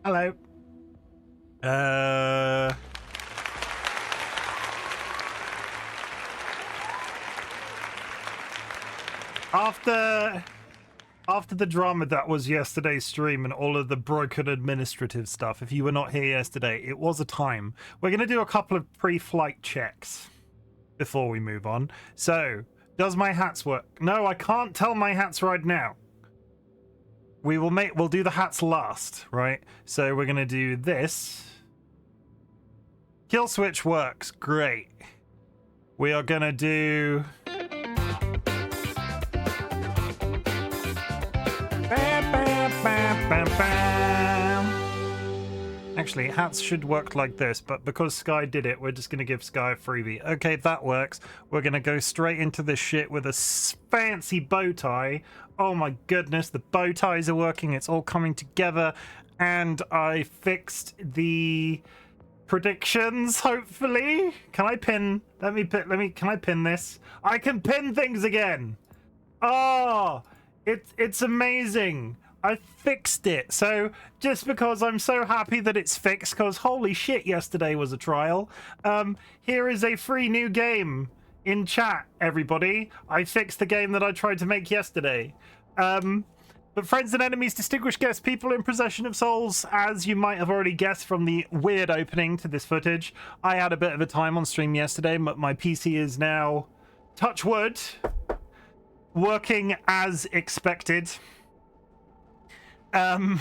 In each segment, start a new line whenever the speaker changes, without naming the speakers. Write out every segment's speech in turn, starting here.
Hello. After the drama that was yesterday's stream and all of the broken administrative stuff, if you were not here yesterday, it was a time. We're going to do a couple of pre-flight checks before we move on. So, does my hats work? No, I can't tell my hats right now. We'll do the hats last, right? So we're going to do this. Kill switch works. Great. We are going to do... Actually, hats should work like this, but because Sky did it, we're just going to give Sky a freebie. Okay, that works. We're going to go straight into this shit with a fancy bow tie. Oh my goodness, the bow ties are working. It's all coming together. And I fixed the predictions, hopefully. Can I pin? Can I pin this? I can pin things again. Oh, it's amazing. I fixed it. So just because I'm so happy that it's fixed, because holy shit, yesterday was a trial. Here is a free new game in chat, everybody. I fixed the game that I tried to make yesterday. But friends and enemies, distinguished guests, people in possession of souls, as you might have already guessed from the weird opening to this footage, I had a bit of a time on stream yesterday, but my PC is now, touch wood, working as expected. I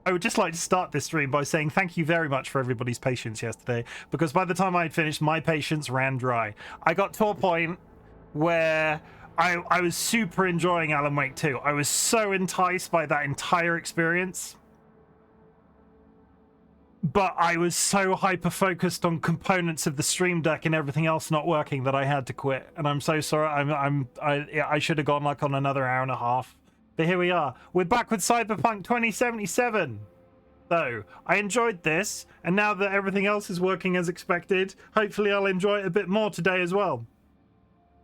would just like to start this stream by saying thank you very much for everybody's patience yesterday, because by the time I'd finished, my patience ran dry. I got to a point where I was super enjoying Alan Wake 2. I was so enticed by that entire experience, but I was so hyper-focused on components of the Stream Deck and everything else not working that I had to quit. And I'm so sorry. I should have gone like on another hour and a half. But here we are. We're back with Cyberpunk 2077. So, I enjoyed this, and now that everything else is working as expected, hopefully I'll enjoy it a bit more today as well.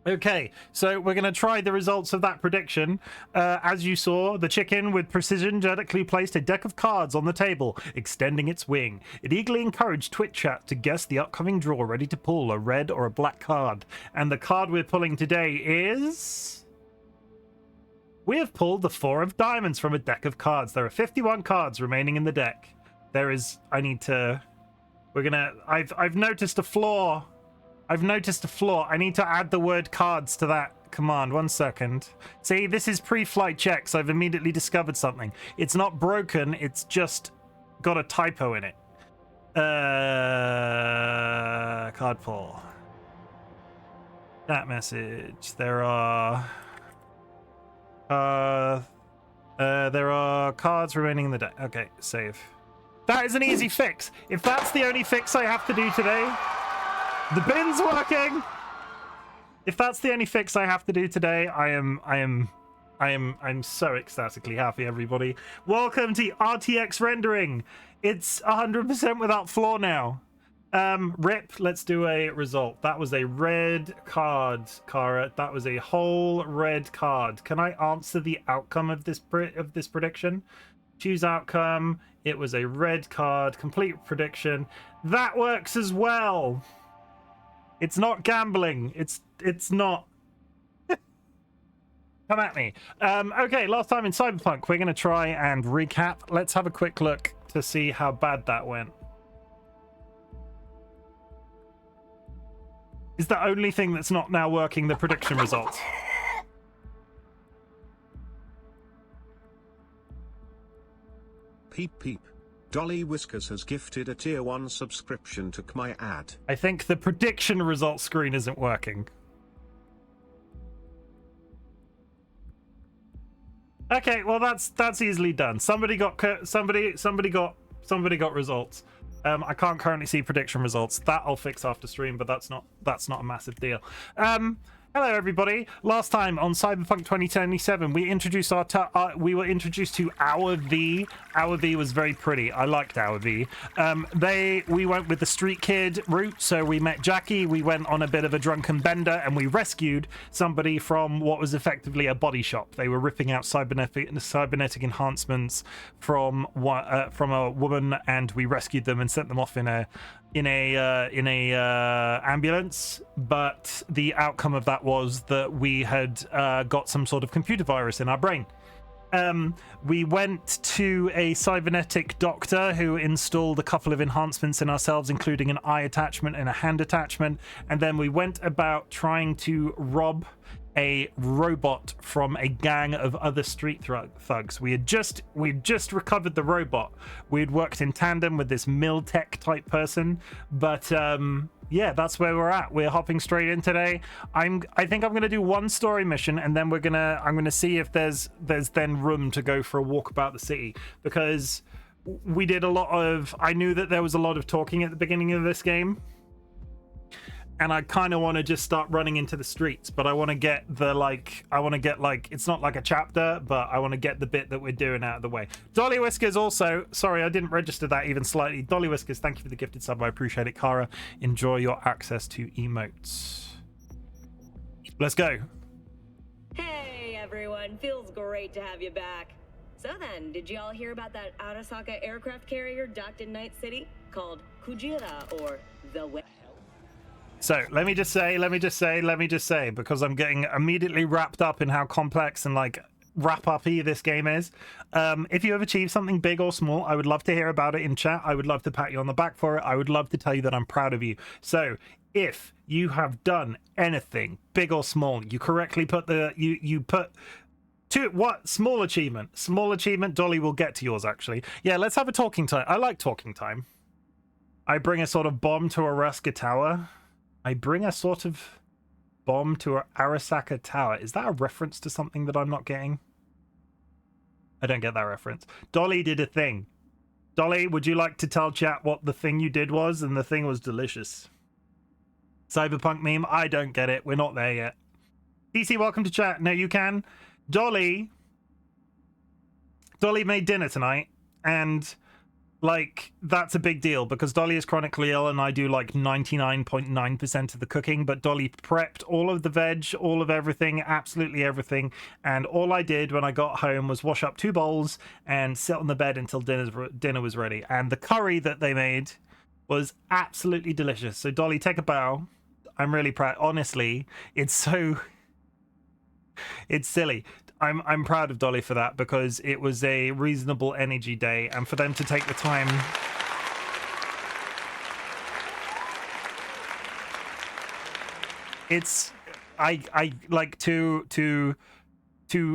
Okay, so we're going to try the results of that prediction. As you saw, the chicken with precision genetically placed a deck of cards on the table, extending its wing. It eagerly encouraged Twitch chat to guess the upcoming draw, ready to pull a red or a black card. And the card we're pulling today is... We have pulled the 4 of diamonds from a deck of cards. There are 51 cards remaining in the deck. There is... I need to... We're gonna... I've noticed a flaw. I've noticed a flaw. I need to add the word cards to that command. 1 second. See, this is pre-flight checks. I've immediately discovered something. It's not broken. It's just got a typo in it. Card pull. That message. There are cards remaining in the deck. Okay, save. That is an easy fix. If that's the only fix I have to do today, the bin's working. If that's the only fix I have to do today, I'm so ecstatically happy, everybody. Welcome to RTX rendering. It's 100% without flaw now. Rip, let's do a result. That was a red card, Kara. That was a whole red card. Can I answer the outcome of this prediction? Choose outcome. It was a red card. Complete prediction. That works as well. It's not gambling. It's not. Come at me. Okay, last time in Cyberpunk, we're going to try and recap. Let's have a quick look to see how bad that went. Is the only thing that's not now working the prediction results?
Peep peep. DollyWhiskers has gifted a tier 1 subscription to my ad.
I think the prediction results screen isn't working. Okay, well that's easily done. Somebody got results. I can't currently see prediction results. That I'll fix after stream, but that's not a massive deal. Hello, everybody. Last time on Cyberpunk 2077, we introduced we were introduced to Our V. Our V was very pretty. I liked Our V. We went with the street kid route, so we met Jackie. We went on a bit of a drunken bender, and we rescued somebody from what was effectively a body shop. They were ripping out cybernetic enhancements from a woman, and we rescued them and sent them off in a ambulance. But the outcome of that was that we had got some sort of computer virus in our brain. We went to a cybernetic doctor who installed a couple of enhancements in ourselves, including an eye attachment and a hand attachment, and then we went about trying to rob a robot from a gang of other street thugs. We had just recovered the robot. We had worked in tandem with this mill tech type person, but yeah, that's where we're at. We're hopping straight in today. I think I'm gonna do one story mission, and then I'm gonna see if there's then room to go for a walk about the city, because we did a lot of, I knew that there was a lot of talking at the beginning of this game, and I kind of want to just start running into the streets, but I want to get it's not like a chapter, but I want to get the bit that we're doing out of the way. DollyWhiskers also, sorry, I didn't register that even slightly. DollyWhiskers, thank you for the gifted sub, I appreciate it. Kara, enjoy your access to emotes. Let's go.
Hey everyone, feels great to have you back. So then, did you all hear about that Arasaka aircraft carrier docked in Night City called Kujira, or the Whale?
So let me just say, because I'm getting immediately wrapped up in how complex and like wrap-up-y this game is. If you have achieved something big or small, I would love to hear about it in chat. I would love to pat you on the back for it. I would love to tell you that I'm proud of you. So if you have done anything big or small, you correctly put you put to what small achievement, Dolly will get to yours actually. Yeah, let's have a talking time. I like talking time. I bring a sort of bomb to Arasaka Tower. I bring a sort of bomb to Arasaka Tower. Is that a reference to something that I'm not getting? I don't get that reference. Dolly did a thing. Dolly, would you like to tell chat what the thing you did was? And the thing was delicious. Cyberpunk meme, I don't get it. We're not there yet. DC, welcome to chat. No, you can. Dolly made dinner tonight, and like, that's a big deal because Dolly is chronically ill and I do like 99.9% of the cooking, but Dolly prepped all of the veg, all of everything, absolutely everything. And all I did when I got home was wash up 2 bowls and sit on the bed until dinner was ready. And the curry that they made was absolutely delicious. So Dolly, take a bow. I'm really proud. Honestly, it's silly. I'm proud of Dolly for that, because it was a reasonable energy day, and for them to take the time. It's I like to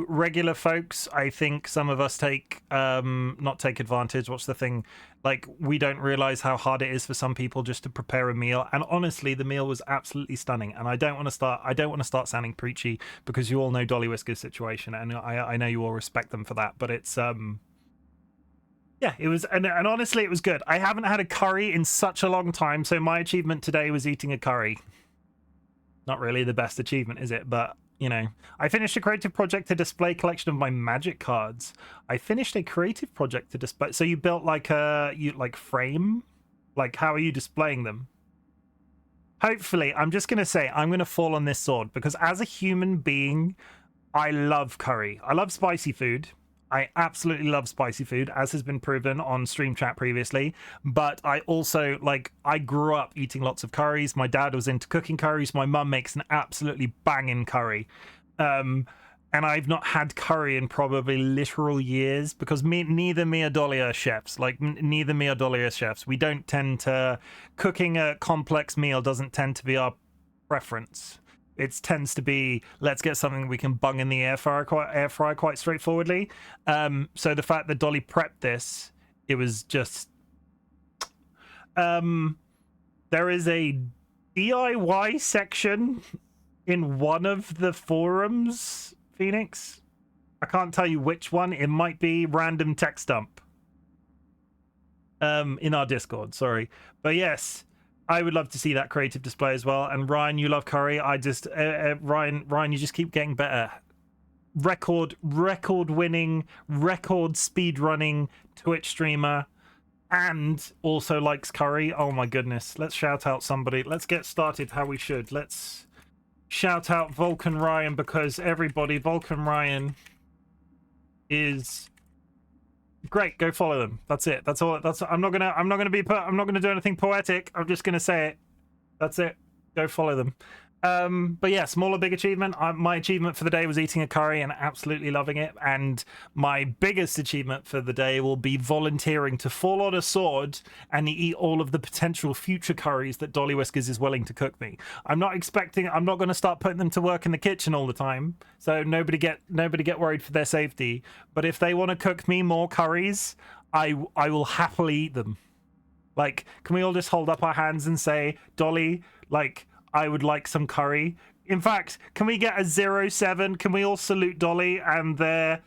regular folks, I think some of us take not take advantage, what's the thing, like we don't realize how hard it is for some people just to prepare a meal. And honestly, the meal was absolutely stunning, and I don't want to start sounding preachy, because you all know DollyWhiskers' situation, and I know you all respect them for that, but it's yeah, it was, and honestly it was good. I haven't had a curry in such a long time, so my achievement today was eating a curry. Not really the best achievement, is it? But you know, I finished a creative project to display collection of my magic cards. I finished a creative project to display. So you built like frame? Like, how are you displaying them? Hopefully, I'm just going to say, I'm going to fall on this sword, because as a human being, I love curry. I love spicy food. I absolutely love spicy food, as has been proven on stream chat previously. But I also, like, I grew up eating lots of curries. My dad was into cooking curries. My mum makes an absolutely banging curry. And I've not had curry in probably literal years, because neither me or Dolly are chefs. Like, neither me or Dolly are chefs. We don't tend to... Cooking a complex meal doesn't tend to be our preference. It tends to be, let's get something we can bung in the air fryer quite straightforwardly. So the fact that Dolly prepped this, it was just... there is a DIY section in one of the forums, Phoenix. I can't tell you which one. It might be random text dump. In our Discord, sorry. But yes, I would love to see that creative display as well. And Ryan, you love curry. I just Ryan, you just keep getting better. Record winning, record speed running Twitch streamer, and also likes curry. Oh my goodness. Let's shout out somebody. Let's get started how we should. Let's shout out Vulcan Ryan, because everybody, Vulcan Ryan is great. Go follow them. That's it. That's all. I'm not gonna do anything poetic. I'm just gonna say it. That's it. Go follow them. But yeah, small or big achievement. My achievement for the day was eating a curry and absolutely loving it. And my biggest achievement for the day will be volunteering to fall on a sword and eat all of the potential future curries that DollyWhiskers is willing to cook me. I'm not going to start putting them to work in the kitchen all the time. So nobody get worried for their safety. But if they want to cook me more curries, I will happily eat them. Like, can we all just hold up our hands and say, Dolly, like, I would like some curry. In fact, can we get a 07? Can we all salute Dolly and like,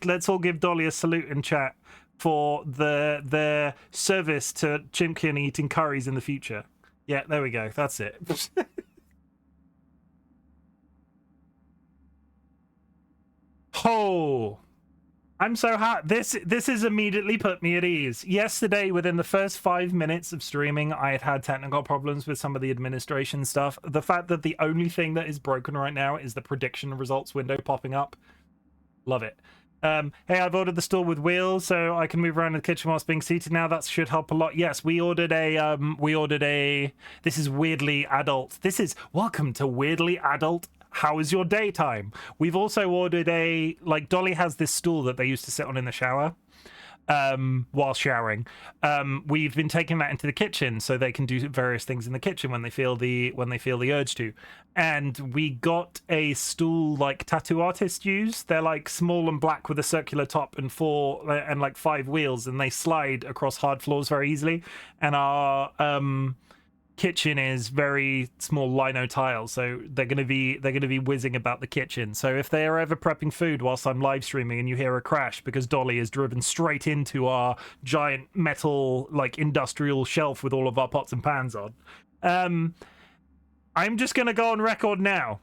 let's all give Dolly a salute in chat for their service to Chimken eating curries in the future. Yeah, there we go. That's it. Oh, I'm so happy. This has immediately put me at ease. Yesterday, within the first 5 minutes of streaming, I had technical problems with some of the administration stuff. The fact that the only thing that is broken right now is the prediction results window popping up. Love it. Hey, I've ordered the stall with wheels so I can move around in the kitchen whilst being seated now. That should help a lot. Yes, we ordered a this is weirdly adult. Welcome to weirdly adult. How is your daytime? We've also ordered like, Dolly has this stool that they used to sit on in the shower while showering. We've been taking that into the kitchen so they can do various things in the kitchen when they feel the urge to. And we got a stool like tattoo artists use. They're like small and black with a circular top and 5 wheels, and they slide across hard floors very easily. And our kitchen is very small lino tiles, so they're going to be whizzing about the kitchen. So if they are ever prepping food whilst I'm live streaming and you hear a crash because Dolly is driven straight into our giant metal like industrial shelf with all of our pots and pans on, I'm just going to go on record now.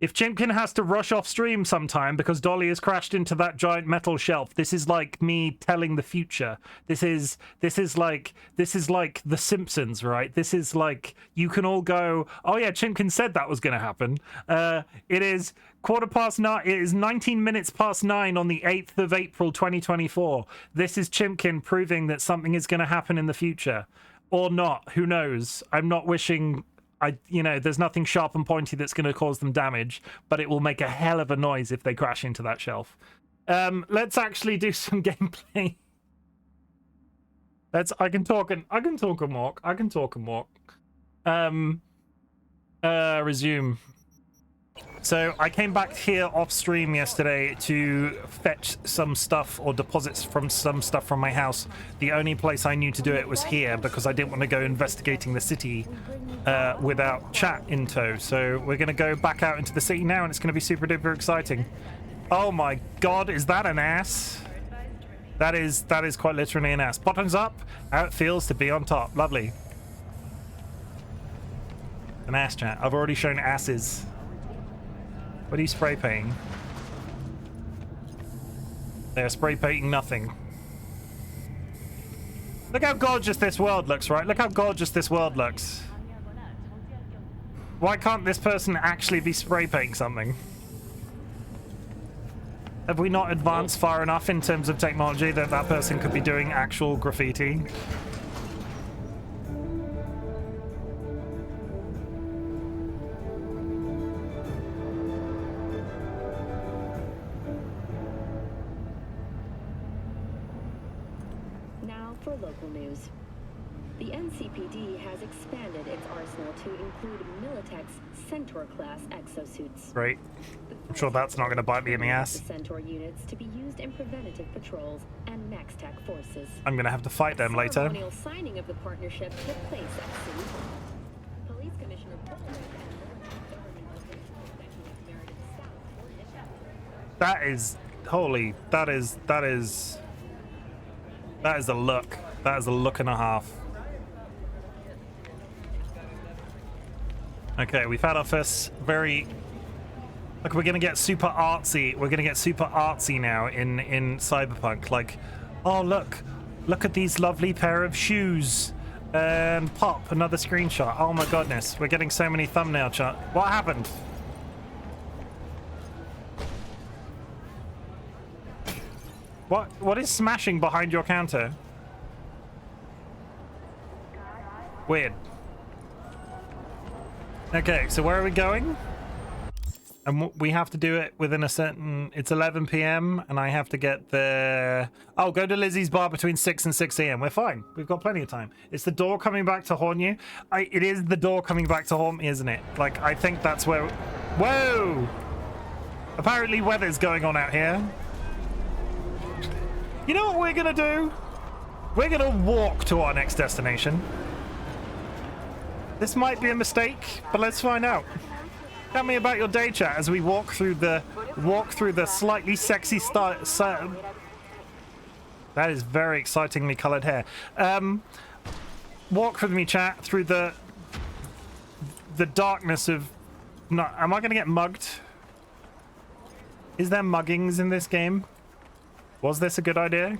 If Chimken has to rush off stream sometime because Dolly has crashed into that giant metal shelf, this is like me telling the future. This is like The Simpsons, right? This is like, you can all go, oh yeah, Chimken said that was going to happen. It is 9:15. It is 19 minutes past 9 on the 8th of April, 2024. This is Chimken proving that something is going to happen in the future, or not. Who knows? I'm not wishing. There's nothing sharp and pointy that's going to cause them damage, but it will make a hell of a noise if they crash into that shelf. Let's actually do some gameplay. I can talk and walk. Resume. So I came back here off stream yesterday to fetch some stuff or deposits from some stuff from my house. The only place I knew to do it was here because I didn't want to go investigating the city without chat in tow. So we're going to go back out into the city now, and it's going to be super duper exciting. Oh my god, is that an ass? That is quite literally an ass. Bottoms up, how it feels to be on top. Lovely. An ass chat. I've already shown asses. What are you spray painting? They're spray painting nothing. Look how gorgeous this world looks, right? Look how gorgeous this world looks. Why can't this person actually be spray painting something? Have we not advanced far enough in terms of technology that that person could be doing actual graffiti?
For local news, the NCPD has expanded its arsenal to include Militech's Centaur-class exosuits.
Great. I'm sure that's not going to bite me in the ass.
Centaur units to be used in preventative patrols and Maxtech forces.
I'm going to have to fight them later.
Ceremonial signing of the partnership took place at City. Police Commissioner
That is holy. That is the look. That is a look and a half. Okay, we've had our first very... Like, we're gonna get super artsy. We're gonna get super artsy now in Cyberpunk. Like, oh, look at these lovely pair of shoes. And pop, another screenshot. Oh my goodness, we're getting so many thumbnail shots. What happened? What is smashing behind your counter? Weird. Okay, so where are we going? And we have to do it within a certain... It's 11 p.m. and I have to get there... Oh, go to Lizzie's bar between 6 and 6 a.m. We're fine. We've got plenty of time. It's the door coming back to haunt you. It is the door coming back to haunt me, isn't it? Like, I think that's where... Whoa! Apparently weather's going on out here. You know what we're gonna do? We're gonna walk to our next destination. This might be a mistake, but let's find out. Tell me about your day, chat, as we walk through the slightly sexy style. That is very excitingly colored hair. Walk with me, chat, through the darkness of... No, am I gonna get mugged? Is there muggings in this game? Was this a good idea?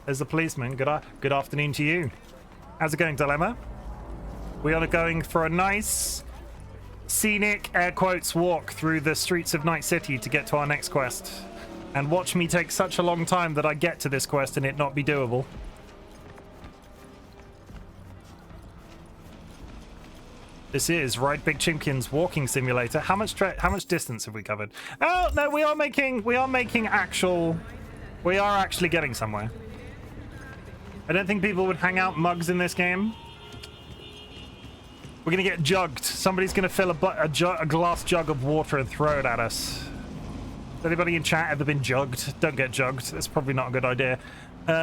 There's a policeman. Good afternoon to you. How's it going, Dilemma? We are going for a nice, scenic, air quotes, walk through the streets of Night City to get to our next quest. And watch me take such a long time that I get to this quest and it not be doable. This is RightBigChimken's walking simulator. How much distance have we covered? Oh no, we are actually getting somewhere. I don't think people would hang out mugs in this game. We're gonna get jugged. Somebody's gonna fill a glass jug of water and throw it at us. Has anybody in chat ever been jugged? Don't get jugged. That's probably not a good idea. What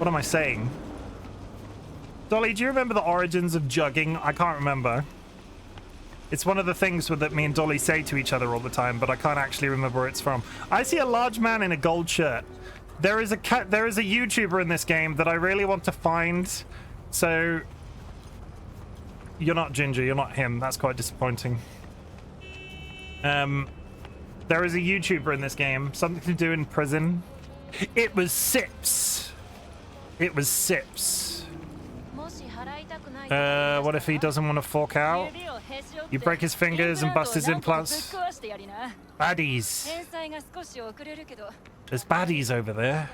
am I saying? Dolly, do you remember the origins of jugging? I can't remember. It's one of the things that me and Dolly say to each other all the time, but I can't actually remember where it's from. I see a large man in a gold shirt. There is a YouTuber in this game that I really want to find. So you're not Ginger, you're not him. That's quite disappointing. There is a YouTuber in this game. Something to do in prison. It was Sips. It was Sips. What if he doesn't want to fork out? You break his fingers and bust his implants. Baddies. There's baddies over there.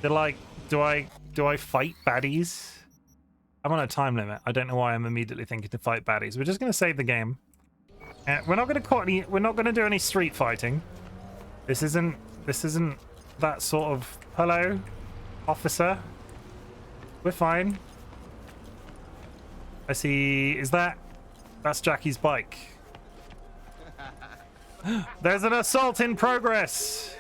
They're like, do I fight baddies? I'm on a time limit. I don't know why I'm immediately thinking to fight baddies. We're just gonna save the game. We're not gonna do any street fighting. This isn't that sort of... Hello, officer. We're fine. I see... That's Jackie's bike. There's an assault in progress!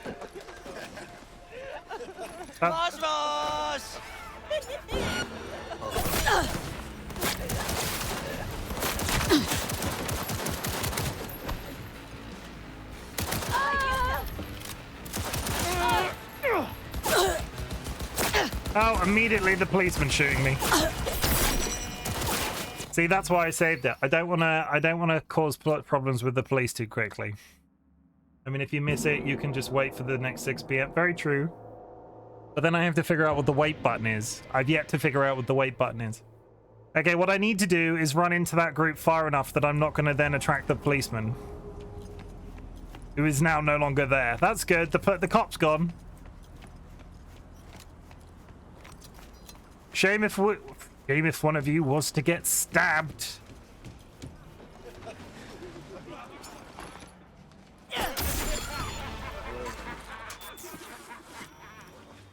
Oh, immediately the policeman shooting me. See, that's why I saved it. I don't want to cause problems with the police too quickly. I mean, if you miss it, you can just wait for the next 6 p.m. Very true. But then I have to figure out what the wait button is. I've yet to figure out what the wait button is. Okay, what I need to do is run into that group far enough that I'm not going to then attract the policeman, who is now no longer there. That's good. The cop's gone. Shame if one of you was to get stabbed.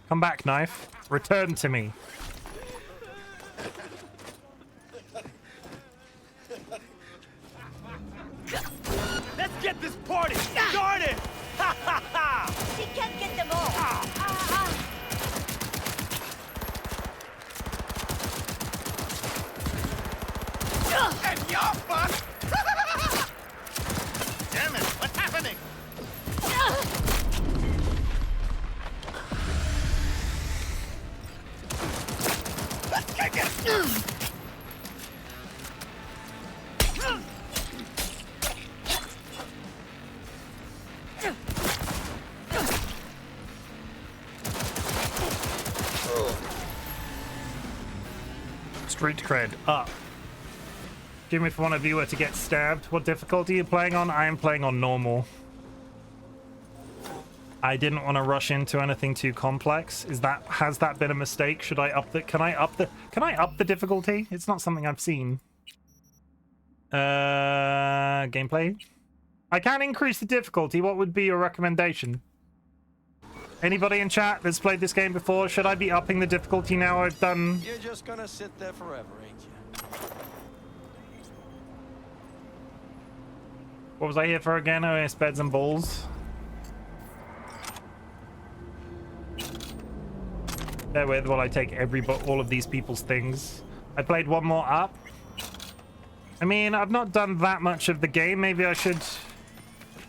Come back, knife. Return to me.
Let's get this party started! Ha ha ha!
She can't get them all.
And you're fucked!
street cred up. Jim, if one of you were to get stabbed, what difficulty are you playing on? I am playing on normal. I didn't want to rush into anything too complex. Has that been a mistake? Should I up the can I up the difficulty? It's not something I've seen. Gameplay. I can increase the difficulty. What would be your recommendation? Anybody in chat that's played this game before? Should I be upping the difficulty now I've done?
You're just gonna sit there forever, ain't you?
What was I here for again? Oh, yes, beds and balls. Bear with while I take all of these people's things. I played one more up. I mean, I've not done that much of the game. Maybe I should.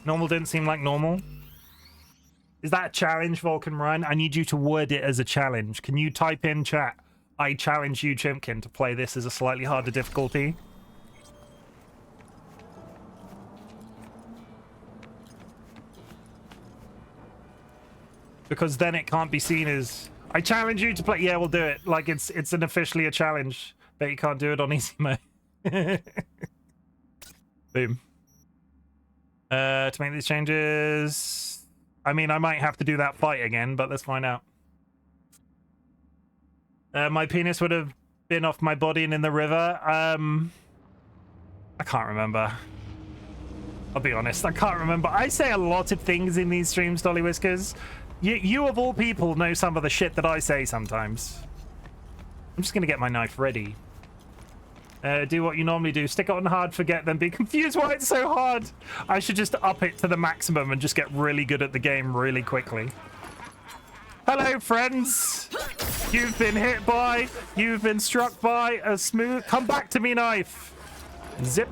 Normal didn't seem like normal. Is that a challenge, Vulcan Ryan? I need you to word it as a challenge. Can you type in chat, I challenge you, Chimken, to play this as a slightly harder difficulty? Because then it can't be seen as... I challenge you to play. Yeah, we'll do it. Like it's an officially a challenge, but you can't do it on easy mode. Boom. To make these changes, I mean, I might have to do that fight again, but let's find out. My penis would have been off my body and in the river. I can't remember. I'll be honest, I can't remember. I say a lot of things in these streams, DollyWhiskers. You of all people know some of the shit that I say sometimes. I'm just gonna get my knife ready. Do what you normally do. Stick it on hard, forget, then be confused why it's so hard. I should just up it to the maximum and just get really good at the game really quickly. Hello, friends. You've been hit by, you've been struck by a smooth... Come back to me, knife. Zip.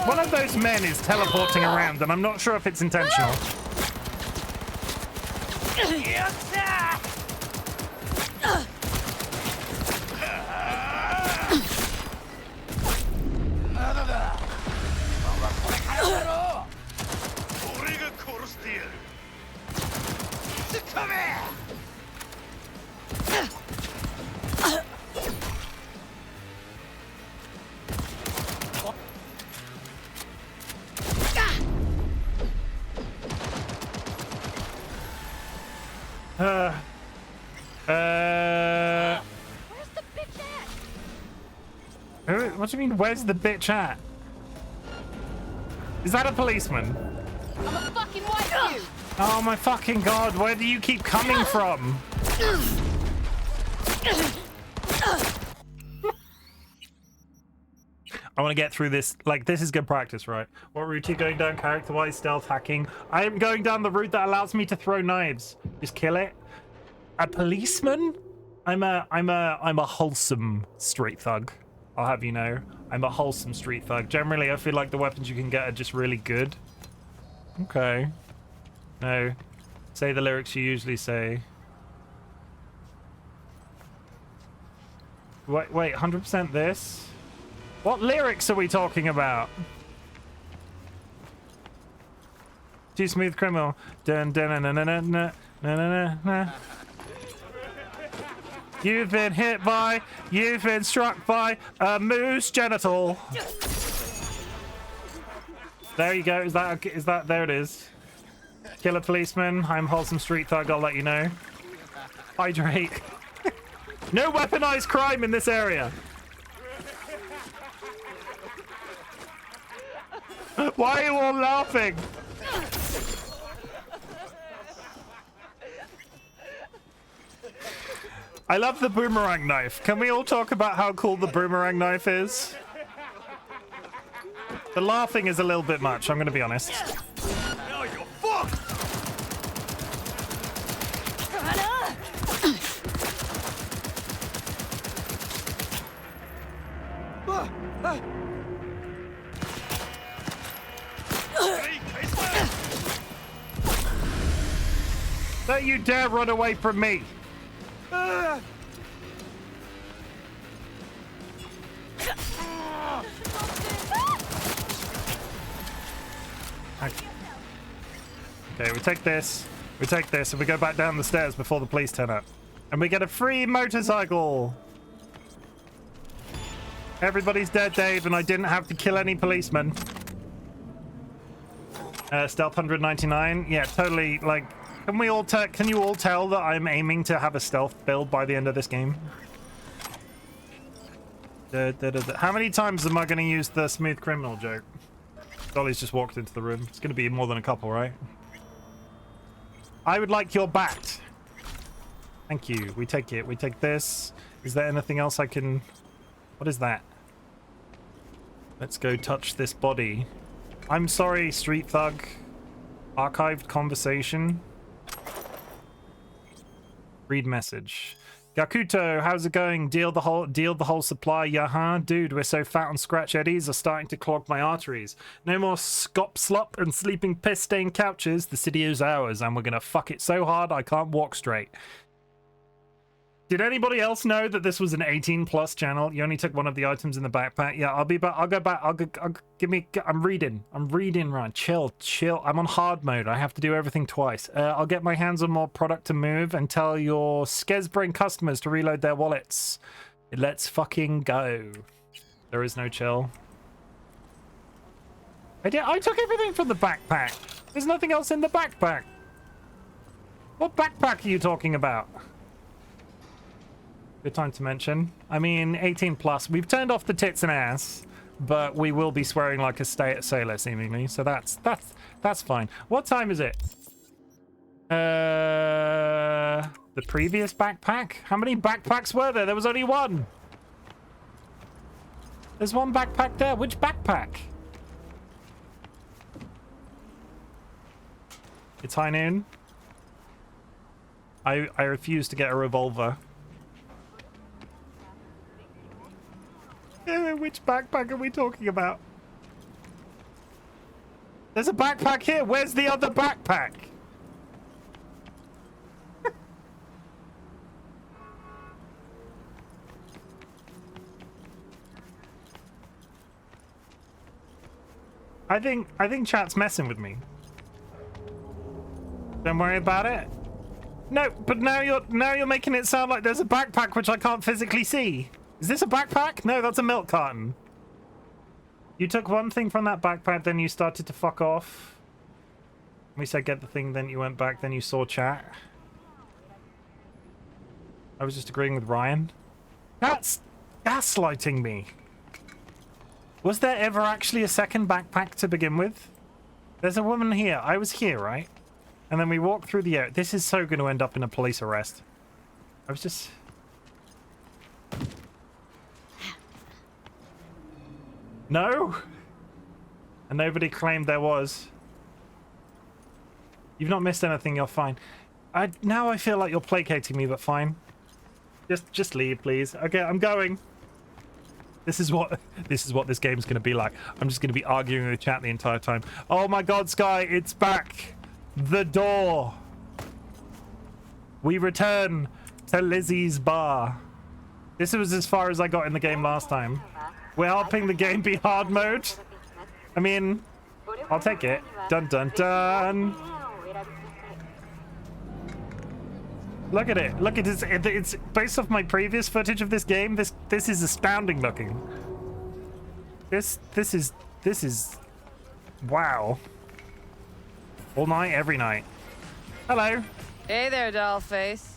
One of those men is teleporting around, and I'm not sure if it's intentional. What do you mean, where's the bitch at? Is that a policeman?
I'm a fucking wipe you!
Oh my fucking god, where do you keep coming from? I want to get through this. Like, this is good practice, right? What route are you going down character-wise? Stealth hacking. I am going down the route that allows me to throw knives. Just kill it. A policeman? I'm a wholesome street thug. I'll have you know. I'm a wholesome street thug. Generally, I feel like the weapons you can get are just really good. Okay. No. Say the lyrics you usually say. Wait, 100% this? What lyrics are we talking about? Too smooth criminal. Dun dun na na na na na na na. You've been hit by, you've been struck by a moose genital. There you go. Is that there it is. Kill a policeman. I'm wholesome street thug, I'll let you know. Hydrate. No weaponized crime in this area. Why are you all laughing? I love the boomerang knife. Can we all talk about how cool the boomerang knife is? The laughing is a little bit much, I'm gonna be honest.
Now you're fucked!
dare run away from me. Okay, we take this, and we go back down the stairs before the police turn up. And we get a free motorcycle! Everybody's dead, Dave, and I didn't have to kill any policemen. Stealth 199. Yeah, totally, like, can you all tell that I'm aiming to have a stealth build by the end of this game? How many times am I going to use the smooth criminal joke? Dolly's just walked into the room. It's going to be more than a couple, right? I would like your bat. Thank you. We take it. We take this. Is there anything else I can... What is that? Let's go touch this body. I'm sorry, street thug. Archived conversation. Read message. Gakuto, how's it going? Deal the whole supply, yaha? Dude, we're so fat on scratch eddies are starting to clog my arteries. No more scop slop and sleeping piss stained couches. The city is ours, and we're gonna fuck it so hard I can't walk straight. Did anybody else know that this was an 18+ channel? You only took one of the items in the backpack. Yeah, I'll be back. I'll go back. I'm reading, Ryan. Chill. I'm on hard mode. I have to do everything twice. I'll get my hands on more product to move and tell your Skesbrain customers to reload their wallets. Let's fucking go. There is no chill. I took everything from the backpack. There's nothing else in the backpack. What backpack are you talking about? Good time to mention. I mean, 18+. We've turned off the tits and ass, but we will be swearing like a sailor, seemingly. So that's fine. What time is it? The previous backpack? How many backpacks were there? There was only one. There's one backpack there. Which backpack? It's high noon. I refuse to get a revolver. Which backpack are we talking about? There's a backpack here. Where's the other backpack? I think chat's messing with me. Don't worry about it. No, but now you're making it sound like there's a backpack which I can't physically see. Is this a backpack? No, that's a milk carton. You took one thing from that backpack, then you started to fuck off. We said get the thing, then you went back, then you saw chat. I was just agreeing with Ryan. That's gaslighting me. Was there ever actually a second backpack to begin with? There's a woman here. I was here, right? And then we walked through the air. This is so going to end up in a police arrest. I was just... No? And nobody claimed there was. You've not missed anything, you're fine. Now I feel like you're placating me, but fine. Just leave, please. Okay, I'm going. This is what this game's gonna be like. I'm just gonna be arguing in the chat the entire time. Oh my god, Sky, it's back! The door! We return to Lizzie's bar. This was as far as I got in the game last time. We're helping the game be hard mode. I mean, I'll take it. Dun dun dun. Look at it. Look at it. It's based off my previous footage of this game. This is astounding looking. This is wow. All night, every night. Hello.
Hey there, dollface.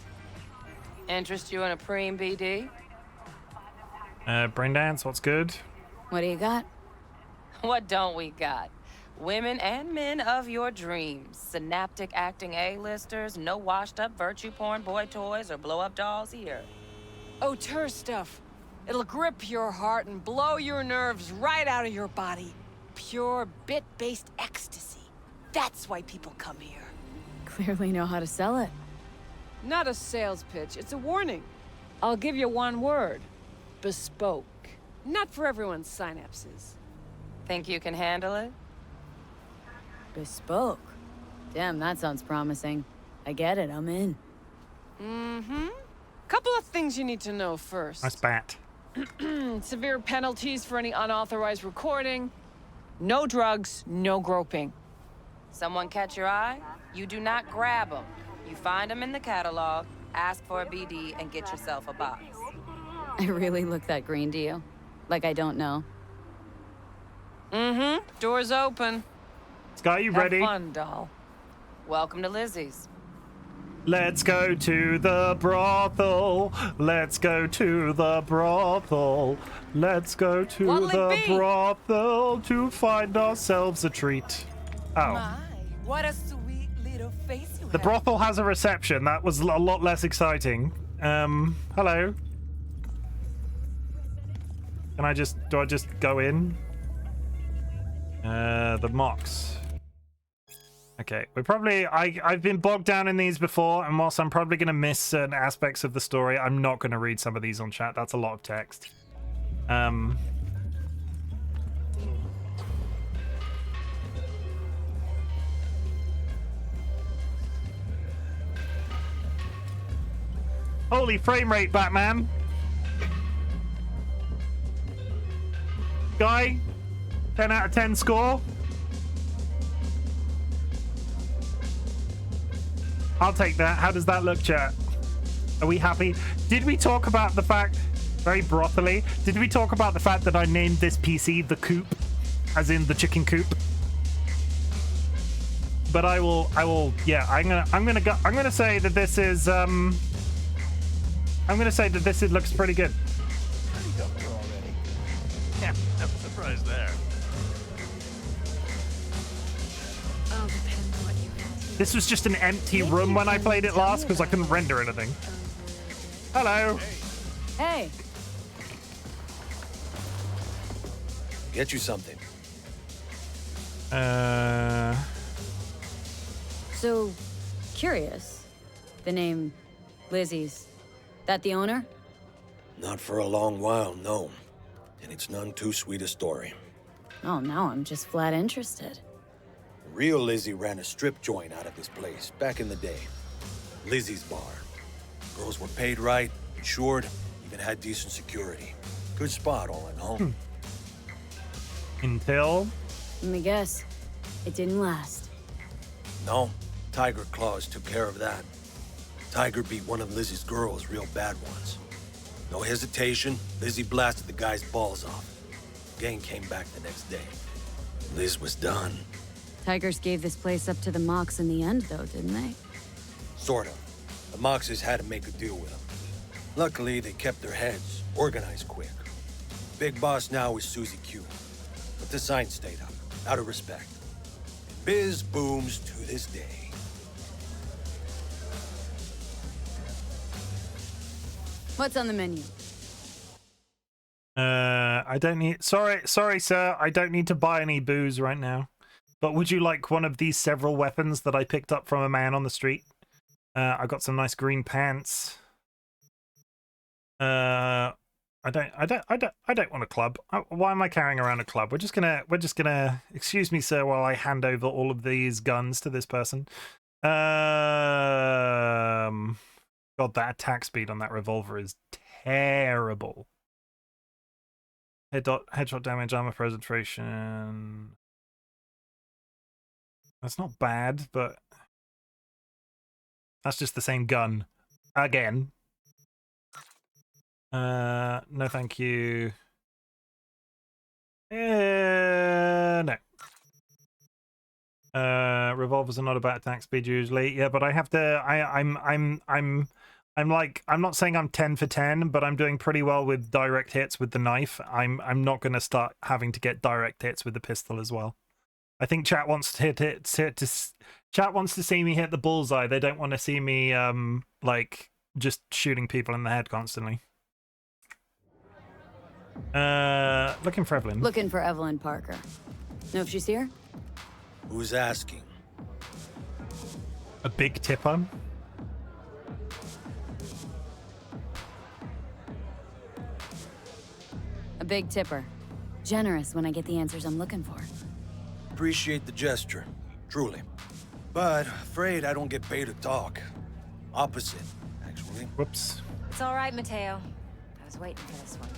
Interest you in a preem BD?
Braindance, what's good?
What do you got? What don't we got? Women and men of your dreams. Synaptic acting A-listers, no washed-up virtue porn boy toys or blow-up dolls here.
Auteur stuff. It'll grip your heart and blow your nerves right out of your body. Pure bit-based ecstasy. That's why people come here.
Clearly know how to sell it.
Not a sales pitch, it's a warning. I'll give you one word. Bespoke. Not for everyone's synapses.
Think you can handle it?
Bespoke. Damn, that sounds promising. I get it, I'm in.
Mm-hmm. Couple of things you need to know first.
Nice bat.
Severe penalties for any unauthorized recording. No drugs, no groping.
Someone catch your eye? You do not grab them. You find them in the catalog, ask for a BD, and get yourself a box.
I really look that green to you? Like I don't know.
Mm-hmm. Door's open.
Sky, you
Have
ready?
fun, doll.
Welcome to Lizzie's.
Let's go to the brothel. Let's go to the brothel. Let's go to
What'll
the
it be?
brothel to find ourselves a treat. Oh.
My, what a sweet little face you
The brothel has a reception. That was a lot less exciting. Hello. Do I just go in? The mocks. Okay, we're probably... I've been bogged down in these before, and whilst I'm probably going to miss certain aspects of the story, I'm not going to read some of these on chat. That's a lot of text. Holy frame rate, Batman! Guy, 10 out of 10 score. I'll take that. How does that look, chat? Are we happy? Did we talk about the fact, very brothely, did we talk about the fact that I named this PC the Coop, as in the chicken coop? But I will, yeah, I'm gonna say that this is, looks pretty good.
Yeah, no surprise there.
I'll depend on what you want.
This was just an empty room when I played it last because I couldn't render anything. Hello.
Hey,
Get you something.
so curious. The name Lizzie's. That the owner?
Not for a long while, no. And it's none too sweet a story.
Oh, now I'm just flat interested.
Real Lizzie ran a strip joint out of this place back in the day. Lizzie's Bar. Girls were paid right, insured, even had decent security. Good spot all in all.
Until...
Let me guess. It didn't last.
No, Tiger Claws took care of that. Tiger beat one of Lizzie's girls real bad once. No hesitation, Lizzie blasted the guy's balls off. Gang came back the next day. Liz was done.
Tigers gave this place up to the Mox in the end, though, didn't they?
Sort of. The Moxes had to make a deal with them. Luckily, they kept their heads, organized quick. Big boss now is Susie Q. But the sign stayed up, out of respect. And biz booms to this day.
What's on the menu?
I don't need... Sorry, sir. I don't need to buy any booze right now. But would you like one of these several weapons that I picked up from a man on the street? I got some nice green pants. I don't want a club. Why am I carrying around a club? We're just gonna. Excuse me, sir, while I hand over all of these guns to this person. God, that attack speed on that revolver is terrible. Headshot damage, armor penetration. That's not bad, but that's just the same gun again. No, thank you. No. Revolvers are not about attack speed usually. Yeah, but I have to. I'm not saying I'm 10 for 10, but I'm doing pretty well with direct hits with the knife. I'm not going to start having to get direct hits with the pistol as well. I think chat wants to chat wants to see me hit the bullseye. They don't want to see me like just shooting people in the head constantly. Looking for Evelyn.
Looking for Evelyn Parker. Know if she's here?
Who's asking?
A big tipper.
A big tipper. Generous when I get the answers I'm looking for.
Appreciate the gesture. Truly. But afraid I don't get paid to talk. Opposite, actually.
Whoops.
It's all right, Mateo. I was waiting for this one.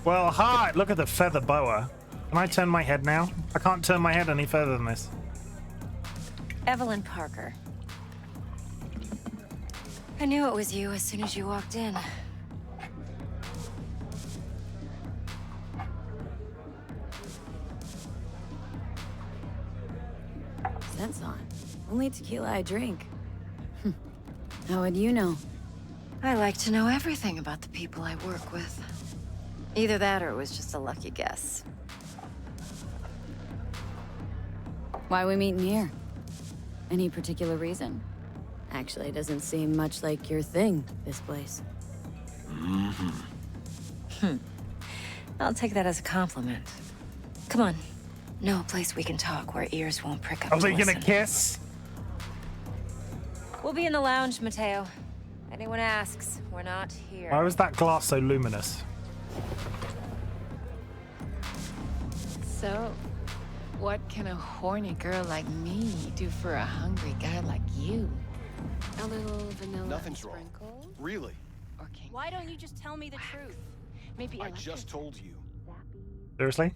Well, hi! Look at the feather boa. Can I turn my head now? I can't turn my head any further than this.
Evelyn Parker. I knew it was you as soon as you walked in.
Scent's on. Only tequila I drink. How would you know?
I like to know everything about the people I work with. Either that or it was just a lucky guess.
Why we meeting here? Any particular reason? Actually, it doesn't seem much like your thing, this place.
I'll take that as a compliment. Come on. Know a place we can talk where ears won't prick up.
Are they
to
gonna
listen.
kiss?
We'll be in the lounge, Mateo. Anyone asks, we're not here.
Why was that glass so luminous?
So, what can a horny girl like me do for a hungry guy like you? A little vanilla
Nothing's wrong.
sprinkle?
Really?
Or king?
Why don't you just tell me the truth?
Maybe
I
electric?
just told you.
Seriously?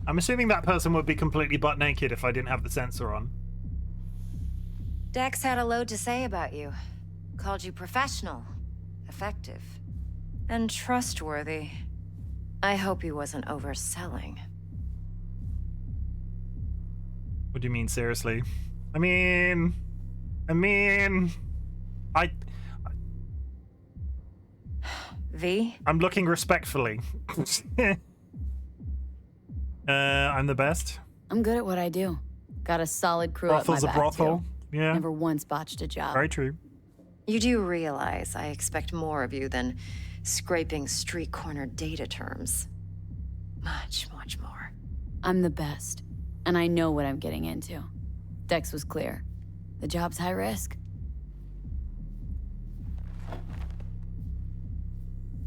I'm assuming that person would be completely butt naked if I didn't have the sensor on.
Dex had a load to say about you. Called you professional, effective, and trustworthy. I hope he wasn't overselling.
What do you mean, seriously? I mean,
V?
I'm looking respectfully. I'm the best.
I'm good at what I do. Got a solid crew at my
Brothel's a
back,
brothel.
too.
Yeah,
Never once botched a job.
very true.
You do realize I expect more of you than scraping street corner data terms. Much, much more.
I'm the best, and I know what I'm getting into. Dex was clear. The job's high risk.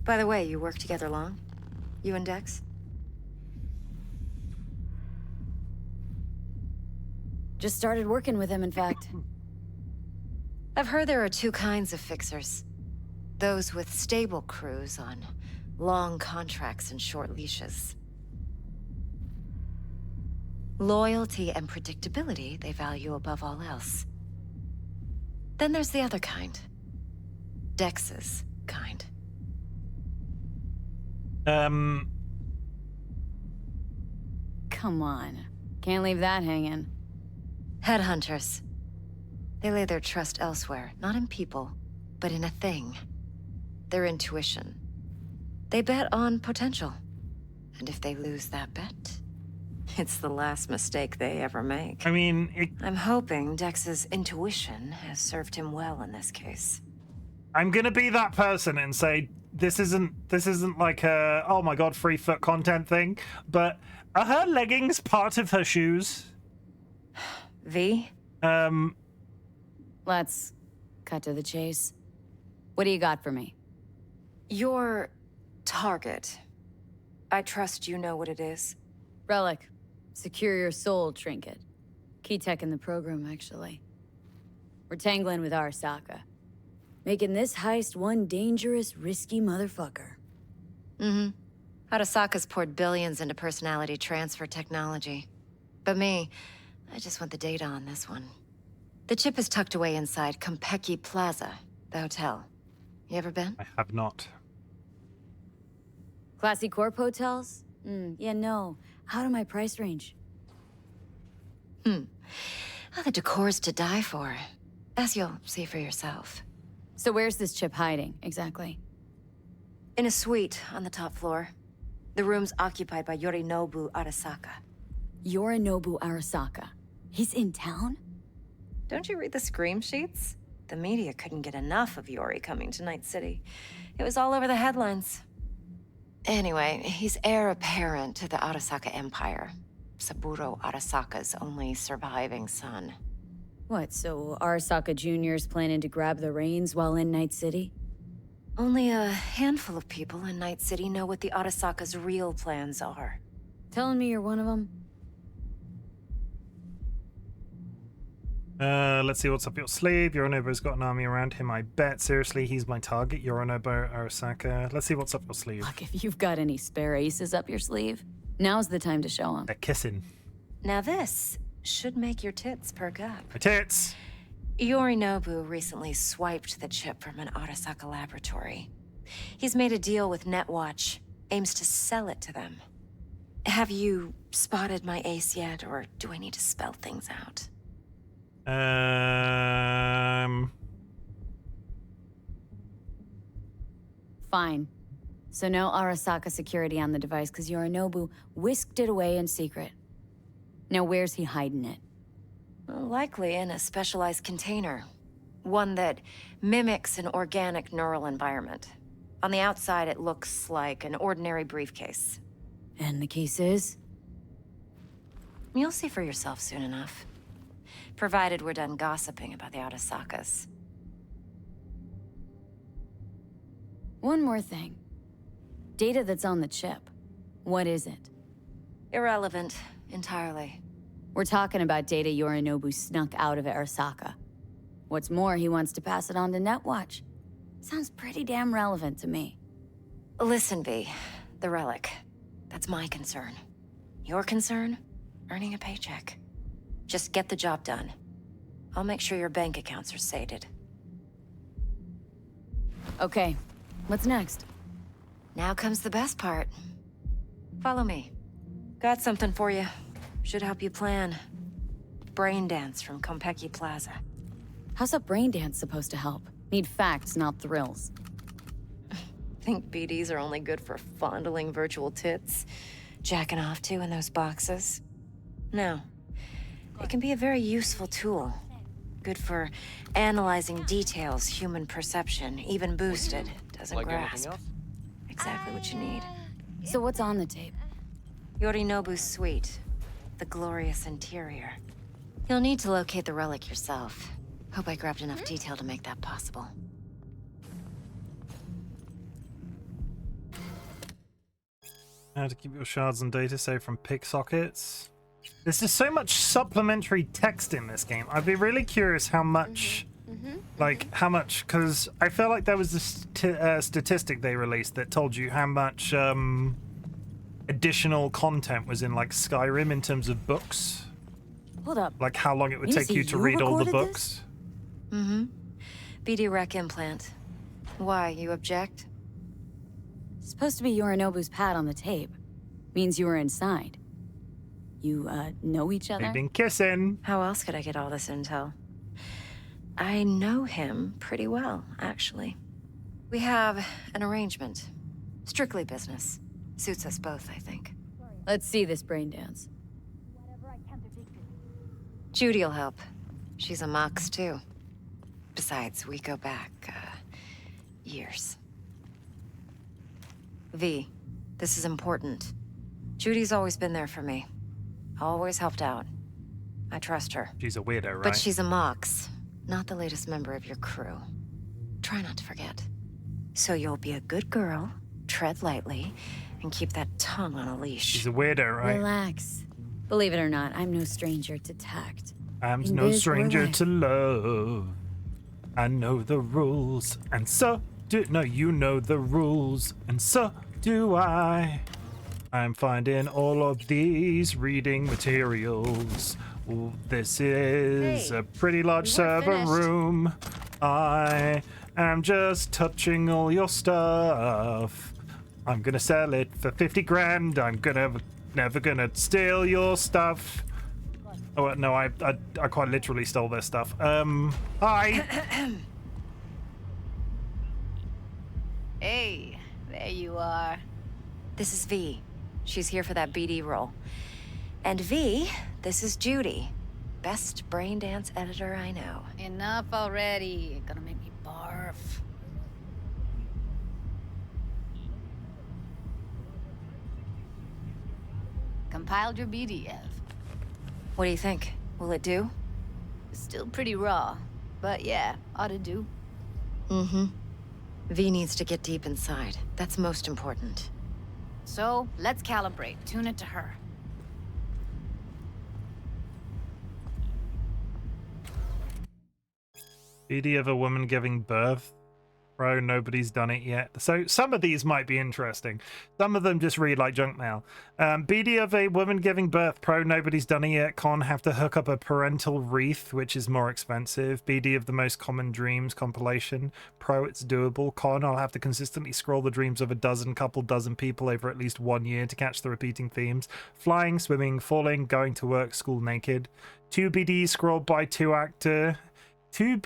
By the way, you work together long? You and Dex?
Just started working with him, in fact.
I've heard there are two kinds of fixers. Those with stable crews on long contracts and short leashes. Loyalty and predictability they value above all else. Then there's the other kind. Dex's kind.
Come on. Can't leave that hanging.
Headhunters. They lay their trust elsewhere, not in people, but in a thing. Their intuition. They bet on potential. And if they lose that bet, it's the last mistake they ever make.
I mean,
I'm hoping Dex's intuition has served him well in this case.
I'm gonna be that person and say this isn't like a oh my god free foot content thing, but are her leggings part of her shoes?
V?
Let's cut to the chase. What do you got for me?
Your target. I trust you know what it is.
Relic. Secure your soul trinket. Key tech in the program, actually. We're tangling with Arasaka. Making this heist one dangerous, risky motherfucker.
Mm-hmm. Arasaka's poured billions into personality transfer technology. But me, I just want the data on this one. The chip is tucked away inside Konpeki Plaza, the hotel. You ever been?
I have not.
Classy corp hotels? Yeah, no. Out of my price range.
Oh, the decor's to die for. As you'll see for yourself.
So where's this chip hiding, exactly?
In a suite on the top floor. The room's occupied by Yorinobu Arasaka.
Yorinobu Arasaka. He's in town?
Don't you read the scream sheets? The media couldn't get enough of Yori coming to Night City. It was all over the headlines. Anyway, he's heir apparent to the Arasaka Empire. Saburo Arasaka's only surviving son.
What, so Arasaka Jr.'s planning to grab the reins while in Night City?
Only a handful of people in Night City know what the Arasaka's real plans are.
Telling me you're one of them?
Let's see what's up your sleeve. Yorinobu's got an army around him, I bet. Seriously, he's my target, Yorinobu Arasaka. Let's see what's up your sleeve.
Look, if you've got any spare aces up your sleeve, now's the time to show them.
They're kissing.
Now this should make your tits perk up.
My tits!
Yorinobu recently swiped the chip from an Arasaka laboratory. He's made a deal with Netwatch, aims to sell it to them. Have you spotted my ace yet, or do I need to spell things out?
Fine. So no Arasaka security on the device, because Yorinobu whisked it away in secret. Now where's he hiding it?
Well, likely in a specialized container. One that mimics an organic neural environment. On the outside, it looks like an ordinary briefcase.
And the case is?
You'll see for yourself soon enough. Provided we're done gossiping about the Arasakas.
One more thing. Data that's on the chip. What is it?
Irrelevant, entirely.
We're talking about data Yorinobu snuck out of Arasaka. What's more, he wants to pass it on to Netwatch. Sounds pretty damn relevant to me.
Listen, V. The relic. That's my concern. Your concern? Earning a paycheck. Just get the job done. I'll make sure your bank accounts are sated.
Okay, what's next?
Now comes the best part. Follow me. Got something for you. Should help you plan. Brain dance from Konpeki Plaza.
How's a brain dance supposed to help? Need facts, not thrills.
Think BDs are only good for fondling virtual tits? Jacking off to in those boxes? No. It can be a very useful tool. Good for analyzing details human perception, even boosted, doesn't grasp. Exactly what you need.
So what's on the tape?
Yorinobu's suite. The glorious interior. You'll need to locate the relic yourself. Hope I grabbed enough detail to make that possible.
How to keep your shards and data safe from pick sockets. There's just so much supplementary text in this game. I'd be really curious how much, because I feel like there was a statistic they released that told you how much additional content was in like Skyrim in terms of books.
Hold up.
Like how long it would take you to read all the books.
Mm-hmm. BD rec implant. Why, you object?
It's supposed to be Yorinobu's pad on the tape. Means you were inside. You, know each other?
They've been kissing.
How else could I get all this intel? I know him pretty well, actually. We have an arrangement. Strictly business. Suits us both, I think.
Let's see this brain dance.
Judy'll help. She's a Mox, too. Besides, we go back, years. V, this is important. Judy's always been there for me. Always helped out. I trust her.
She's a weirdo, right?
But she's a Mox, not the latest member of your crew. Try not to forget. So you'll be a good girl, tread lightly, and keep that tongue on a leash.
She's a weirdo, right?
Relax. Believe it or not, I'm no stranger to tact.
I'm no stranger to love. I know the rules, and so do... No, you know the rules, and so do I. I'm finding all of these reading materials. Ooh, this is a pretty large server room. I am just touching all your stuff. I'm gonna sell it for 50 grand. I'm never gonna steal your stuff. Oh no, I quite literally stole their stuff. Hi.
Hey, there you are.
This is V. She's here for that BD role. And V, this is Judy. Best brain dance editor I know.
Enough already. You're gonna make me barf. compiled your BD, Ev.
What do you think? Will it do?
Still pretty raw, but yeah, ought to do.
Mm-hmm. V needs to get deep inside. That's most important.
So, let's calibrate. Tune it to her.
BD of a woman giving birth. Bro, nobody's done it yet. So some of these might be interesting. Some of them just read like junk mail. BD of a woman giving birth. Pro, nobody's done it yet. Con, have to hook up a parental wreath, which is more expensive. BD of the most common dreams compilation. Pro, it's doable. Con, I'll have to consistently scroll the dreams of a couple dozen people over at least 1 year to catch the repeating themes. Flying, swimming, falling, going to work, school naked. 2 BD scrolled by 2 actor. 2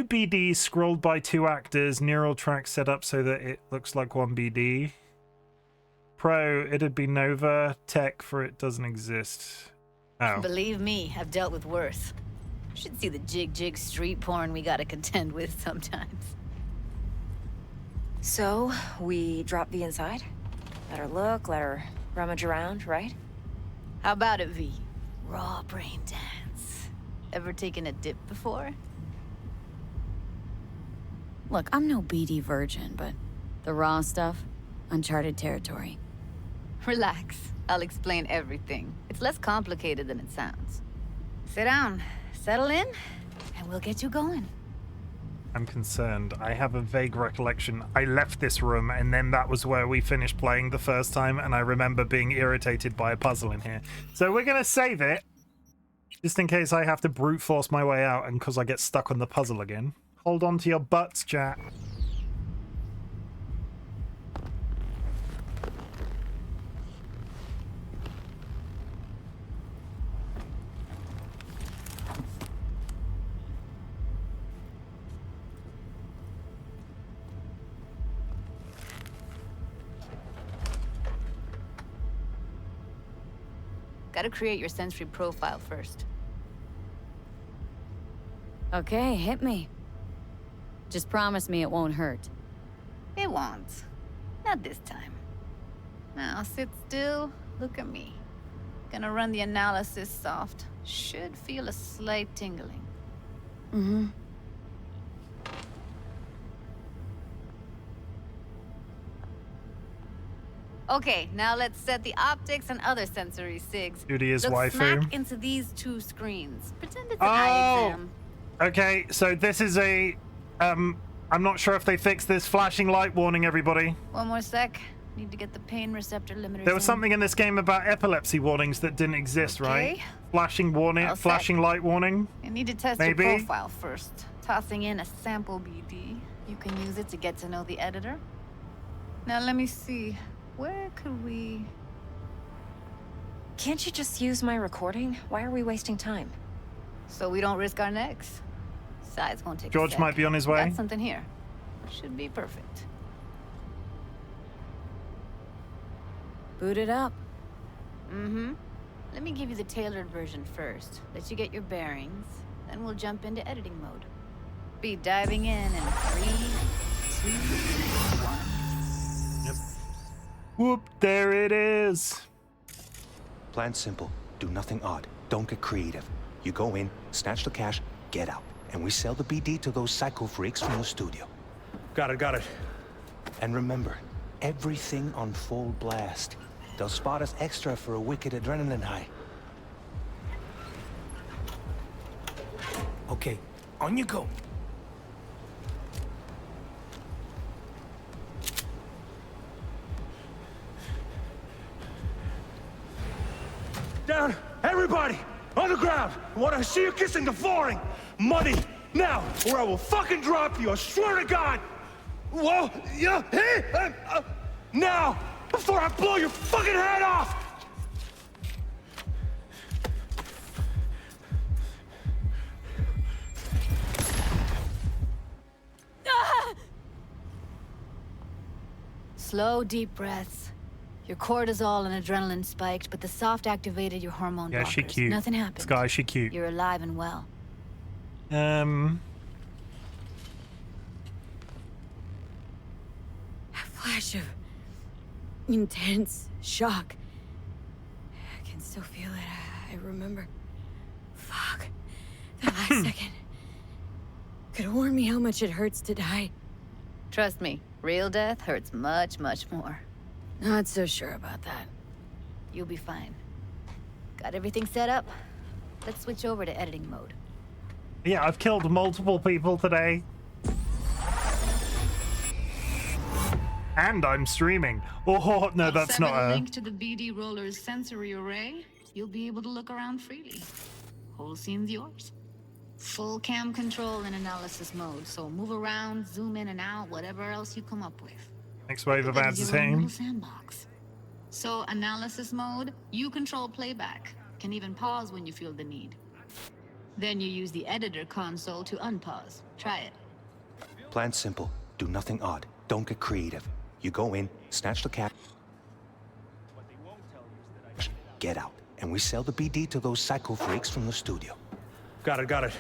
BD scrolled by 2 actors, neural tracks set up so that it looks like 1 BD. Pro, it'd be Nova. Tech for it doesn't exist. Oh.
Believe me, I've dealt with worse. Should see the jig street porn we gotta contend with sometimes.
So, we drop V inside? Let her look, let her rummage around, right?
How about it, V? Raw brain dance. Ever taken a dip before?
Look, I'm no BD virgin, but the raw stuff, uncharted territory.
Relax. I'll explain everything. It's less complicated than it sounds. Sit down, settle in, and we'll get you going.
I'm concerned. I have a vague recollection. I left this room, and then that was where we finished playing the first time, and I remember being irritated by a puzzle in here. So we're gonna save it, just in case I have to brute force my way out, and because I get stuck on the puzzle again. Hold on to your butts, chat.
Gotta create your sensory profile first.
Okay, hit me. Just promise me it won't hurt.
It won't. Not this time. Now sit still, look at me. Gonna run the analysis soft. Should feel a slight tingling.
Mm-hmm.
Okay, now let's set the optics and other sensory sigs.
Duty is
Look
waifu.
smack into these 2 screens. Pretend it's an eye exam.
Okay, so this is a I'm not sure if they fixed this flashing light warning, everybody.
One more sec. Need to get the pain receptor limiters
There was
in.
something in this game about epilepsy warnings that didn't exist, right?
Okay.
Flashing warning,
All set.
flashing light warning.
You need to test
Maybe.
your profile first. Tossing in a sample BD. You can use it to get to know the editor. Now let me see. Where could we...
Can't you just use my recording? Why are we wasting time?
So we don't risk our necks. Sides won't take a
George
sec.
might be on his way.
Got something here. Should be perfect.
Boot it up.
Mm-hmm. Let me give you the tailored version first. Let you get your bearings. Then we'll jump into editing mode. Be diving in 3, 2, 1.
Yep. Whoop, there it is.
Plan simple. Do nothing odd. Don't get creative. You go in, snatch the cash, get out. And we sell the BD to those psycho freaks from the studio.
Got it.
And remember, everything on full blast. They'll spot us extra for a wicked adrenaline high.
Okay, on you go.
Down! Everybody! On the ground! I want to see you kissing the flooring! Money! Now! Or I will fucking drop you! I swear to God! Whoa! Yeah! Hey! Now! Before I blow your fucking head off!
Slow, deep breaths. Your cortisol and adrenaline spiked, but the soft activated your hormone
Yeah,
blockers.
she cute.
Nothing happened.
Sky, she cute.
You're alive and well.
A flash of intense shock. still feel it. I remember. Fuck. That last second. Could have warned me how much it hurts to die.
Trust me, real death hurts much, much more.
Not so sure about that.
You'll be fine. Got everything set up? Let's switch over to editing mode.
Yeah, I've killed multiple people today. And I'm streaming. Oh, no, that's not
a
a...
link to the BD Roller's sensory array. You'll be able to look around freely. Whole scene's yours. Full cam control in analysis mode, so move around, zoom in and out, whatever else you come up with.
Next wave of
That
ads
is
is
your own
hitting.
little sandbox. So analysis mode, you control playback. Can even pause when you feel the need. Then you use the editor console to unpause. Try it.
Plan simple. Do nothing odd. Don't get creative. You go in, snatch the cash, get out, and we sell the BD to those psycho freaks from the studio.
Got it.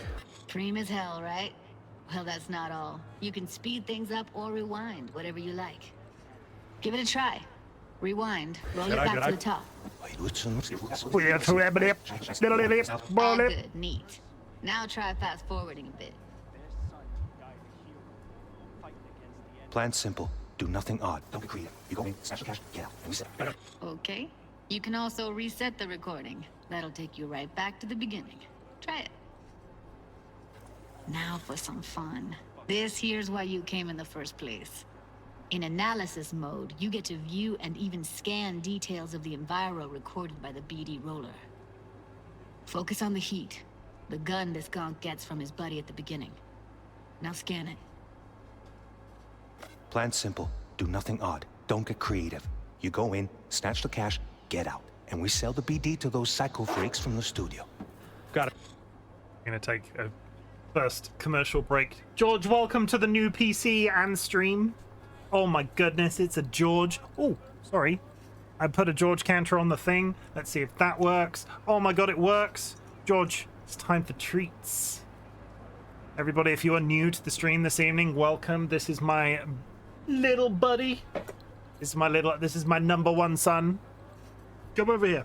Dream as hell, right? Well, that's not all. You can speed things up or rewind, whatever you like. Give it a try. Rewind. Roll it back to the top. All good. Neat. Now try fast forwarding a bit.
Plan simple. Do nothing odd. Don't get creative. You go in, snatch the cash, get out, and we sell.
Okay. You can also reset the recording. That'll take you right back to the beginning. Try it. Now for some fun. This here's why you came in the first place. In analysis mode, you get to view and even scan details of the enviro recorded by the BD roller. Focus on the heat, the gun this gonk gets from his buddy at the beginning. Now scan it.
Plan simple. Do nothing odd. Don't get creative. You go in, snatch the cash, get out, and we sell the BD to those psycho freaks from the studio.
Got it.
I'm gonna take a first commercial break. George, welcome to the new PC and stream. Oh my goodness, it's a George. Oh, sorry. I put a George Cantor on the thing. Let's see if that works. Oh my god, it works. George, it's time for treats. Everybody, if you are new to the stream this evening, welcome. This is my little buddy. This is my number one son. Come over here.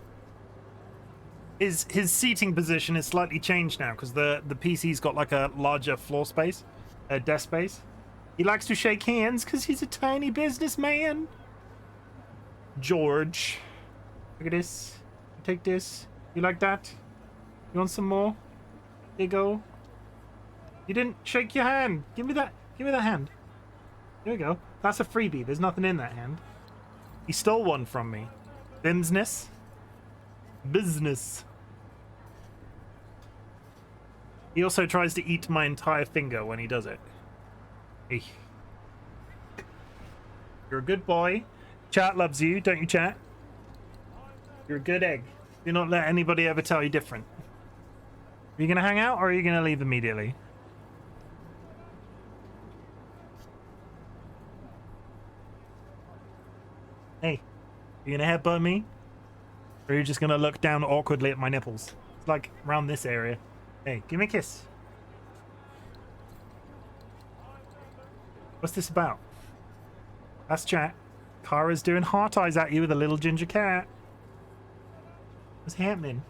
His seating position is slightly changed now because the PC's got like a larger floor space, desk space. He likes to shake hands because he's a tiny businessman. George, look at this. Take this. You like that? You want some more? There you go. You didn't shake your hand. Give me that. Give me that hand. There we go. That's a freebie. There's nothing in that hand. He stole one from me. Business. He also tries to eat my entire finger when he does it. Hey. You're a good boy. Chat loves you, don't you, chat? You're a good egg. Do not let anybody ever tell you different. Are you gonna hang out or are you gonna leave immediately? Hey, you gonna headbutt me? Or are you just gonna look down awkwardly at my nipples? It's like around this area. Hey, give me a kiss. What's this about? That's chat. Kara's doing heart eyes at you with a little ginger cat. What's happening?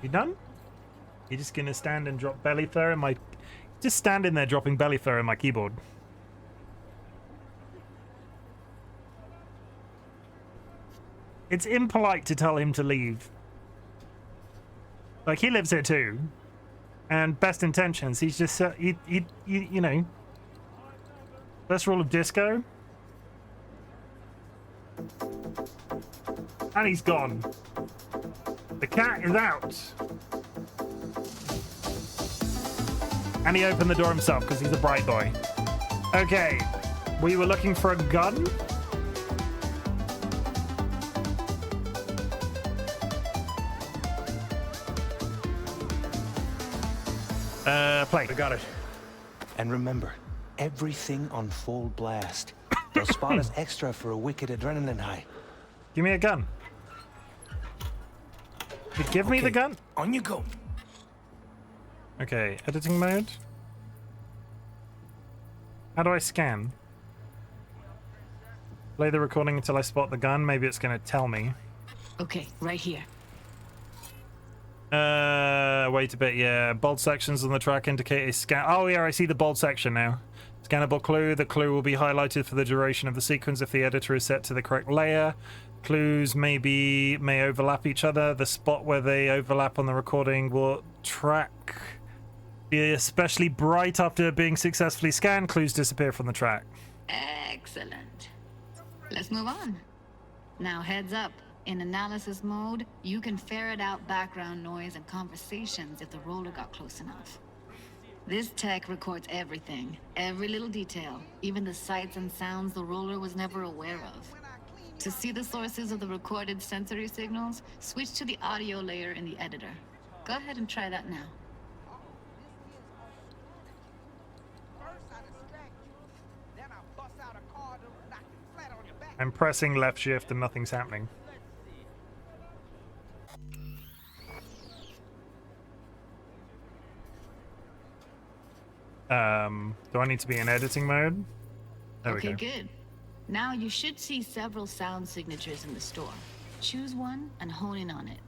You done? You're just gonna stand and drop belly fur in my... Just standing there dropping belly fur in my keyboard. It's impolite to tell him to leave. Like, he lives here too. And best intentions, he's just, you know. First rule of disco. And he's gone. The cat is out. And he opened the door himself because he's a bright boy. Okay, we were looking for a gun. Play.
I got it.
And remember, everything on full blast. They'll spot us extra for a wicked adrenaline high.
Give me a gun. You give me the gun?
On you go.
Okay, editing mode. How do I scan? Play the recording until I spot the gun. Maybe it's going to tell me.
Okay, right here.
Wait a bit. Yeah, bold sections on the track indicate a scan. Oh yeah, I see the bold section now. Scannable clue. The clue will be highlighted for the duration of the sequence if the editor is set to the correct layer. Clues may overlap each other. The spot where they overlap on the recording will track be especially bright after being successfully scanned. Clues disappear from the track.
Excellent. Let's move on. Now heads up. In analysis mode, you can ferret out background noise and conversations if the roller got close enough. This tech records everything, every little detail, even the sights and sounds the roller was never aware of. To see the sources of the recorded sensory signals, switch to the audio layer in the editor. Go ahead and try that now.
I'm pressing left shift and nothing's happening. Do I need to be in editing mode? There we go.
Okay, good. Now you should see several sound signatures in the store. Choose one and hone in on it.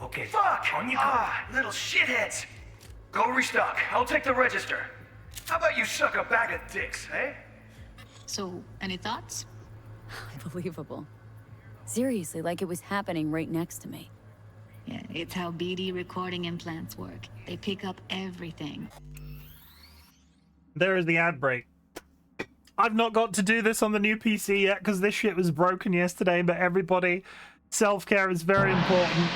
Okay, fuck! On you go! Little shitheads! Go restock. I'll take the register. How about you suck a bag of dicks, eh?
So, any thoughts?
Unbelievable. Seriously, like it was happening right next to me.
Yeah, it's how BD recording implants work. They pick up everything.
There is the ad break. I've not got to do this on the new PC yet because this shit was broken yesterday, but everybody, self-care is very important.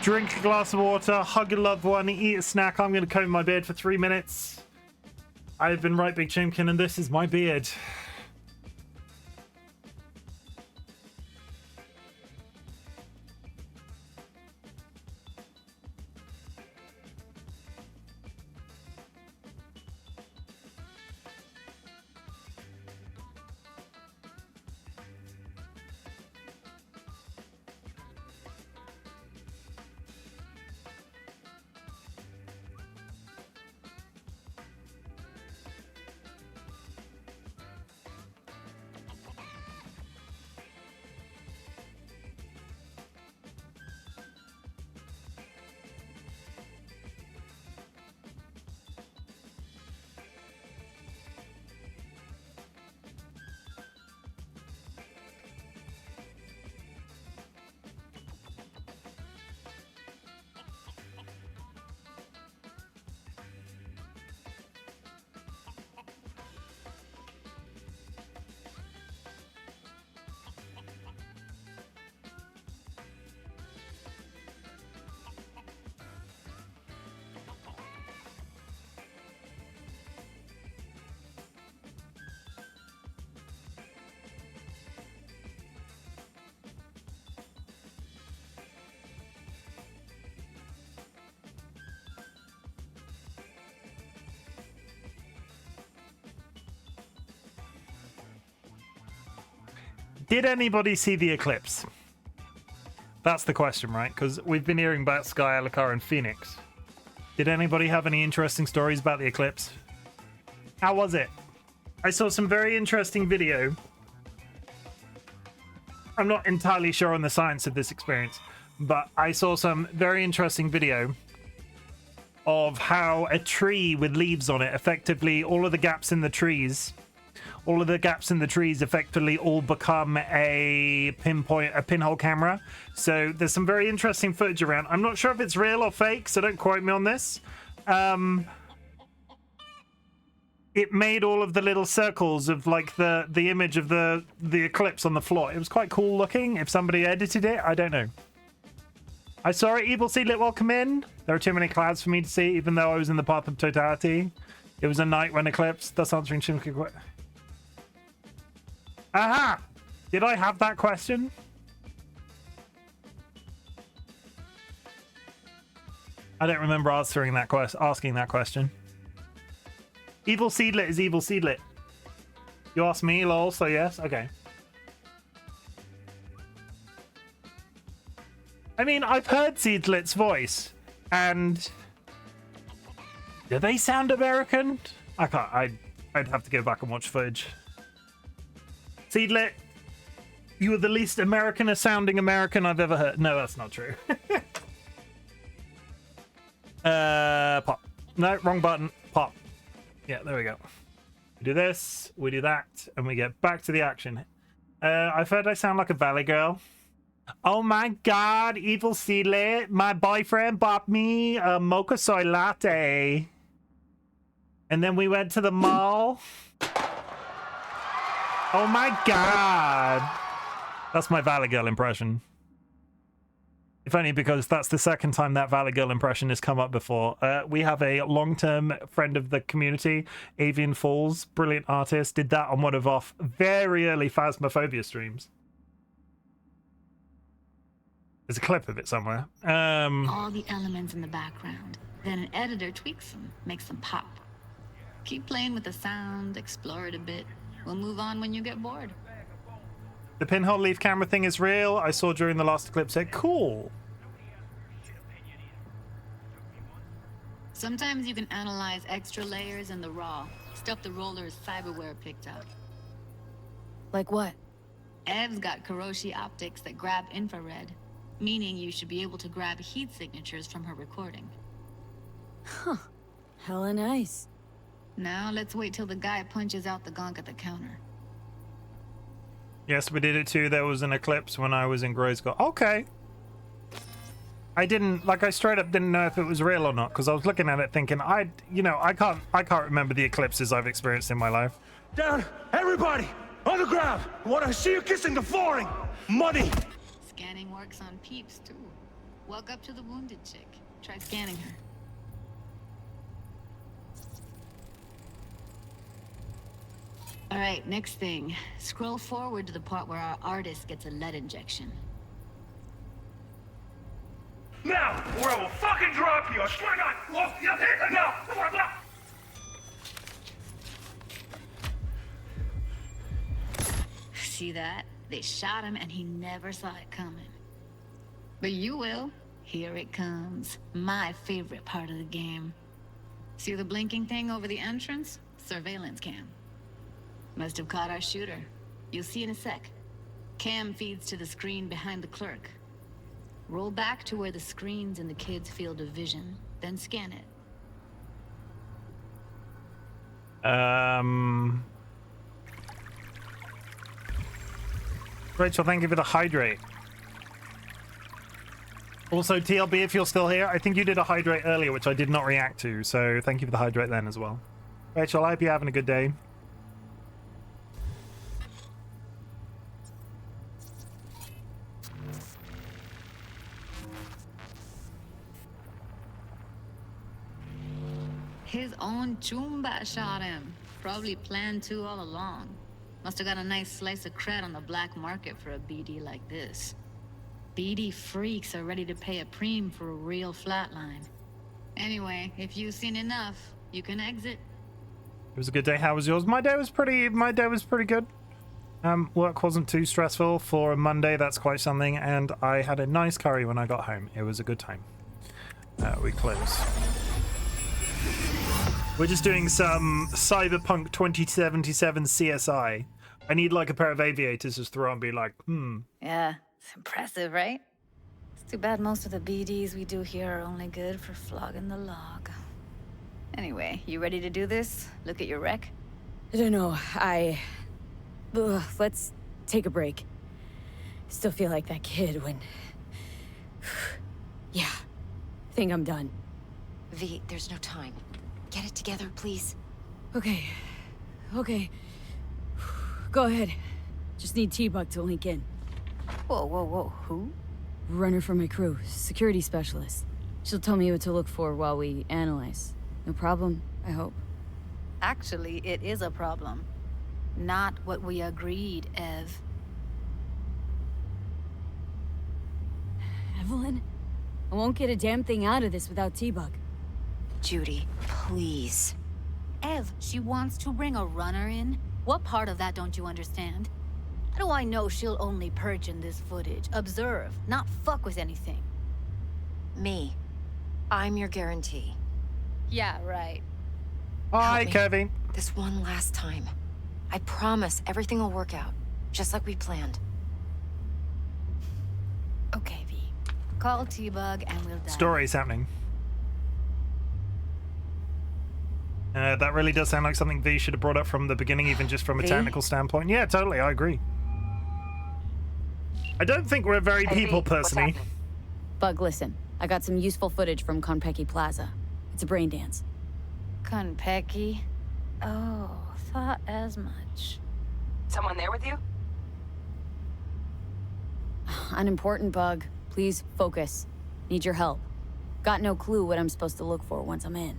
Drink a glass of water, hug a loved one, eat a snack. I'm going to comb my beard for 3 minutes. I've been RightBigChimken, and this is my beard. Did anybody see the eclipse? That's the question, right? Because we've been hearing about Sky, Alakar, and Phoenix. Did anybody have any interesting stories about the eclipse? How was it? I saw some very interesting video. I'm not entirely sure on the science of this experience, but I saw some very interesting video of how a tree with leaves on it, effectively all of the gaps in the trees, effectively all become a pinhole camera. So there's some very interesting footage around. I'm not sure if it's real or fake, so don't quote me on this. It made all of the little circles of like the image of the eclipse on the floor. It was quite cool looking. If somebody edited it, I don't know. I saw it. Evil Seedlit, welcome in. There are too many clouds for me to see, even though I was in the path of totality. It was a night when eclipsed. That's answering Chim. Aha! Did I have that question? I don't remember answering that asking that question. Evil Seedlit is Evil Seedlit. You asked me, lol, so yes? Okay. I mean, I've heard Seedlit's voice, and Do they sound American? I can't. I'd have to go back and watch footage. Seedlit, you are the least American sounding American I've ever heard. No, that's not true. Pop. No, wrong button. Pop. Yeah, there we go. We do this, we do that, and we get back to the action. I've heard I sound like a Valley girl. Oh my god, evil Seedlit, my boyfriend bought me a mocha soy latte. And then we went to the mall. Oh my god. That's my Valley Girl impression. If only because that's the second time that Valley Girl impression has come up before. We have a long-term friend of the community, Avian Falls, brilliant artist, did that on one of our very early Phasmophobia streams. There's a clip of it somewhere.
All the elements in the background. Then an editor tweaks them, makes them pop. Keep playing with the sound, explore it a bit. We'll move on when you get bored.
The pinhole leaf camera thing is real. I saw during the last eclipse. Cool.
Sometimes you can analyze extra layers in the raw. Stuff the roller's cyberware picked up.
Like what?
Ev's got Kiroshi optics that grab infrared, meaning you should be able to grab heat signatures from her recording.
Huh. Hella nice.
Now let's wait till the guy punches out the gonk at the counter.
Yes, we did it too. There was an eclipse when I was in grade school. Okay. I didn't, like, I straight up didn't know if it was real or not, because I was looking at it thinking, I can't remember the eclipses I've experienced in my life.
Down, everybody, on the ground. I want to see you kissing the flooring. Money.
Scanning works on peeps too. Walk up to the wounded chick. Try scanning her. All right, next thing. Scroll forward to the part where our artist gets a lead injection.
Now, or I will fucking drop you. I swear to God. Whoa, yeah, no.
See that? They shot him and he never saw it coming. But you will. Here it comes. My favorite part of the game. See the blinking thing over the entrance? Surveillance cam. Must have caught our shooter. You'll see in a sec. Cam feeds to the screen behind the clerk. Roll back to where the screen's in the kid's field of vision, then scan it.
Rachel, thank you for the hydrate. Also, TLB, if you're still here, I think you did a hydrate earlier, which I did not react to, so thank you for the hydrate then as well. Rachel, I hope you're having a good day.
His own Chumba shot him. Probably planned to all along. Must have got a nice slice of cred on the black market for a BD like this. BD freaks are ready to pay a preem for a real flatline. Anyway, if you've seen enough, you can exit.
It was a good day. How was yours? My day was pretty good. Work wasn't too stressful for a Monday. That's quite something. And I had a nice curry when I got home. It was a good time. We close. We're just doing some Cyberpunk 2077 CSI. I need like a pair of aviators just throw and be like,
Yeah, it's impressive, right? It's too bad most of the BDs we do here are only good for flogging the log. Anyway, you ready to do this? Look at your wreck?
I don't know. Let's take a break. Still feel like that kid when... Yeah. Think I'm done.
V, there's no time. Get it together, please.
Okay. Go ahead. Just need T-Bug to link in.
Whoa. Who?
Runner for my crew. Security specialist. She'll tell me what to look for while we analyze. No problem, I hope.
Actually, it is a problem. Not what we agreed, Ev.
Evelyn? I won't get a damn thing out of this without T-Bug.
Judy, please.
Ev, she wants to bring a runner in? What part of that don't you understand? How do I know she'll only perch in this footage, observe, not fuck with anything?
Me. I'm your guarantee.
Yeah, right.
Hi,
Help me.
Kevin.
This one last time. I promise everything will work out, just like we planned.
Okay, V. Call T-Bug and we'll dive.
Story's happening. That really does sound like something V should have brought up from the beginning, even just from a
V?
technical standpoint. Yeah, totally, I agree. I don't think we're very
Hey, V,
people
what's
person-y.
happening?
Bug, listen. I got some useful footage from Konpeki Plaza. It's a brain dance.
Konpeki? Oh, thought as much.
Someone there with you?
Unimportant, Bug. Please focus. Need your help. Got no clue what I'm supposed to look for once I'm in.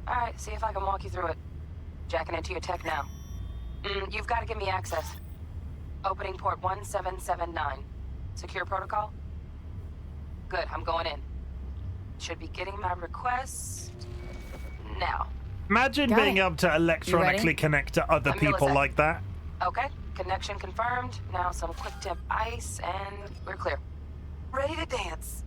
All right, see if I can walk you through it. Jacking into your tech now. You've got to give me access. Opening port 1779. Secure protocol? Good, I'm going in. Should be getting my request now.
Imagine
Got
being
it.
able to electronically
ready?
connect to other
A
people
millisecond.
like that.
Okay, connection confirmed. Now some quick tip ice, and we're clear. Ready to dance.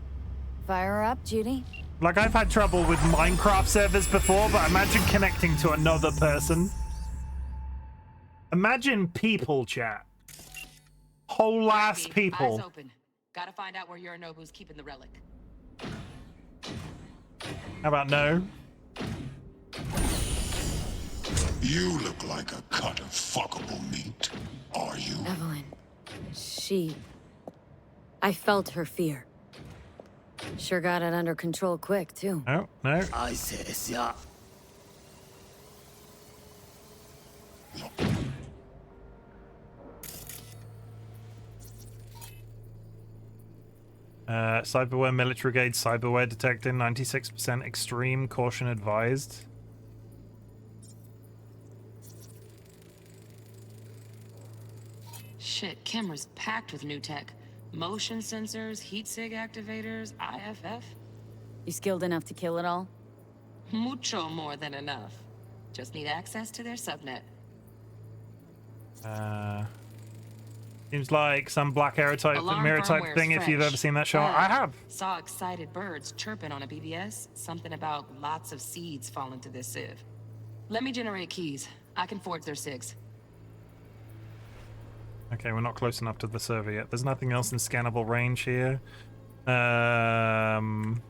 Fire up, Judy.
Like, I've had trouble with Minecraft servers before, but imagine connecting to another person. Imagine people chat. Whole ass
Eyes
people.
open. Gotta find out where Yorinobu's keeping the relic.
How about no?
You look like a cut of fuckable meat. Are you?
Evelyn. I felt her fear. Sure got it under control quick, too.
No, no.
I say, yeah.
Cyberware military brigade, cyberware detected, 96% extreme, caution advised.
Shit, camera's packed with new tech. Motion sensors, heat sig activators, IFF.
You skilled enough to kill it all?
Mucho more than enough. Just need access to their subnet.
Seems like some black arrow type,
Alarm
mirror type
firmware's
thing, if you've
fresh.
ever seen that show. I have.
Saw excited birds chirping on a BBS. Something about lots of seeds falling to this sieve. Let me generate keys. I can forge their SIGs.
Okay, we're not close enough to the server yet. There's nothing else in scannable range here. And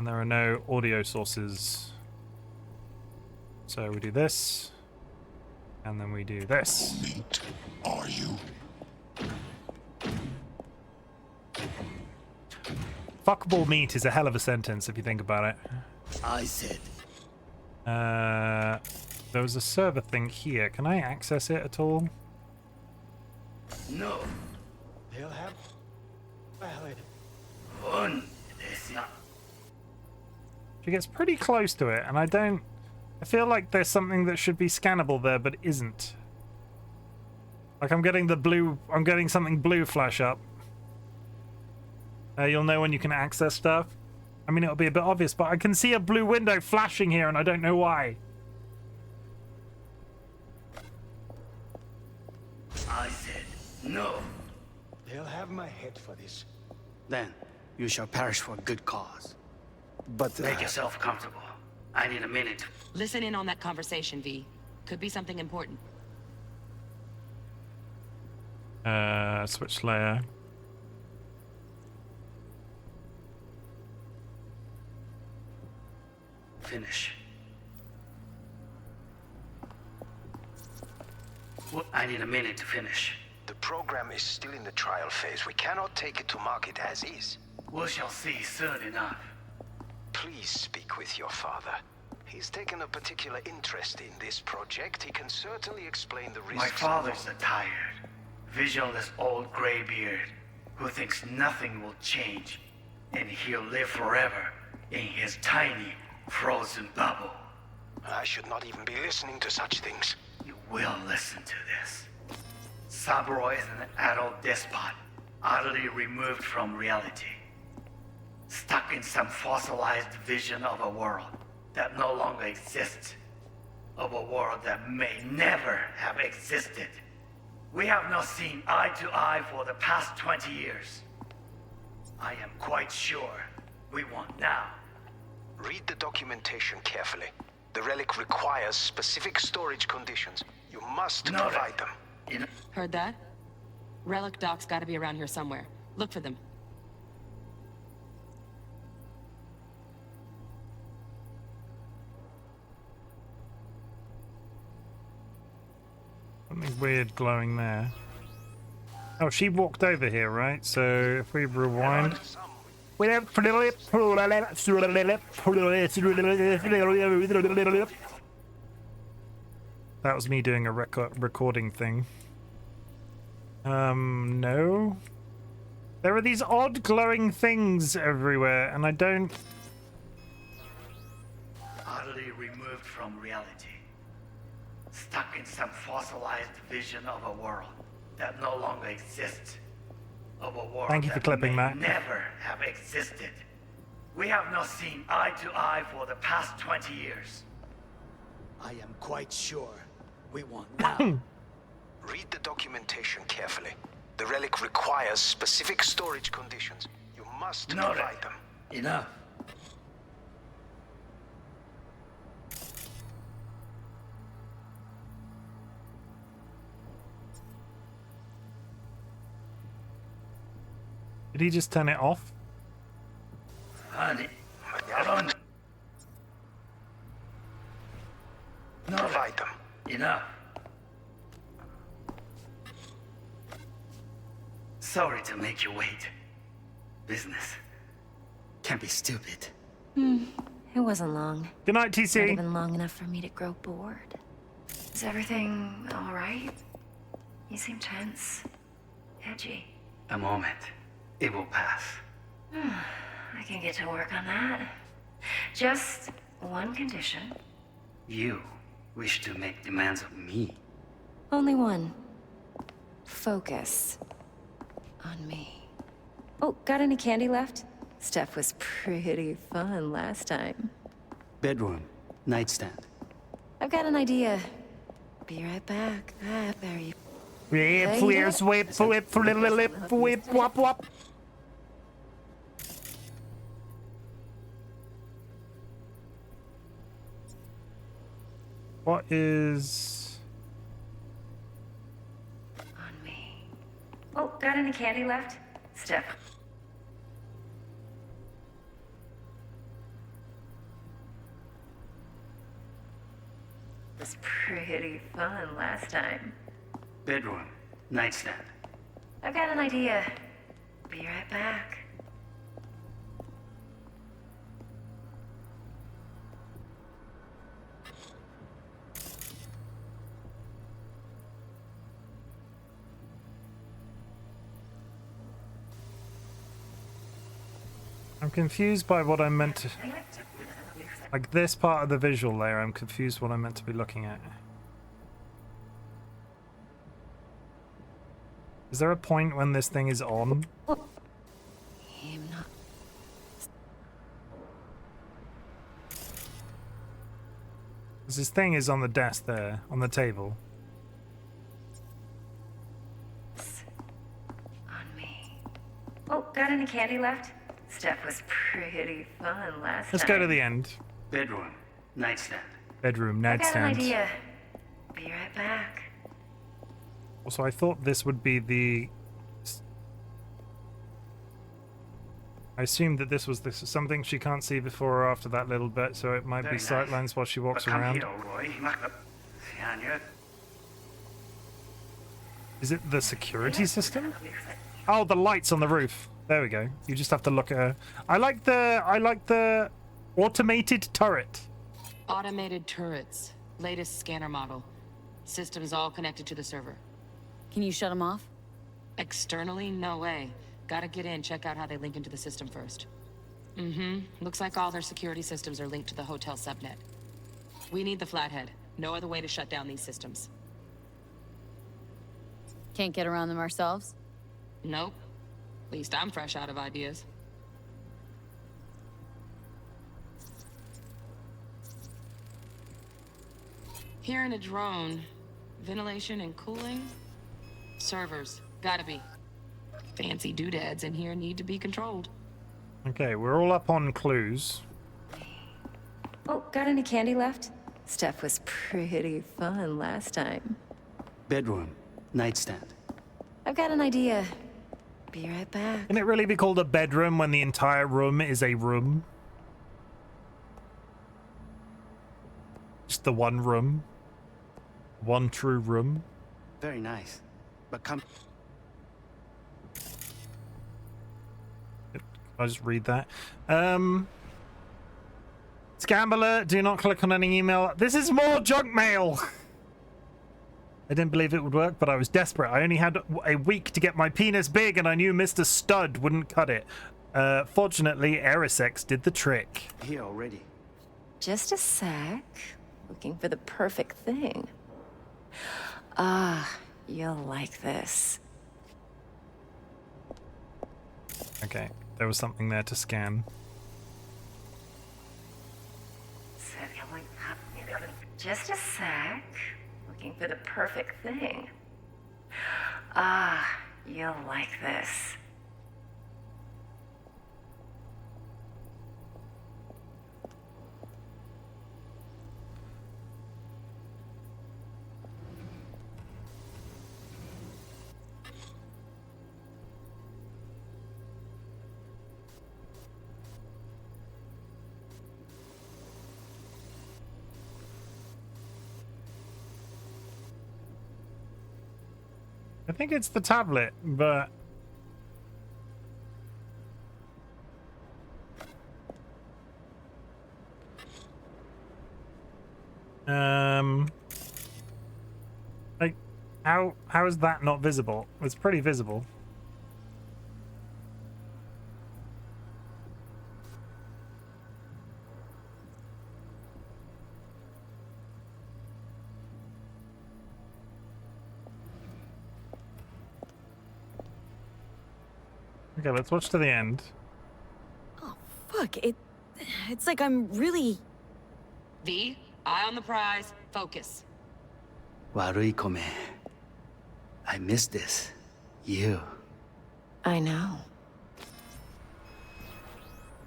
there are no audio sources. So we do this. And then we do this.
Meat. Are you?
Fuckable meat is a hell of a sentence if you think about it.
I said.
There was a server thing here. Can I access it at all?
No. They'll have valid. On this.
She gets pretty close to it, and I feel like there's something that should be scannable there, but isn't. Like I'm getting something blue flash up. You'll know when you can access stuff. I mean, it'll be a bit obvious, but I can see a blue window flashing here, and I don't know why.
I said no. They'll have my head for this. Then you shall perish for a good cause. But make yourself comfortable. I need a minute.
Listen in on that conversation, V. Could be something important.
Switch layer.
Finish. What? I need a minute to finish.
The program is still in the trial phase. We cannot take it to market as is.
We shall see soon enough.
Please speak with your father. He's taken a particular interest in this project. He can certainly explain the risks.
My father's a tired, visionless old graybeard who thinks nothing will change, and he'll live forever in his tiny, frozen bubble.
I should not even be listening to such things.
You will listen to this. Saburo is an adult despot, utterly removed from reality. Stuck in some fossilized vision of a world that no longer exists. Of a world that may never have existed. We have not seen eye to eye for the past 20 years. I am quite sure we won't now.
Read the documentation carefully. The relic requires specific storage conditions. You must provide them.
Heard that? Relic docs gotta be around here somewhere. Look for them.
Something weird glowing there. Oh, she walked over here, right? So if we rewind. That was me doing a recording thing. No. There are these odd glowing things everywhere, and I don't...
Utterly removed from reality. Stuck in some fossilized vision of a world that no longer exists. Of a world
Thank you for clipping that.
Never have existed. We have not seen eye to eye for the past 20 years.
I am quite sure we want now.
Read the documentation carefully. The relic requires specific storage conditions. You must provide them.
Enough.
Did he just turn it off?
Honey, I don't...
Provide them.
Enough. Sorry to make you wait. Business can be stupid.
It wasn't long.
Good night, TC.
Not even long enough for me to grow bored. Is everything all right? You seem tense. Edgy.
A moment. It will pass.
I can get to work on that. Just one condition.
You wish to make demands of me.
Only one. Focus on me. Oh, got any candy left? Stuff was pretty fun last time.
Bedroom. Nightstand.
I've got an idea. Be right back. There you...
Whip, wop, wop. What is...
On me. Oh, got any candy left? Stuff. Was pretty fun last time.
Bedroom. Nightstand.
I've got an idea. Be right back.
I'm confused by what I meant to... Like this part of the visual layer, I'm confused what I meant to be looking at. Is there a point when this thing is on?
I'm not...
Because this thing is on the desk there, on the table.
On me. Oh, got any candy left? Stuff was pretty fun last time.
Let's go to the end.
Bedroom. Nightstand.
Bedroom,
I got an
nightstand.
idea. Be right back.
Also, I thought this would be the... I assumed that this was something she can't see before or after that little bit, so it might
Very
be
nice.
sightlines while she walks
But come
around.
here, Roy.
Is it the security system? Oh, the lights on the roof. There we go. You just have to look at her. I like the automated turret.
Automated turrets. Latest scanner model. Systems all connected to the server.
Can you shut them off?
Externally, no way. Gotta get in, check out how they link into the system first. Looks like all their security systems are linked to the hotel subnet. We need the flathead. No other way to shut down these systems.
Can't get around them ourselves?
Nope. At least I'm fresh out of ideas. Here in a drone, ventilation and cooling? Servers, gotta be. Fancy doodads in here need to be controlled.
Okay, we're all up on clues.
Oh, got any candy left? Stuff was pretty fun last time.
Bedroom. Nightstand.
I've got an idea. Be right back.
Can it really be called a bedroom when the entire room is a room? Just the one room. One true room.
Very nice. But come...
I'll just read that. Scam alert, do not click on any email. This is more junk mail! I didn't believe it would work, but I was desperate. I only had a week to get my penis big, and I knew Mr. Stud wouldn't cut it. Fortunately, Erisex did the trick.
Here already.
Just a sec. Looking for the perfect thing. Ah, you'll like this.
Okay, there was something there to scan.
Just a sec. Looking for the perfect thing. Ah, you'll like this.
I think it's the tablet, but... Like, how is that not visible? It's pretty visible. Okay, let's watch to the end.
Oh, fuck. It's like I'm really...
V, eye on the prize. Focus.
Warui kome. I miss this. You.
I know.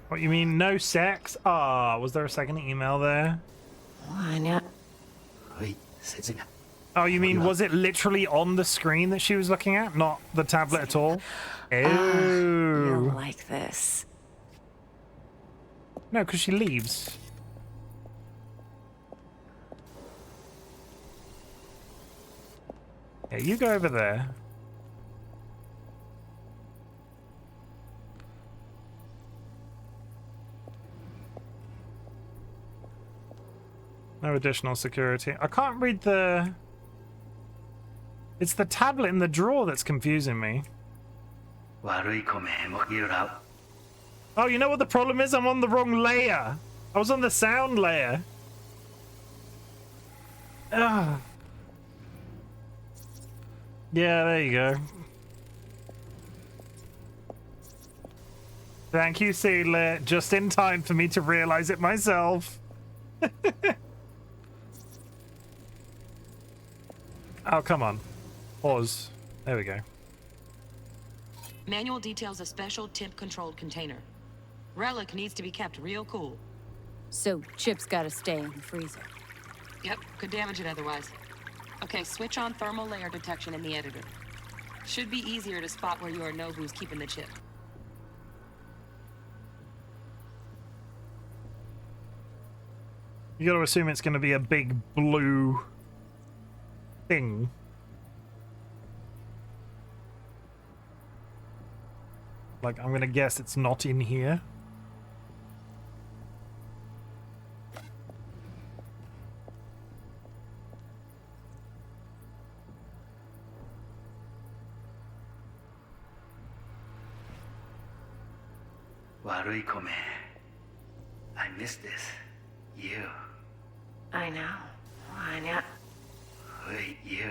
What, you mean no sex? Ah, was there a second email there? Oh, you mean was it literally on the screen that she was looking at, not the tablet at all?
You'll like this.
No, because she leaves. Yeah, you go over there. No additional security. I can't read the... It's the tablet in the drawer that's confusing me. Oh, you know what the problem is? I'm on the wrong layer. I was on the sound layer. Ugh. Yeah, there you go. Thank you, Seedler. Just in time for me to realize it myself. Oh, come on. Pause. There we go.
Manual details a special temp-controlled container. Relic needs to be kept real cool.
So Chip's gotta stay in the freezer.
Yep, could damage it otherwise. Okay, switch on thermal layer detection in the editor. Should be easier to spot where your Nobu's keeping the chip.
You gotta assume it's gonna be a big blue thing. Like, I'm gonna guess it's not in here.
Warui kome. I miss this. You.
I know.
Wait, you.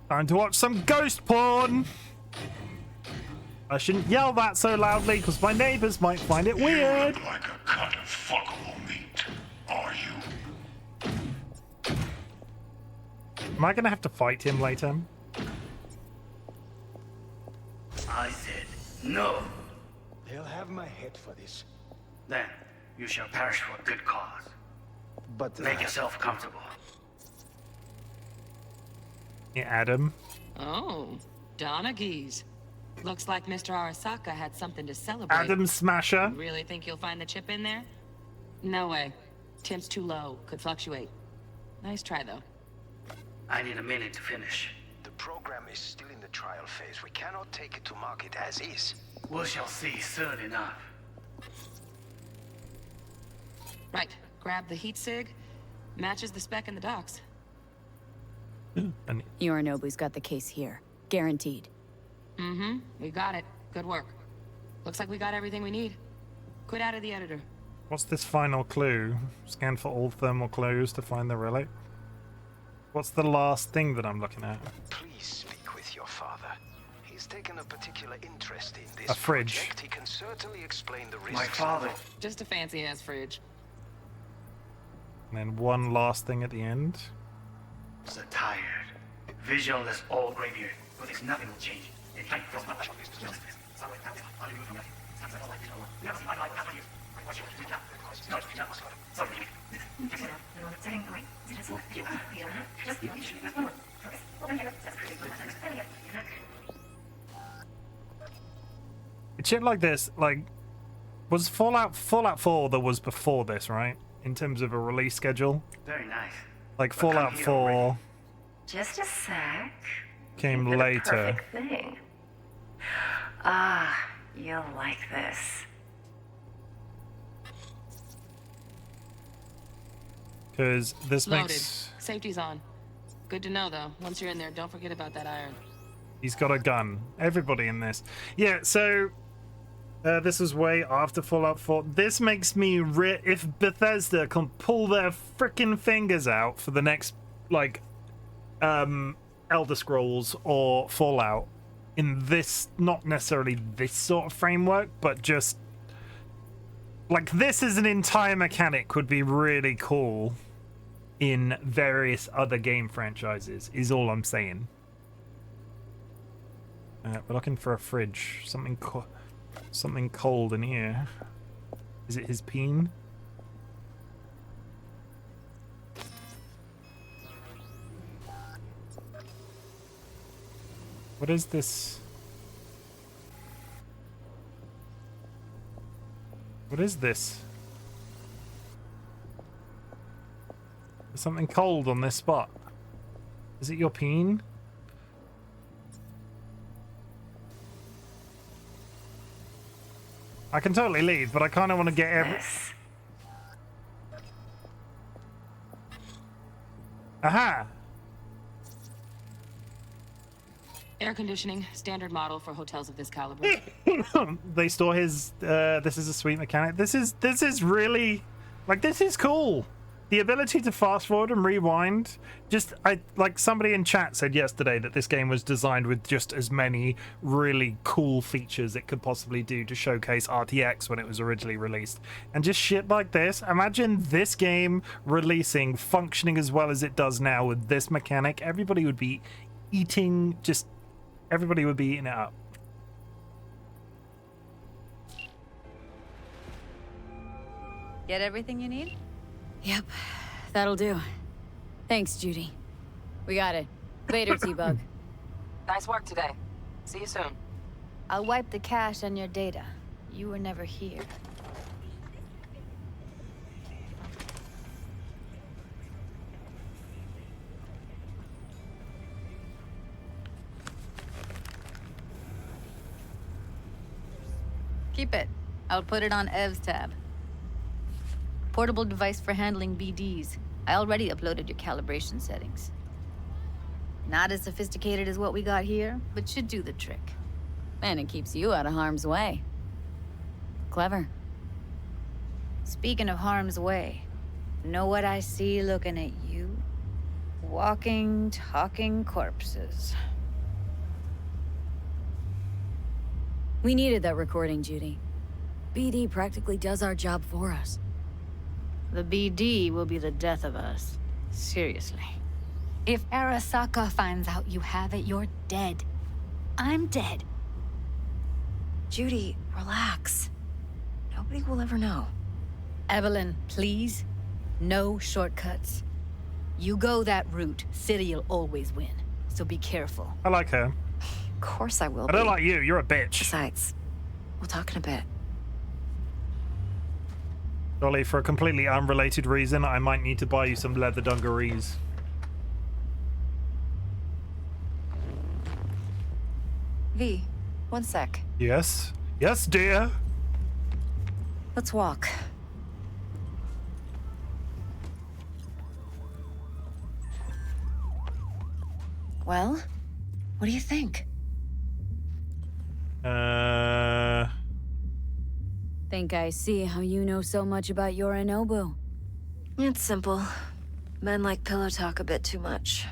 Time to watch some ghost porn! I shouldn't yell that so loudly because my neighbors might find it weird.
You look like a cut of fuckable meat, are you?
Am I gonna have to fight him later?
No.
They'll have my head for this.
Then you shall perish for a good cause.
But
make yourself comfortable.
Yeah, Adam.
Oh, Donaghy's. Looks like Mr. Arasaka had something to celebrate.
Adam Smasher.
You really think you'll find the chip in there? No way. Temp's too low. Could fluctuate. Nice try, though.
I need a minute to finish.
The program is still in the trial phase. We cannot take it to market as is.
We shall see soon enough.
Right. Grab the heat sig. Matches the spec in the docks.
Yorinobu's got the case here. Guaranteed.
Mm-hmm. We got it. Good work. Looks like we got everything we need. Quit out of the editor.
What's this final clue? Scan for all thermal clues to find the relic. What's the last thing that I'm looking at?
Please speak with your father. He's taken a particular interest in this
A fridge.
project. He can certainly explain the risks.
My father.
Just a fancy-ass fridge.
And then one last thing at the end.
So tired. Visionless old graveyard. But there's nothing will change.
Shit like this, like, was Fallout 4 that was before this, right? In terms of a release schedule?
Very nice.
Like Fallout 4
Just a sec.
came
You're the
later.
perfect thing. Ah, you'll like this.
Because this
Loaded.
makes...
Safety's on. Good to know, though. Once you're in there, don't forget about that iron.
He's got a gun. Everybody in this. Yeah, so... this was way after Fallout 4. This makes me... if Bethesda can pull their frickin' fingers out for the next, like, Elder Scrolls or Fallout in this, not necessarily this sort of framework, but just... like, this as an entire mechanic would be really cool in various other game franchises, is all I'm saying. We're looking for a fridge. Something cold in here. Is it his peen? What is this? What is this? There's something cold on this spot. Is it your peen? I can totally leave, but I kind of want to get every... Aha!
Air conditioning, standard model for hotels of this caliber.
They store his... this is a sweet mechanic. This is really... like, this is cool. The ability to fast forward and rewind. Like somebody in chat said yesterday that this game was designed with just as many really cool features it could possibly do to showcase RTX when it was originally released. And just shit like this. Imagine this game releasing, functioning as well as it does now with this mechanic. Everybody would be eating, everybody would be eating it up.
Get everything you need?
Yep, that'll do. Thanks, Judy. We got it. Later, T-Bug.
Nice work today. See you soon.
I'll wipe the cache on your data. You were never here.
Keep it. I'll put it on Ev's tab. Portable device for handling BDs. I already uploaded your calibration settings. Not as sophisticated as what we got here, but should do the trick.
And it keeps you out of harm's way. Clever.
Speaking of harm's way, know what I see looking at you? Walking, talking corpses.
We needed that recording, Judy. BD practically does our job for us.
The BD will be the death of us. Seriously. If Arasaka finds out you have it, you're dead. I'm dead.
Judy, relax. Nobody will ever know.
Evelyn, please. No shortcuts. You go that route, City'll always win. So be careful.
I like her.
Of course I will
I don't
be.
like you. You're a bitch.
Besides, we'll talk in a bit.
Dolly, for a completely unrelated reason, I might need to buy you some leather dungarees.
V, one sec.
Yes? Yes, dear?
Let's walk. Well, what do you think?
Think I see how you know so much about Yorinobu.
It's simple. Men like pillow talk a bit too much.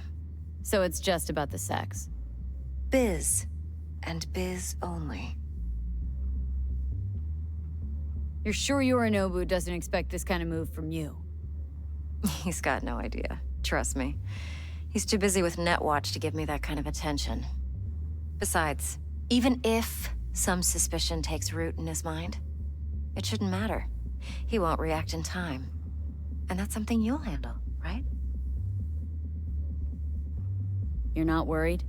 So it's just about the sex.
Biz. And biz only.
You're sure Yorinobu doesn't expect this kind of move from you?
He's got no idea. Trust me. He's too busy with Netwatch to give me that kind of attention. Besides, even if some suspicion takes root in his mind, it shouldn't matter. He won't react in time. And that's something you'll handle, right?
You're not worried?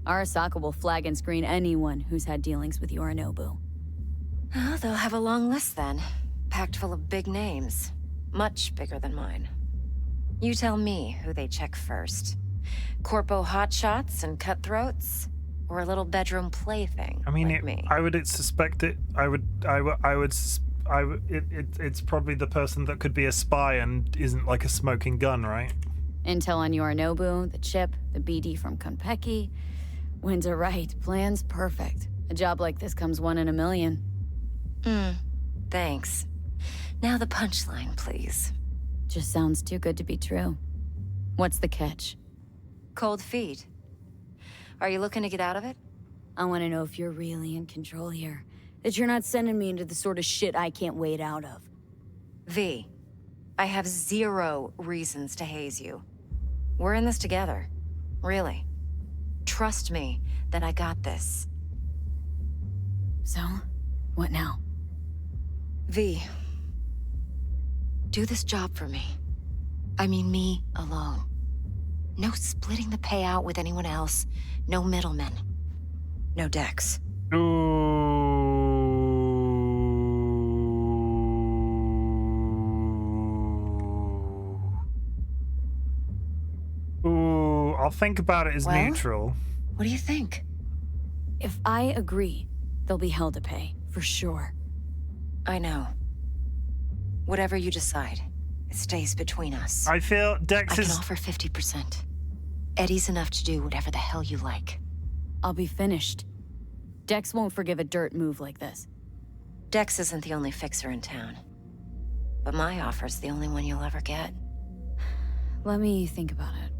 Arasaka will flag and screen anyone who's had dealings with Yorinobu.
Oh, they'll have a long list then. Packed full of big names. Much bigger than mine. You tell me who they check first. Corpo hotshots and cutthroats? Or a little bedroom plaything?
I mean,
like me?
I would suspect it. It's probably the person that could be a spy and isn't like a smoking gun, right?
Intel on Yorinobu, the chip, the BD from Konpeki. Winter right, plan's perfect. A job like this comes 1 in a million.
Thanks. Now the punchline, please.
Just sounds too good to be true. What's the catch?
Cold feet. Are you looking to get out of it?
I want to know if you're really in control here. That you're not sending me into the sort of shit I can't wade out of.
V, I have 0 reasons to haze you. We're in this together. Really. Trust me that I got this.
So, what now?
V, do this job for me. I mean me alone. No splitting the payout with anyone else. No middlemen. No Dex.
Ooh, I'll think about it as neutral.
What do you think?
If I agree, they'll be hell to pay, for sure.
I know. Whatever you decide, it stays between us.
I feel Dex
I
is...
can offer 50%. Eddie's enough to do whatever the hell you like.
I'll be finished. Dex won't forgive a dirt move like this.
Dex isn't the only fixer in town. But my offer's the only one you'll ever get.
Let me think about it.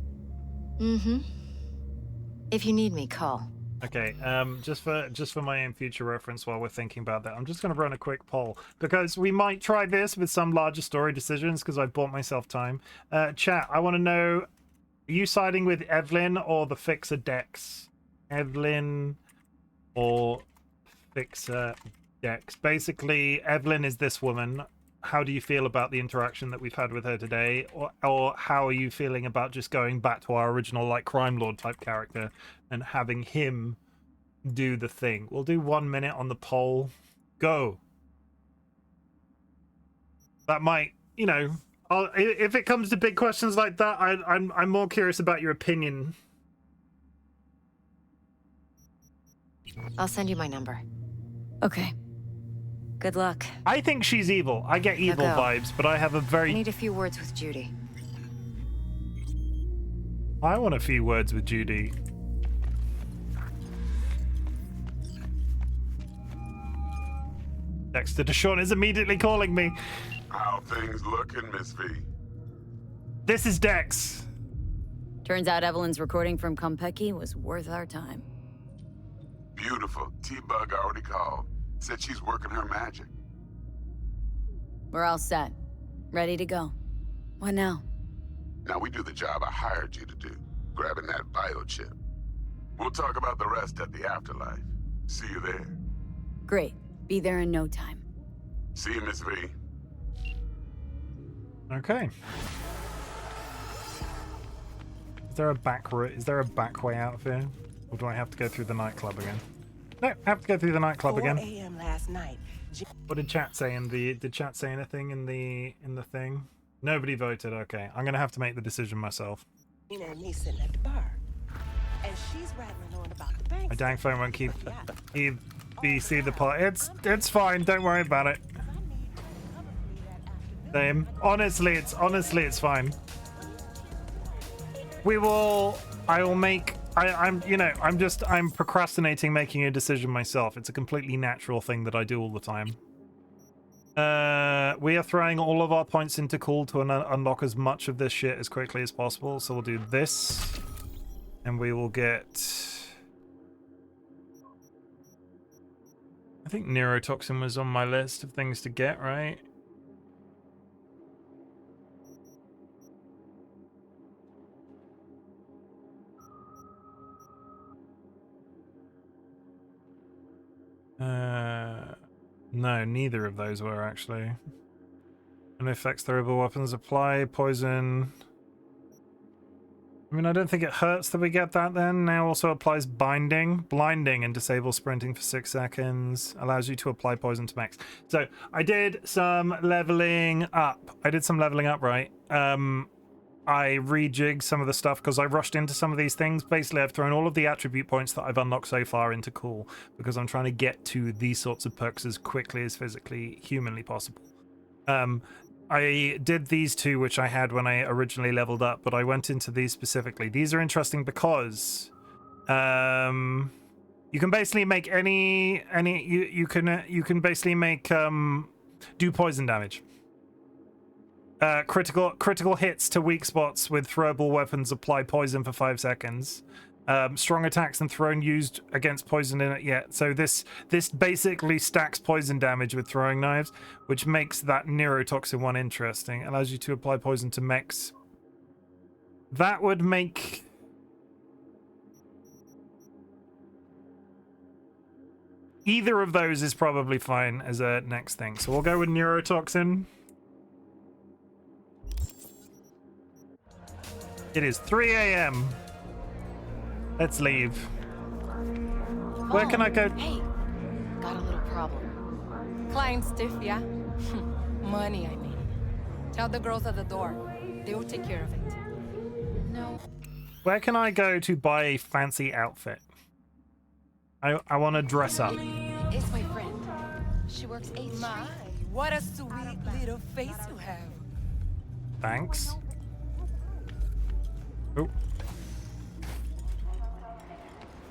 If you need me, call.
Okay, just for my own future reference while we're thinking about that, I'm just going to run a quick poll, because we might try this with some larger story decisions, because I've bought myself time. Chat, I want to know, are you siding with Evelyn or the fixer Dex? Evelyn or fixer Dex? Basically, Evelyn is this woman. How do you feel about the interaction that we've had with her today? Or how are you feeling about just going back to our original, like, crime lord type character and having him do the thing? We'll do 1 minute on the poll. Go. That might, you know, if it comes to big questions like that, I'm more curious about your opinion.
I'll send you my number.
Okay.
Good luck.
I think she's evil. I get evil vibes, but I have a very...
I need a few words with Judy.
I want a few words with Judy. Dexter Deshawn is immediately calling me.
How things looking, Miss V?
This is Dex.
Turns out Evelyn's recording from Konpeki was worth our time.
Beautiful. T-Bug already called. Said she's working her magic.
We're all set. Ready to go. What now?
Now we do the job I hired you to do, grabbing that biochip. We'll talk about the rest at the afterlife. See you there.
Great. Be there in no time.
See you, Miss V.
Okay. Is there a back route? Is there a back way out of here? Or do I have to go through the nightclub again? No, I have to go through the nightclub again.
4 a.m. last night.
What did chat say in the? Did chat say anything in the thing? Nobody voted. Okay, I'm gonna have to make the decision myself.
Gina and me sitting at the bar, and she's rattling on about the bank.
My dang phone won't keep EBC the part. It's fine. Don't worry about it. Same. Honestly, it's fine. We will. I will make. I'm procrastinating making a decision myself. It's a completely natural thing that I do all the time. We are throwing all of our points into cool to unlock as much of this shit as quickly as possible. So we'll do this, and we will get. I think neurotoxin was on my list of things to get, right? No, neither of those were actually. And affects throwable weapons, apply poison. I mean, I don't think it hurts that we get that then. Now also applies blinding, and disable sprinting for 6 seconds. Allows you to apply poison to max. So I did some leveling up. Right? I rejigged some of the stuff because I rushed into some of these things. Basically, I've thrown all of the attribute points that I've unlocked so far into cool because I'm trying to get to these sorts of perks as quickly as physically, humanly possible. I did these two, which I had when I originally leveled up, but I went into these specifically. These are interesting because you can basically make you can basically make do poison damage. Critical hits to weak spots with throwable weapons apply poison for 5 seconds. Strong attacks and thrown used against poison in it yet. So this basically stacks poison damage with throwing knives, which makes that neurotoxin one interesting. Allows you to apply poison to mechs. That would make either of those is probably fine as a next thing. So we'll go with neurotoxin. It is 3 a.m. Let's leave. Where can I go?
Hey, got a little problem. Client stiff, yeah? Money, I mean. Tell the girls at the door. They will take care of it. No.
Where can I go to buy a fancy outfit? I want to dress up.
It's my friend. She works 8 shifts. My, what a sweet little face you have.
Thanks. Oh.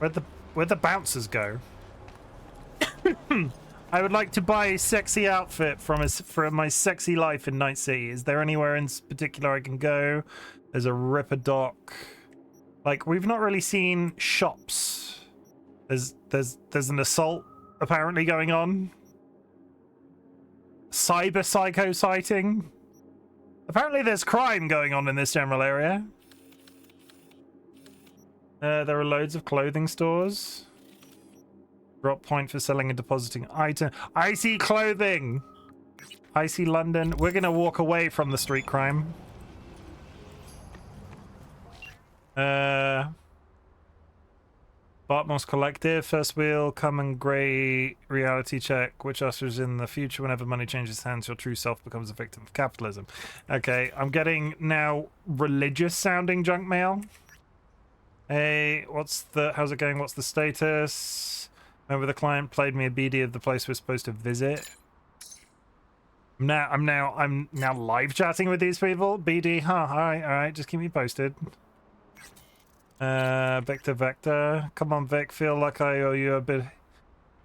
Where'd the bouncers go? I would like to buy a sexy outfit for my sexy life in Night City. Is there anywhere in particular I can go? There's a Ripper Dock. Like, we've not really seen shops. There's an assault apparently going on. Cyber psycho sighting. Apparently there's crime going on in this general area. There are loads of clothing stores. Drop point for selling and depositing item. I see clothing. I see London. We're gonna walk away from the street crime. Bartmoss Collective. First wheel, come and grey reality check, which ushers in the future. Whenever money changes hands, your true self becomes a victim of capitalism. Okay, I'm getting now religious sounding junk mail. Hey, how's it going? What's the status? Remember the client played me a BD of the place we're supposed to visit. I'm now live chatting with these people. BD, huh? All right, just keep me posted. Vector. Come on, Vic, feel like I owe you a bit.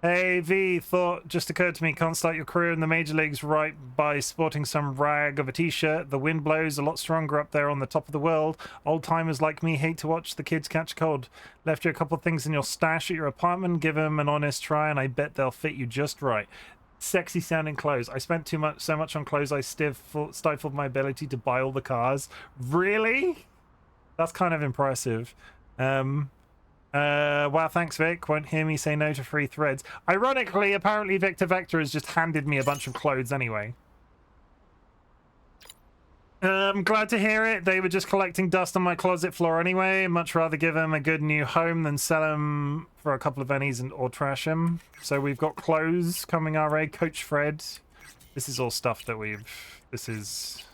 Hey, V, thought just occurred to me, can't start your career in the major leagues right by sporting some rag of a t-shirt. The wind blows a lot stronger up there on the top of the world. Old-timers like me hate to watch the kids catch a cold. Left you a couple of things in your stash at your apartment. Give them an honest try, and I bet they'll fit you just right. Sexy sounding clothes. I spent so much on clothes I stifled my ability to buy all the cars. Really? That's kind of impressive. Wow, thanks, Vic. Won't hear me say no to free threads. Ironically, apparently Victor Vector has just handed me a bunch of clothes anyway. I'm glad to hear it. They were just collecting dust on my closet floor anyway. Much rather give them a good new home than sell them for a couple of pennies or trash them. So we've got clothes coming our way. Coach Fred. This is all stuff that we've... That's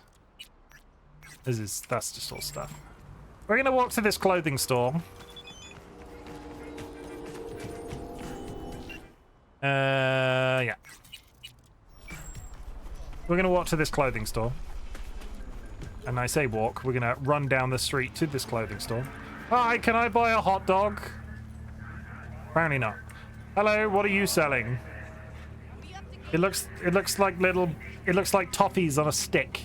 just all stuff. We're gonna walk to this clothing store. Yeah. We're gonna walk to this clothing store. And I say walk, we're gonna run down the street to this clothing store. Hi, can I buy a hot dog? Apparently not. Hello, what are you selling? It looks like toffees on a stick.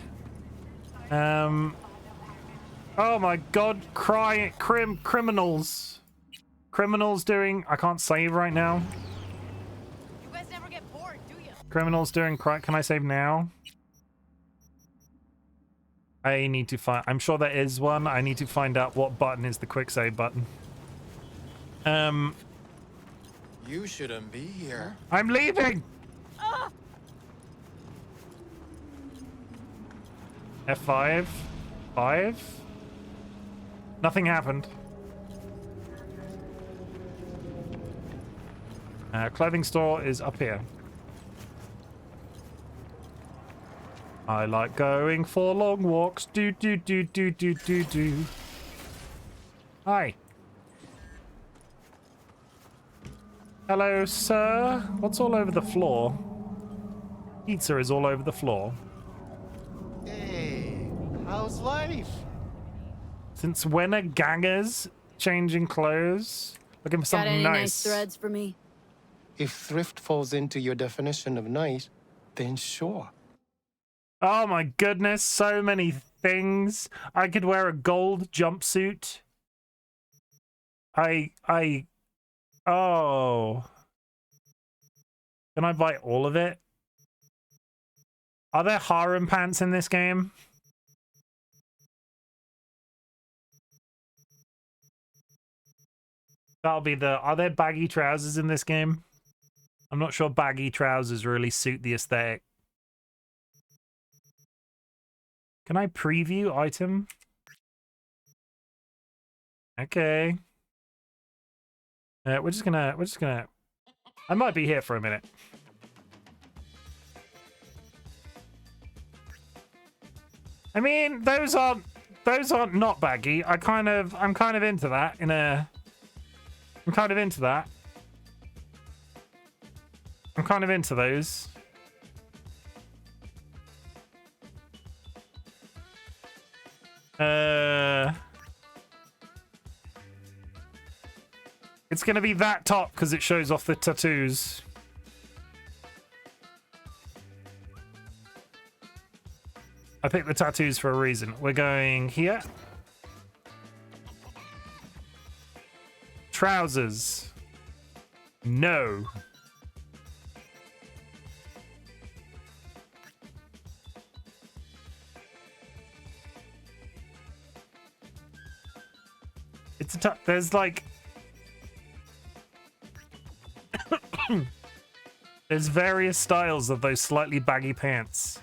Oh my god, criminals. Criminals doing... I can't save right now.
You guys never get bored, do you?
Criminals doing crime. Can I save now? I need to find... I'm sure there is one. I need to find out what button is the quick save button.
You shouldn't be here.
I'm leaving! F5? 5? Nothing happened. Clothing store is up here. I like going for long walks. Do. Hi. Hello, sir. What's all over the floor? Pizza is all over the floor.
Hey, how's life?
Since when are gangers changing clothes? Looking for something
Got any
nice.
nice threads for me?
If thrift falls into your definition of nice, then sure.
Oh my goodness, so many things. I could wear a gold jumpsuit. Oh. Can I buy all of it? Are there harem pants in this game? That'll be the... Are there baggy trousers in this game? I'm not sure baggy trousers really suit the aesthetic. Can I preview item? Okay. We're just gonna... I might be here for a minute. I mean, those aren't not baggy. I'm kind of into that in a... I'm kind of into that. I'm kind of into those. It's gonna be that top because it shows off the tattoos. I picked the tattoos for a reason. We're going here. Trousers. No. It's a there's like... There's various styles of those slightly baggy pants.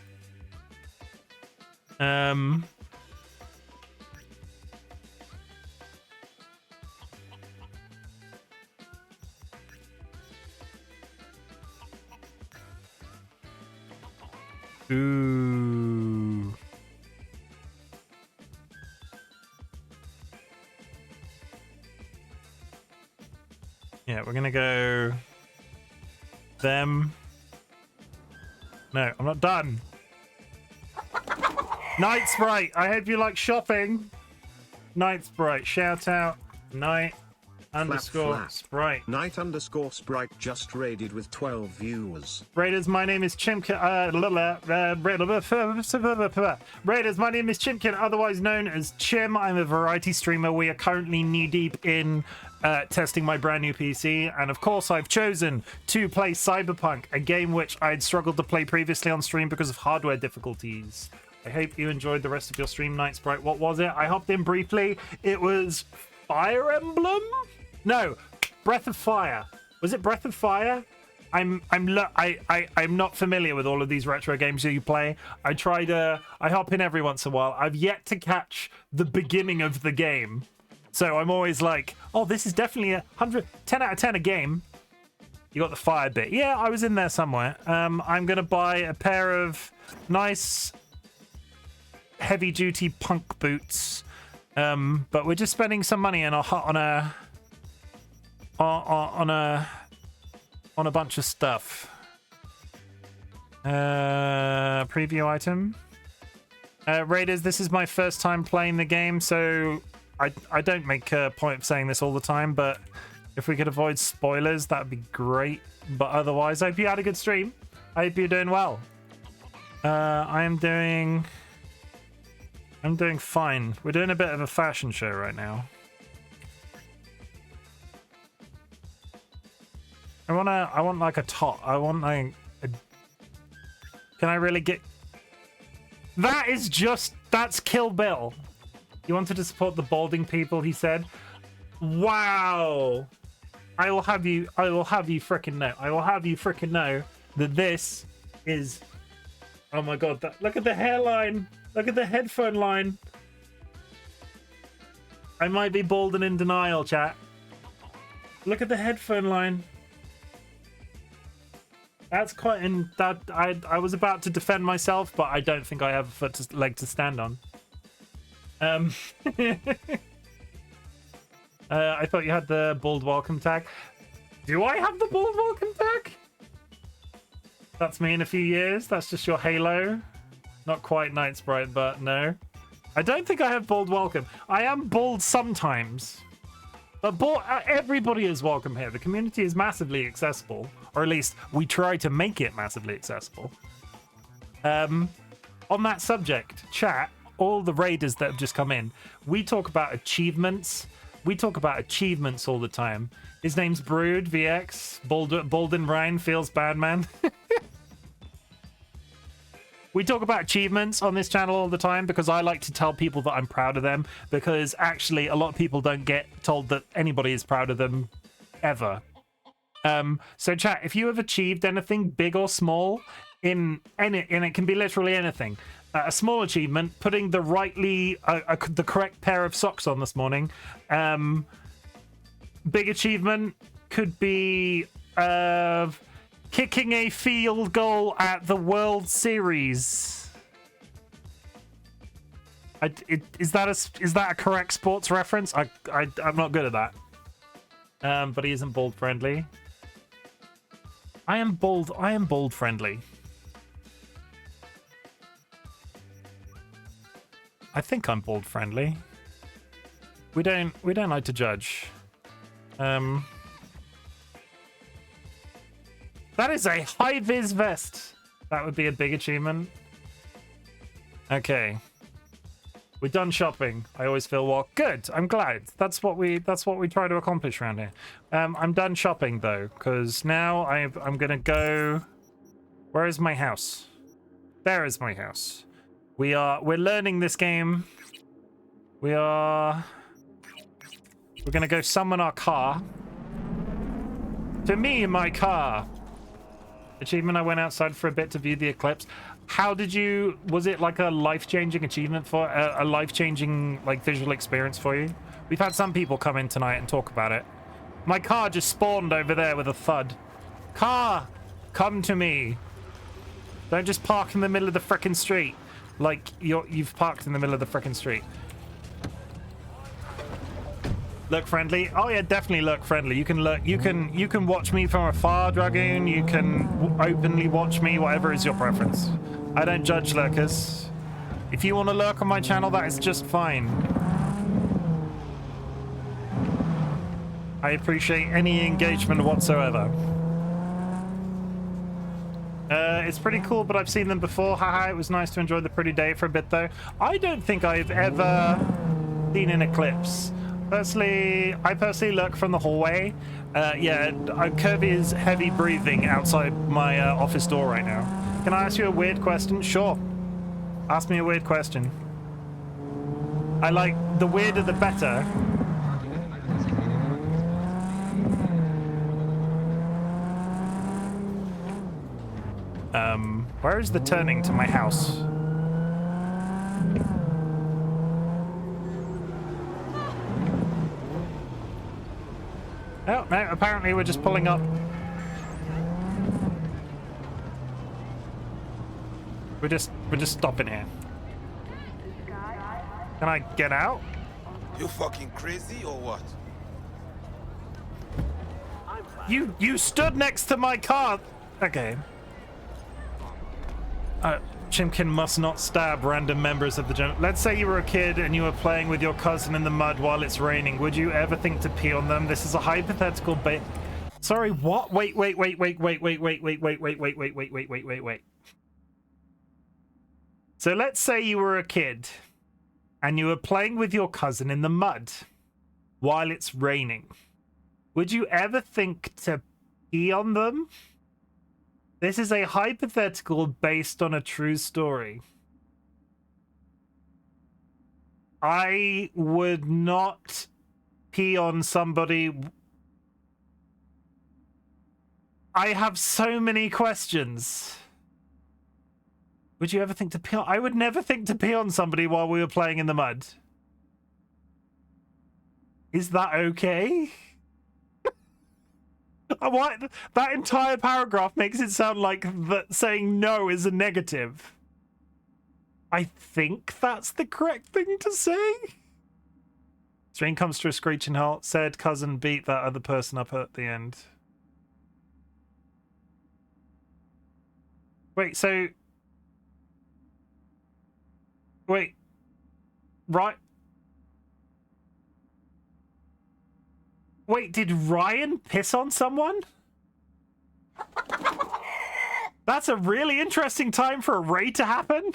Ooh. Yeah, we're gonna go them. No, I'm not done. Night Sprite, I hope you like shopping. Night Sprite, shout out. Night _ Sprite.
Night _ Sprite just raided with 12 viewers.
Raiders, my name is Chimken. Raiders, my name is Chimken, otherwise known as Chim. I'm a variety streamer. We are currently knee-deep in testing my brand new PC, and of course I've chosen to play Cyberpunk, a game which I'd struggled to play previously on stream because of hardware difficulties. I hope you enjoyed the rest of your stream, Night Sprite. What was it? I hopped in briefly. It was Fire Emblem? No, Breath of Fire. Was it Breath of Fire? I'm not familiar with all of these retro games that you play. I hop in every once in a while. I've yet to catch the beginning of the game. So I'm always like, oh, this is definitely 10 out of 10 a game. You got the fire bit. Yeah, I was in there somewhere. I'm going to buy a pair of nice heavy-duty punk boots. But we're just spending some money on a bunch of stuff. Preview item. Raiders, this is my first time playing the game, so I don't make a point of saying this all the time, but if we could avoid spoilers, that'd be great. But otherwise, I hope you had a good stream. I hope you're doing well. I'm doing fine. We're doing a bit of a fashion show right now. I want like a top. I want like can I really get... That's Kill Bill. You wanted to support the balding people, he said. Wow. I will have you frickin' know. I will have you frickin' know that this is... Oh my god, look at the hairline. Look at the headphone line. I might be bald and in denial, chat. Look at the headphone line. That's quite in that I was about to defend myself, but I don't think I have a leg to stand on. I thought you had the bald welcome tag. Do I have the bald welcome tag? That's me in a few years. That's just your halo. Not quite Night Sprite, but no. I don't think I have bald welcome. I am bald sometimes. But everybody is welcome here. The community is massively accessible. Or at least we try to make it massively accessible. On that subject, chat, all the raiders that have just come in, we talk about achievements. We talk about achievements all the time. His name's Brood, VX, Bolden Ryan, feels bad, man. We talk about achievements on this channel all the time because I like to tell people that I'm proud of them, because actually a lot of people don't get told that anybody is proud of them ever. So chat, if you have achieved anything big or small in any, and it can be literally anything, a small achievement, putting the the correct pair of socks on this morning. Big achievement could be kicking a field goal at the World Series. Is that a correct sports reference? I'm not good at that. But he isn't bald friendly. I am bald friendly. I think I'm bald friendly. We don't like to judge. That is a high-vis vest. That would be a big achievement. Okay. We're done shopping. I always feel well. Good. I'm glad. That's what we try to accomplish around here. I'm done shopping though, because now I'm gonna go. Where is my house? There is my house. We're learning this game. We're gonna go summon our car. To me, my car. Achievement, I went outside for a bit to view the eclipse. How did you... Was it like a life-changing achievement for... a life-changing, like, visual experience for you? We've had some people come in tonight and talk about it. My car just spawned over there with a thud. Car! Come to me! Don't just park in the middle of the frickin' street. Like, you've parked in the middle of the frickin' street. Look friendly. Oh yeah, definitely look friendly. You can look. You can watch me from afar, Dragoon. You can openly watch me. Whatever is your preference. I don't judge lurkers. If you want to lurk on my channel, that is just fine. I appreciate any engagement whatsoever. It's pretty cool, but I've seen them before. Haha, it was nice to enjoy the pretty day for a bit though. I don't think I've ever seen an eclipse. I personally look from the hallway. Yeah, Kirby is heavy breathing outside my office door right now. Can I ask you a weird question? Sure. Ask me a weird question. I like the weirder the better. Where is the turning to my house? Oh, no, apparently we're just pulling up. We're just stopping here. Can I get out?
You fucking crazy or what?
You stood next to my car. Okay. Chimken must not stab random members of the general. Let's say you were a kid and you were playing with your cousin in the mud while it's raining. Would you ever think to pee on them? This is a hypothetical Sorry, what? Wait. So let's say you were a kid and you were playing with your cousin in the mud while it's raining. Would you ever think to pee on them? This is a hypothetical based on a true story. I would not pee on somebody. I have so many questions. Would you ever think to pee on? I would never think to pee on somebody while we were playing in the mud. Is that okay? What? That entire paragraph makes it sound like that saying no is a negative. I think that's the correct thing to say. Stream comes to a screeching halt. Said cousin beat that other person up at the end. Wait, so... Wait. Right. Wait, did Ryan piss on someone? That's a really interesting time for a raid to happen.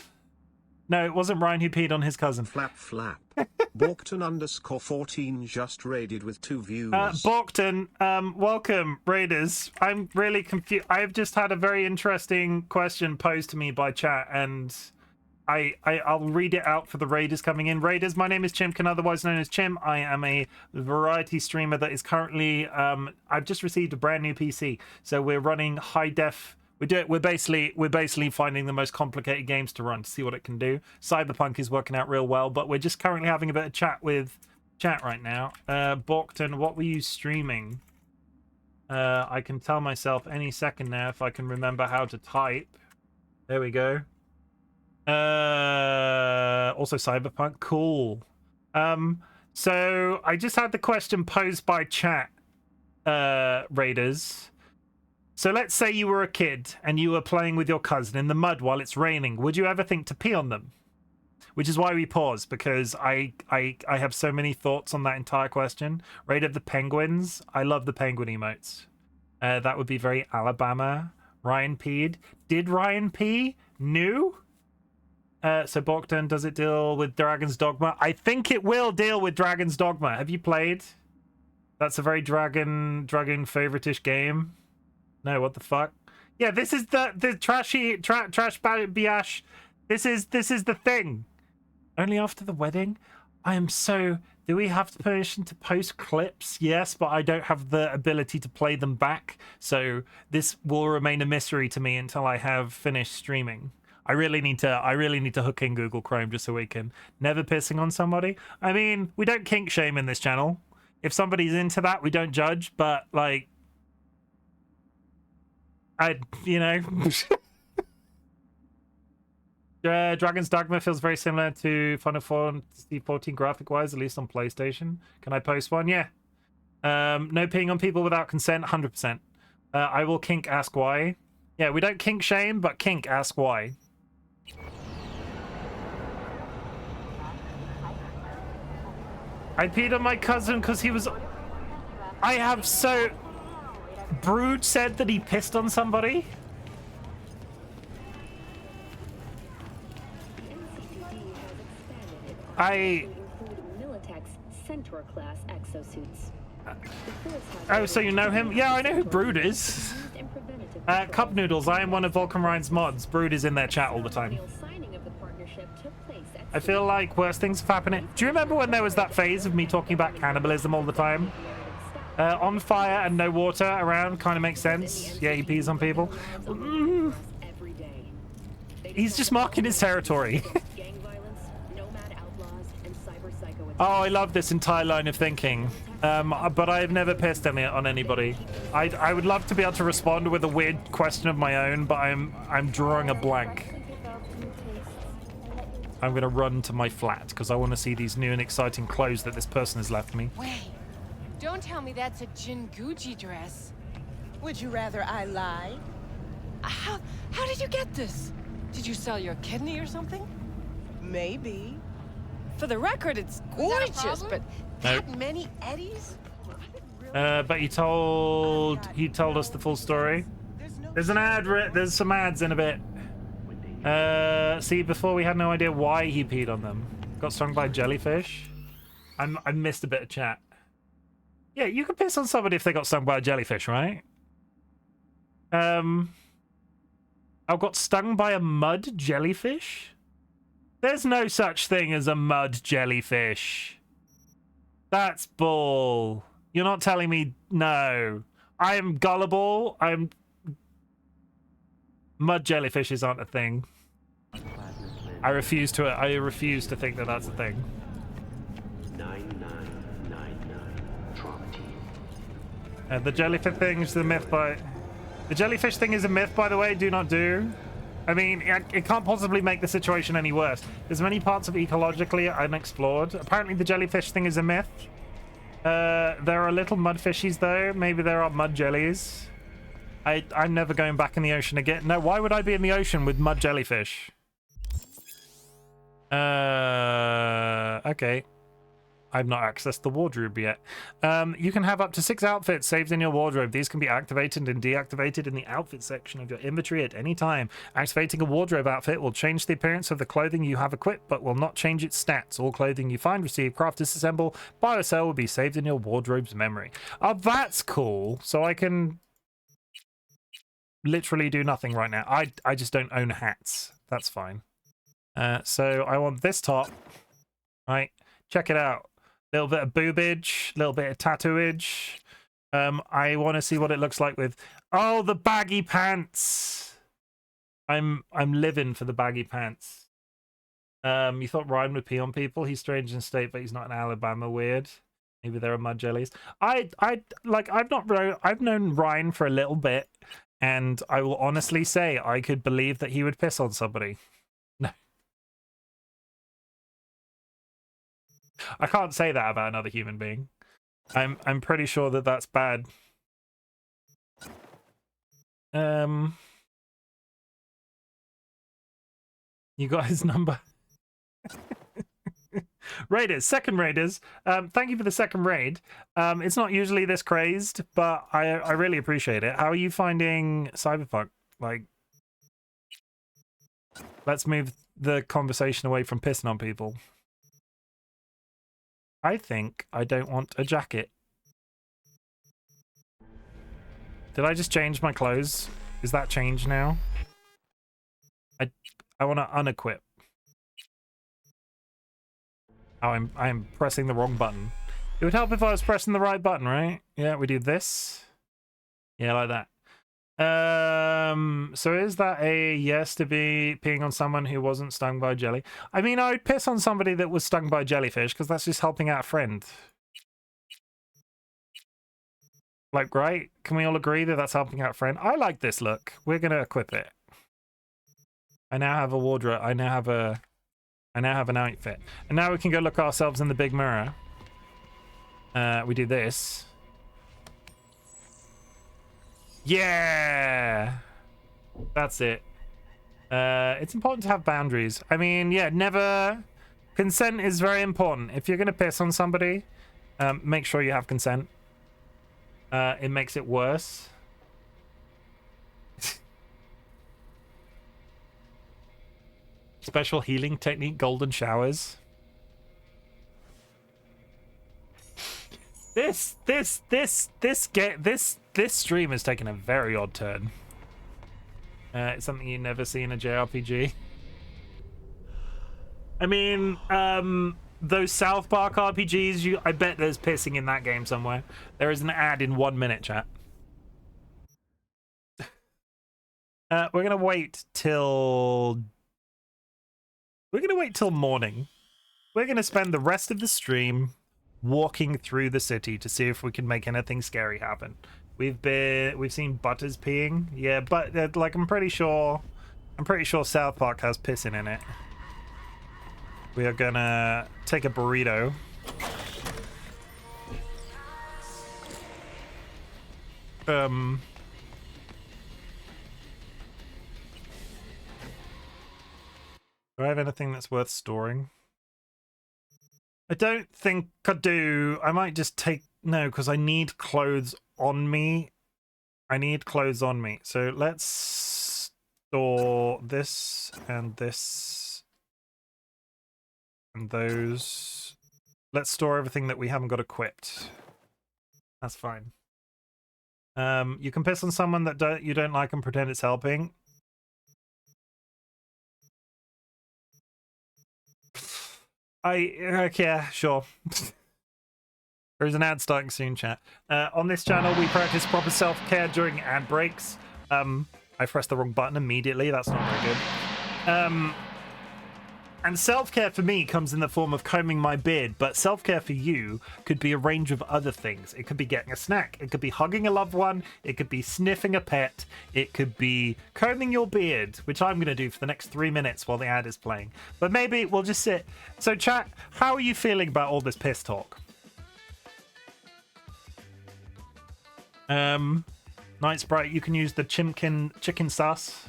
No, it wasn't Ryan who peed on his cousin.
Flap. Borkton _14 just raided with 2 views.
Borkton, welcome, raiders. I'm really confused. I've just had a very interesting question posed to me by chat, and I'll read it out for the raiders coming in. Raiders, my name is Chimken, otherwise known as Chim. I am a variety streamer that is currently I've just received a brand new PC, so we're running high def. We're basically finding the most complicated games to run to see what it can do. Cyberpunk is working out real well, but we're just currently having a bit of chat with chat right now. Borkton, what were you streaming? I can tell myself any second now if I can remember how to type. There we go. Also Cyberpunk, cool. So I just had the question posed by chat, raiders. So let's say you were a kid and you were playing with your cousin in the mud while it's raining. Would you ever think to pee on them? Which is why we paused, because I have so many thoughts on that entire question. Raid of the penguins. I love the penguin emotes. That would be very Alabama. Ryan peed. Did Ryan pee? No. So Borkton, does it deal with Dragon's Dogma? I think it will deal with Dragon's Dogma. Have you played? That's a very dragon favorite-ish game. No, what the fuck? Yeah, this is the trashy trash biash. This is the thing. Only after the wedding? I am so... Do we have permission to post clips? Yes, but I don't have the ability to play them back. So this will remain a mystery to me until I have finished streaming. I really need to hook in Google Chrome just so we can never pissing on somebody. I mean, we don't kink shame in this channel. If somebody's into that, we don't judge, but like Dragon's Dogma feels very similar to Final Fantasy 14 graphic-wise, at least on PlayStation. Can I post one? Yeah. No peeing on people without consent, 100%. I will kink ask why. Yeah, we don't kink shame, but kink ask why. I peed on my cousin because he was... Brood said that he pissed on somebody? Oh, so you know him? Yeah, I know who Brood is. Cup Noodles, I am one of Vulcan Ryan's mods. Brood is in their chat all the time. I feel like worse things have happened. Do you remember when there was that phase of me talking about cannibalism all the time? On fire and no water around kind of makes sense. Yeah, he pees on people. He's just marking his territory. Oh, I love this entire line of thinking. But I've never pissed on anybody. I would love to be able to respond with a weird question of my own, but I'm drawing a blank. I'm gonna run to my flat because I want to see these new and exciting clothes that this person has left me.
Wait, don't tell me that's a Jinguji dress.
Would you rather I lie?
How did you get this? Did you sell your kidney or something?
Maybe.
For the record, it's gorgeous, but
Nope.
that many eddies?
But he told us the full story. There's an ad. There's some ads in a bit. See, before we had no idea why he peed on them. Got stung by jellyfish. I missed a bit of chat. Yeah, you can piss on somebody if they got stung by a jellyfish, right? I got stung by a mud jellyfish? There's no such thing as a mud jellyfish. That's bull. You're not telling me no. I am gullible. Mud jellyfishes aren't a thing. I refuse to think that that's a thing.
9999
The jellyfish thing is the myth by... The jellyfish thing is a myth, by the way. Do not do. I mean, it can't possibly make the situation any worse. There's many parts of ecologically unexplored. Apparently the jellyfish thing is a myth. There are little mud fishies, though. Maybe there are mud jellies. I'm never going back in the ocean again. No, why would I be in the ocean with mud jellyfish? Okay. I've not accessed the wardrobe yet. You can have up to 6 outfits saved in your wardrobe. These can be activated and deactivated in the outfit section of your inventory at any time. Activating a wardrobe outfit will change the appearance of the clothing you have equipped, but will not change its stats. All clothing you find, receive, craft, disassemble, buy or sell will be saved in your wardrobe's memory. Oh, that's cool. So I can literally do nothing right now. I just don't own hats. That's fine. So I want this top. Right. Check it out. Little bit of boobage, little bit of tattooage. I want to see what it looks like with... Oh, the baggy pants! I'm living for the baggy pants. You thought Ryan would pee on people? He's strange in state, but he's not in Alabama weird. Maybe there are mud jellies. I've known Ryan for a little bit, and I will honestly say I could believe that he would piss on somebody. No. I can't say that about another human being. I'm pretty sure that that's bad. You got his number. Raiders, second Raiders. Thank you for the second raid. It's not usually this crazed, but I really appreciate it. How are you finding Cyberpunk? Like, let's move the conversation away from pissing on people. I think I don't want a jacket. Did I just change my clothes? Is that changed now? I want to unequip. Oh, I'm pressing the wrong button. It would help if I was pressing the right button, right? Yeah, we do this. Yeah, like that. So is that a yes to be peeing on someone who wasn't stung by jelly? I mean, I would piss on somebody that was stung by jellyfish because that's just helping out a friend. Like, right? Can we all agree that that's helping out a friend? I like this look. We're gonna equip it. I now have a wardrobe. I now have an outfit. And now we can go look at ourselves in the big mirror. We do this. Yeah! That's it. It's important to have boundaries. I mean, yeah, never... Consent is very important. If you're going to piss on somebody, make sure you have consent. It makes it worse. Special healing technique, golden showers. This stream has taken a very odd turn. It's something you never see in a JRPG. I mean, those South Park RPGs, I bet there's pissing in that game somewhere. There is an ad in 1 minute, chat. We're gonna wait till We're going to wait till morning. We're going to spend the rest of the stream walking through the city to see if we can make anything scary happen. We've seen Butters peeing. Yeah, but like I'm pretty sure South Park has pissing in it. We are gonna take a burrito. Do I have anything that's worth storing? I don't think I do. I might just take... No, because I need clothes on me. I need clothes on me. So let's store this and this. And those. Let's store everything that we haven't got equipped. That's fine. You can piss on someone that you don't like and pretend it's helping. Yeah, sure. There's an ad starting soon, chat. On this channel, we practice proper self-care during ad breaks. I pressed the wrong button immediately. That's not very good. And self-care for me comes in the form of combing my beard, but self-care for you could be a range of other things. It could be getting a snack. It could be hugging a loved one. It could be sniffing a pet. It could be combing your beard, which I'm going to do for the next 3 minutes while the ad is playing. But maybe we'll just sit. So, chat, how are you feeling about all this piss talk? Night Sprite, you can use the Chimken chicken sauce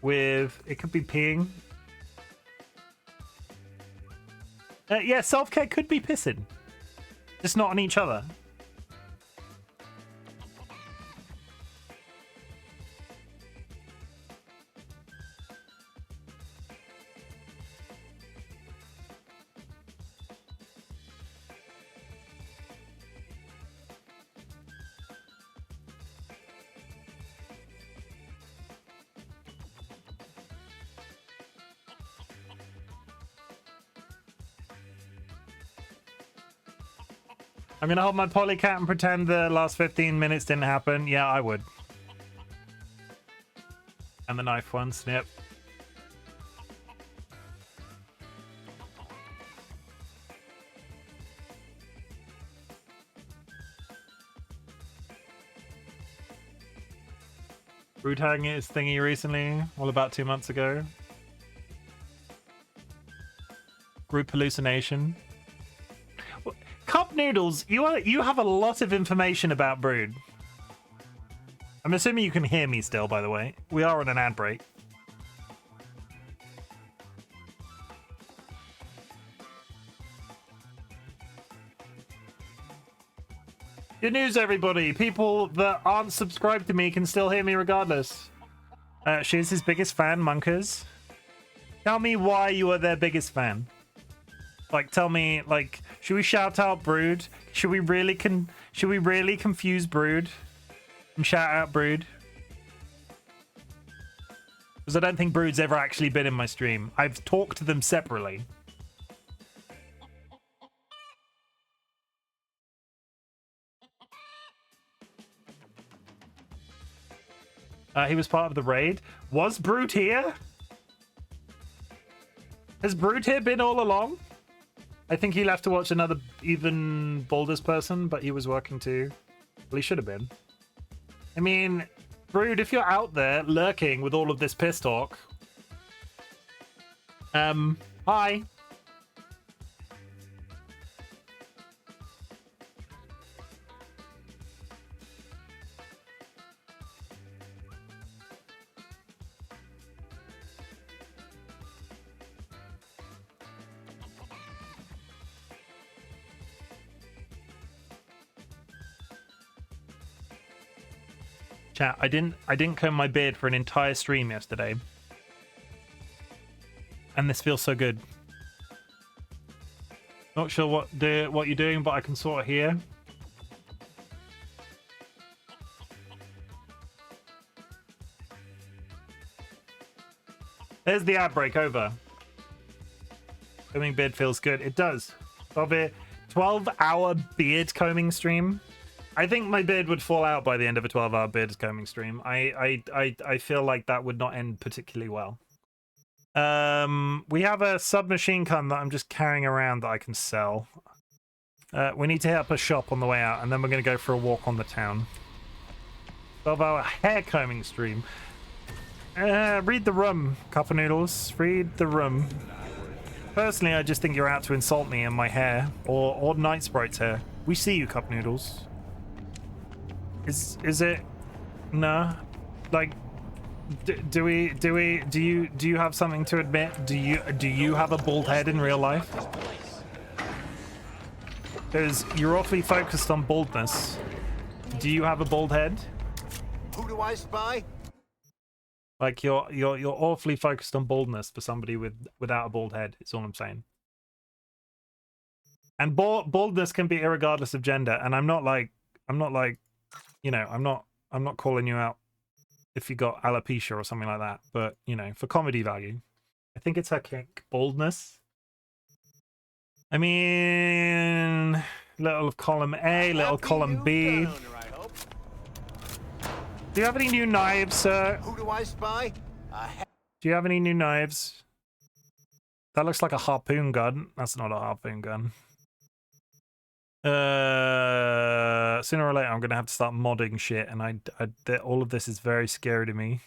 with... It could be peeing. Yeah, self-care could be pissing. Just not on each other. I'm gonna hold my polycat and pretend the last 15 minutes didn't happen. Yeah, I would. And the knife one, snip. Brood hanging his thingy recently, all about 2 months ago. Group hallucination. Cup Noodles, you have a lot of information about Brood. I'm assuming you can hear me still, by the way. We are on an ad break. Good news, everybody. People that aren't subscribed to me can still hear me regardless. She's his biggest fan, Monkers. Tell me why you are their biggest fan. Like, tell me, like, should we shout out Brood? Should we really confuse Brood and shout out Brood? Because I don't think Brood's ever actually been in my stream. I've talked to them separately. He was part of the raid. Was Brood here? Has Brood here been all along? I think he left to watch another even Baldur's person, but he was working too. Well, he should have been. I mean, Brood, if you're out there lurking with all of this piss talk, hi. Chat, I didn't comb my beard for an entire stream yesterday. And this feels so good. Not sure what you're doing, but I can sort of hear. There's the ad break over. Combing beard feels good. It does. 12-hour beard combing stream. I think my beard would fall out by the end of a 12-hour beard combing stream. I feel like that would not end particularly well. We have a submachine gun that I'm just carrying around that I can sell. We need to hit up a shop on the way out, and then we're going to go for a walk on the town. 12-hour hair combing stream. Read the room, Cup of Noodles. Read the room. Personally, I just think you're out to insult me and my hair, or Night Sprite's hair. We see you, Cup Noodles. Is it? Nah. Like, do you have something to admit? Do you have a bald head in real life? Because you're awfully focused on baldness. Do you have a bald head?
Who do I spy?
Like you're awfully focused on baldness for somebody without a bald head. Is all I'm saying. And baldness can be irregardless of gender. And I'm not like, you know, I'm not calling you out if you got alopecia or something like that. But you know, for comedy value, I think it's her kink, baldness. I mean, little column A, little column B. Do you have any new knives, sir?
Who do I spy?
Do you have any new knives? That looks like a harpoon gun. That's not a harpoon gun. Sooner or later, I'm gonna have to start modding shit, and all of this is very scary to me.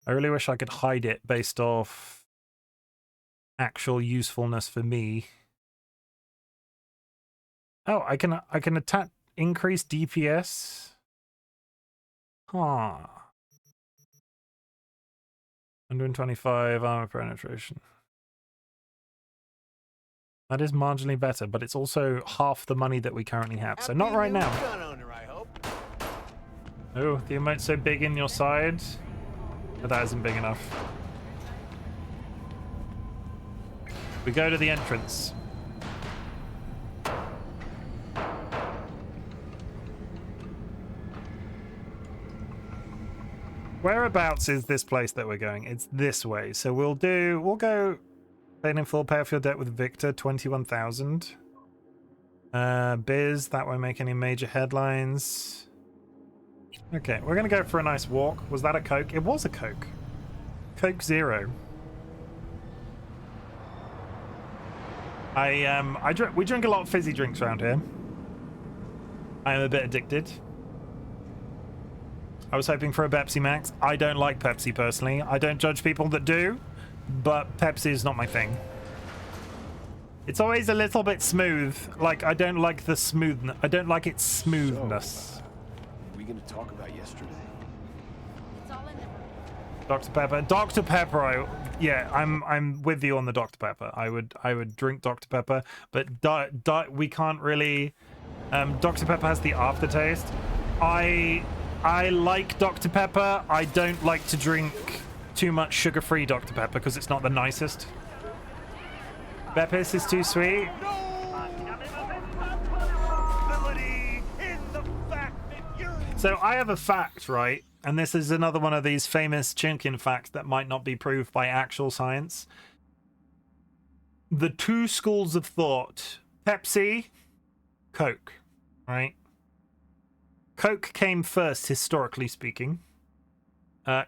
I really wish I could hide it based off actual usefulness for me. Oh, I can attack, increase DPS. Huh. 125 armor penetration. That is marginally better, but it's also half the money that we currently have. So not right now. Oh, the emote's so big in your side. But that isn't big enough. We go to the entrance. Whereabouts is this place that we're going? It's this way. So we'll go paying in full, pay off your debt with Victor, 21,000. Biz, that won't make any major headlines. Okay, we're gonna go for a nice walk. Was that a Coke? It was a Coke. Coke Zero. We drink a lot of fizzy drinks around here. I am a bit addicted. I was hoping for a Pepsi Max. I don't like Pepsi personally. I don't judge people that do, but Pepsi is not my thing. It's always a little bit smooth. Like, I don't like the smoothness. I don't like its smoothness.
So, are we gonna talk about yesterday?
Dr. Pepper. Dr. Pepper, yeah, I'm with you on the Dr. Pepper. I would drink Dr. Pepper, but we can't really. Dr. Pepper has the aftertaste. I like Dr. Pepper. I don't like to drink too much sugar-free Dr. Pepper because it's not the nicest. Beppis is too sweet. So I have a fact, right? And this is another one of these famous Chimken facts that might not be proved by actual science. The two schools of thought, Pepsi, Coke, right? Coke came first, historically speaking.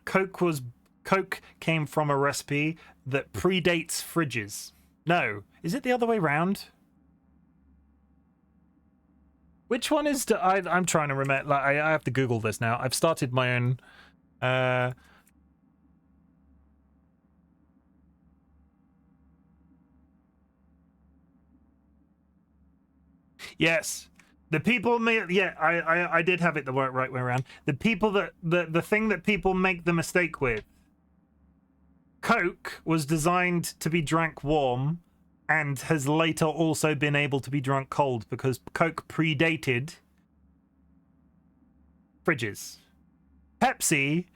Coke came from a recipe that predates fridges. No, is it the other way round? Which one is? I'm trying to remember. Like, I have to Google this now. I've started my own. Yes. The people, yeah, I did have it the right way around. The people that the thing that people make the mistake with. Coke was designed to be drank warm, and has later also been able to be drunk cold because Coke predated fridges. Pepsi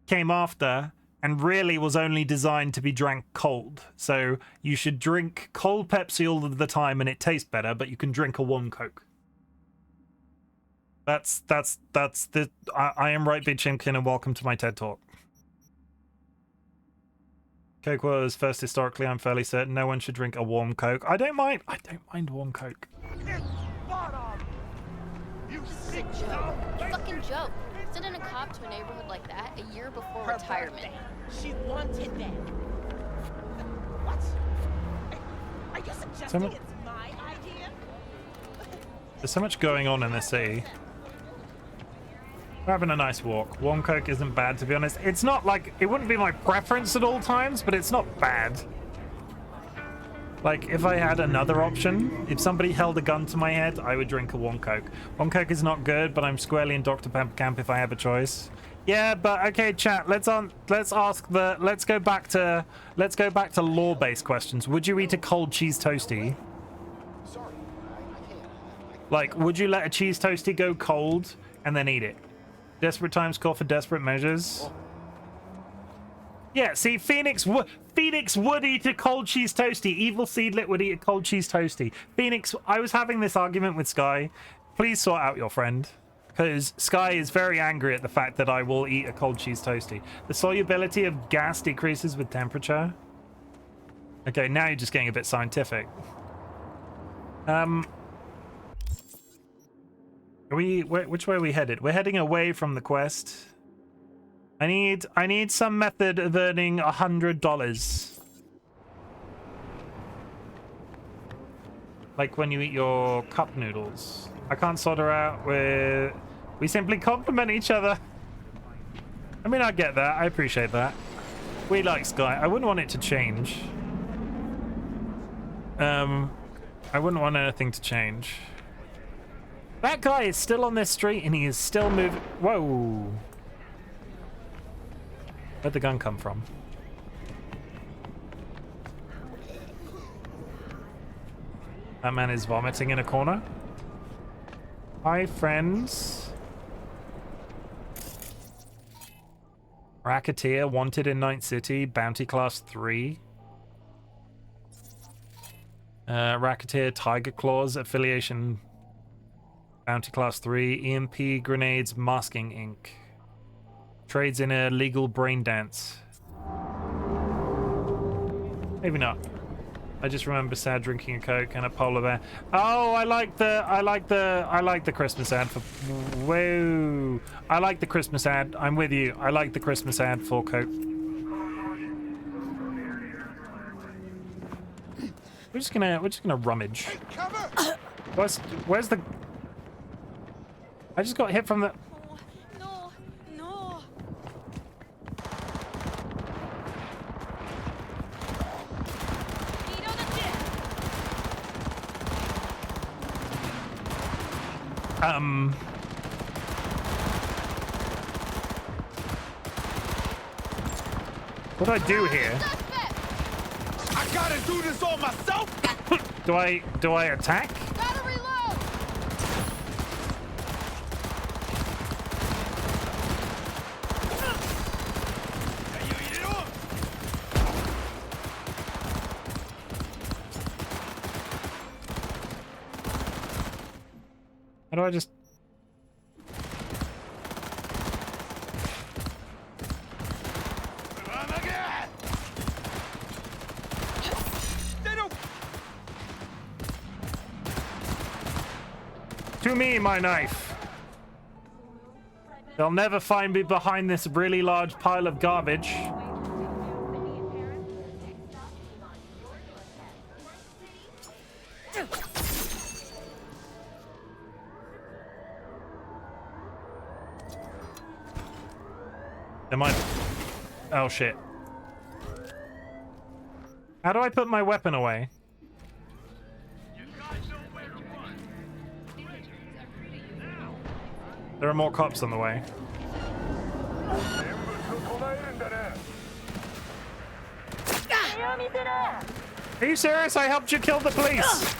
came after and really was only designed to be drank cold. So you should drink cold Pepsi all of the time and it tastes better, but you can drink a warm Coke. That's the I am RightBigChimken and welcome to my TED Talk. Coke was first historically, I'm fairly certain. No one should drink a warm Coke. I don't mind warm Coke.
You fucking joke. Sending a cop to a neighborhood like that a year before retirement.
She wanted that. What? Are you suggesting it's my idea?
There's so much going on in this city. We're having a nice walk. Warm Coke isn't bad, to be honest. It's not like, it wouldn't be my preference at all times, but it's not bad. Like, if I had another option, if somebody held a gun to my head, I would drink a Warm Coke. Warm Coke is not good, but I'm squarely in Dr. Pepper camp if I have a choice. Yeah, but okay, chat. Let's go back to law-based questions. Would you eat a cold cheese toasty? Like, would you let a cheese toasty go cold and then eat it? Desperate times call for desperate measures. Yeah, see, Phoenix would eat a cold cheese toasty. Evil Seedlit would eat a cold cheese toasty. Phoenix, I was having this argument with Sky. Please sort out your friend. Because Sky is very angry at the fact that I will eat a cold cheese toasty. The solubility of gas decreases with temperature. Okay, now you're just getting a bit scientific. Which way are we headed? We're heading away from the quest. I need some method of earning $100. Like when you eat your cup noodles. I can't sort her out with... We simply compliment each other. I mean, I get that. I appreciate that. We like Sky. I wouldn't want it to change. I wouldn't want anything to change. That guy is still on this street and he is still moving. Whoa. Where'd the gun come from? That man is vomiting in a corner. Hi, friends. Racketeer, wanted in Night City, bounty class 3. Racketeer, Tiger Claws, affiliation, bounty class 3. EMP, grenades, masking ink. Trades in a legal brain dance. Maybe not. I just remember Sad drinking a Coke and a polar bear. Oh, I like the Christmas ad for. Whoa! I like the Christmas ad. I'm with you. I like the Christmas ad for Coke. We're just gonna rummage. Where's the? I just got hit from the. What do I do here?
I gotta do this all myself.
Do I attack?
Gotta reload.
How do I just... To me, my knife. They'll never find me behind this really large pile of garbage. Am I... Oh, shit. How do I put my weapon away? There are more cops on the way. Are you serious? I helped you kill the police!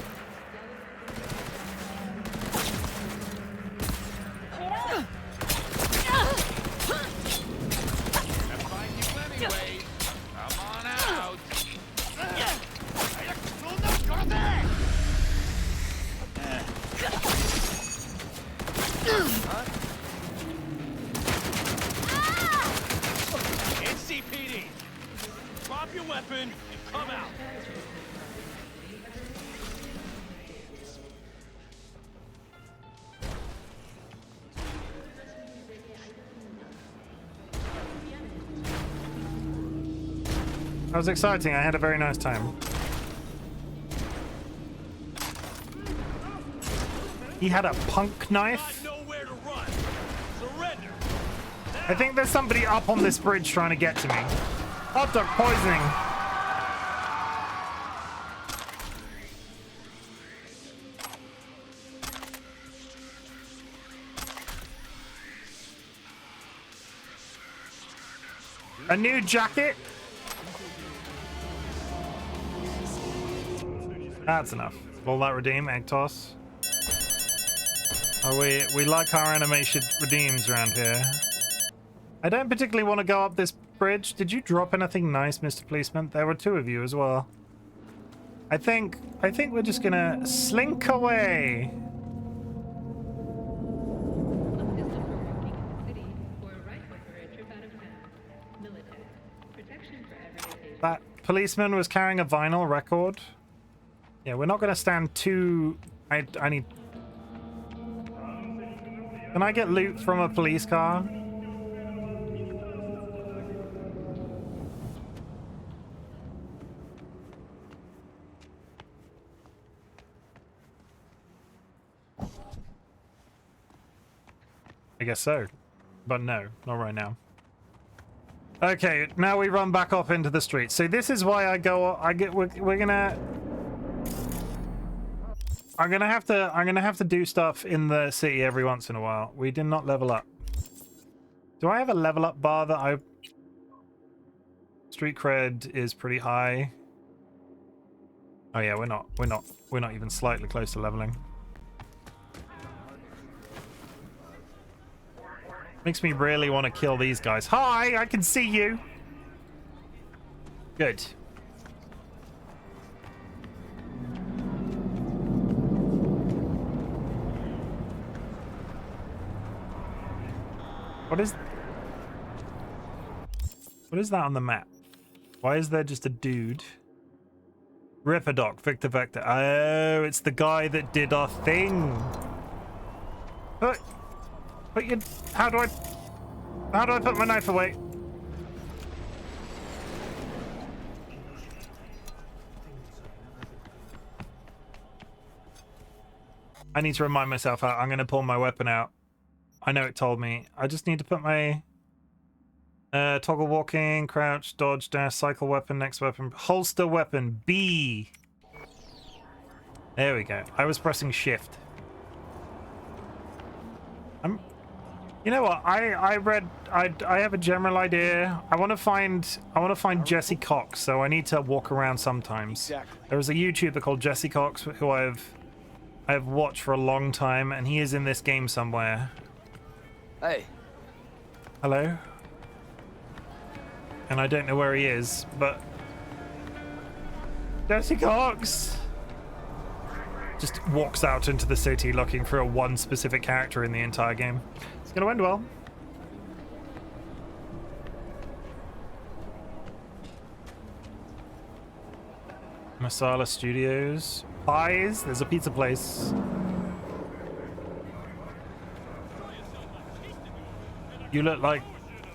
NCPD, drop your weapon and come out.
That was exciting. I had a very nice time. He had a punk knife. I think there's somebody up on this bridge trying to get to me. Hot dog poisoning. A new jacket? That's enough. Will that redeem? Egg toss. Oh, we like our animation redeems around here. I don't particularly want to go up this bridge. Did you drop anything nice, Mr. Policeman? There were two of you as well. I think we're just gonna slink away. That policeman was carrying a vinyl record. Yeah, we're not gonna stand too... I need... Can I get loot from a police car? I guess so, but no, not right now. Okay, now we run back off into the street. So this is why I go. We're gonna. I'm gonna have to do stuff in the city every once in a while. We did not level up. Do I have a level up bar that I? Street cred is pretty high. Oh yeah, we're not even slightly close to leveling. Makes me really want to kill these guys. Hi, I can see you. Good. What is that on the map? Why is there just a dude? Ripperdoc, Victor Vector. Oh, it's the guy that did our thing. But you, how do I put my knife away? I need to remind myself I'm going to pull my weapon out. I know it told me. I just need to put my toggle walking, crouch, dodge, dash, cycle weapon, next weapon, holster weapon, B. There we go. I was pressing shift. You know what? I have a general idea. I want to find Jesse Cox, so I need to walk around sometimes. Exactly. There is a YouTuber called Jesse Cox who I've watched for a long time, and he is in this game somewhere.
Hey.
Hello. And I don't know where he is, but Jesse Cox just walks out into the city looking for one specific character in the entire game. It's gonna end well. Masala Studios. Pies. There's a pizza place. You look like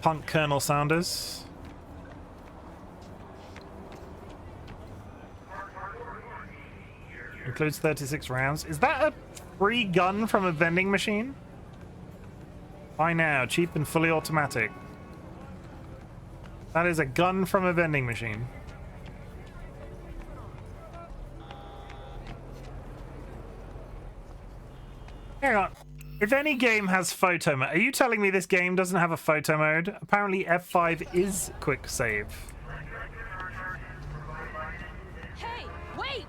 punk Colonel Sanders. Includes 36 rounds. Is that a free gun from a vending machine? Buy now. Cheap and fully automatic. That is a gun from a vending machine. Hang on. If any game has photo mode, are you telling me this game doesn't have a photo mode? Apparently F5 is quick save.
Hey, wait!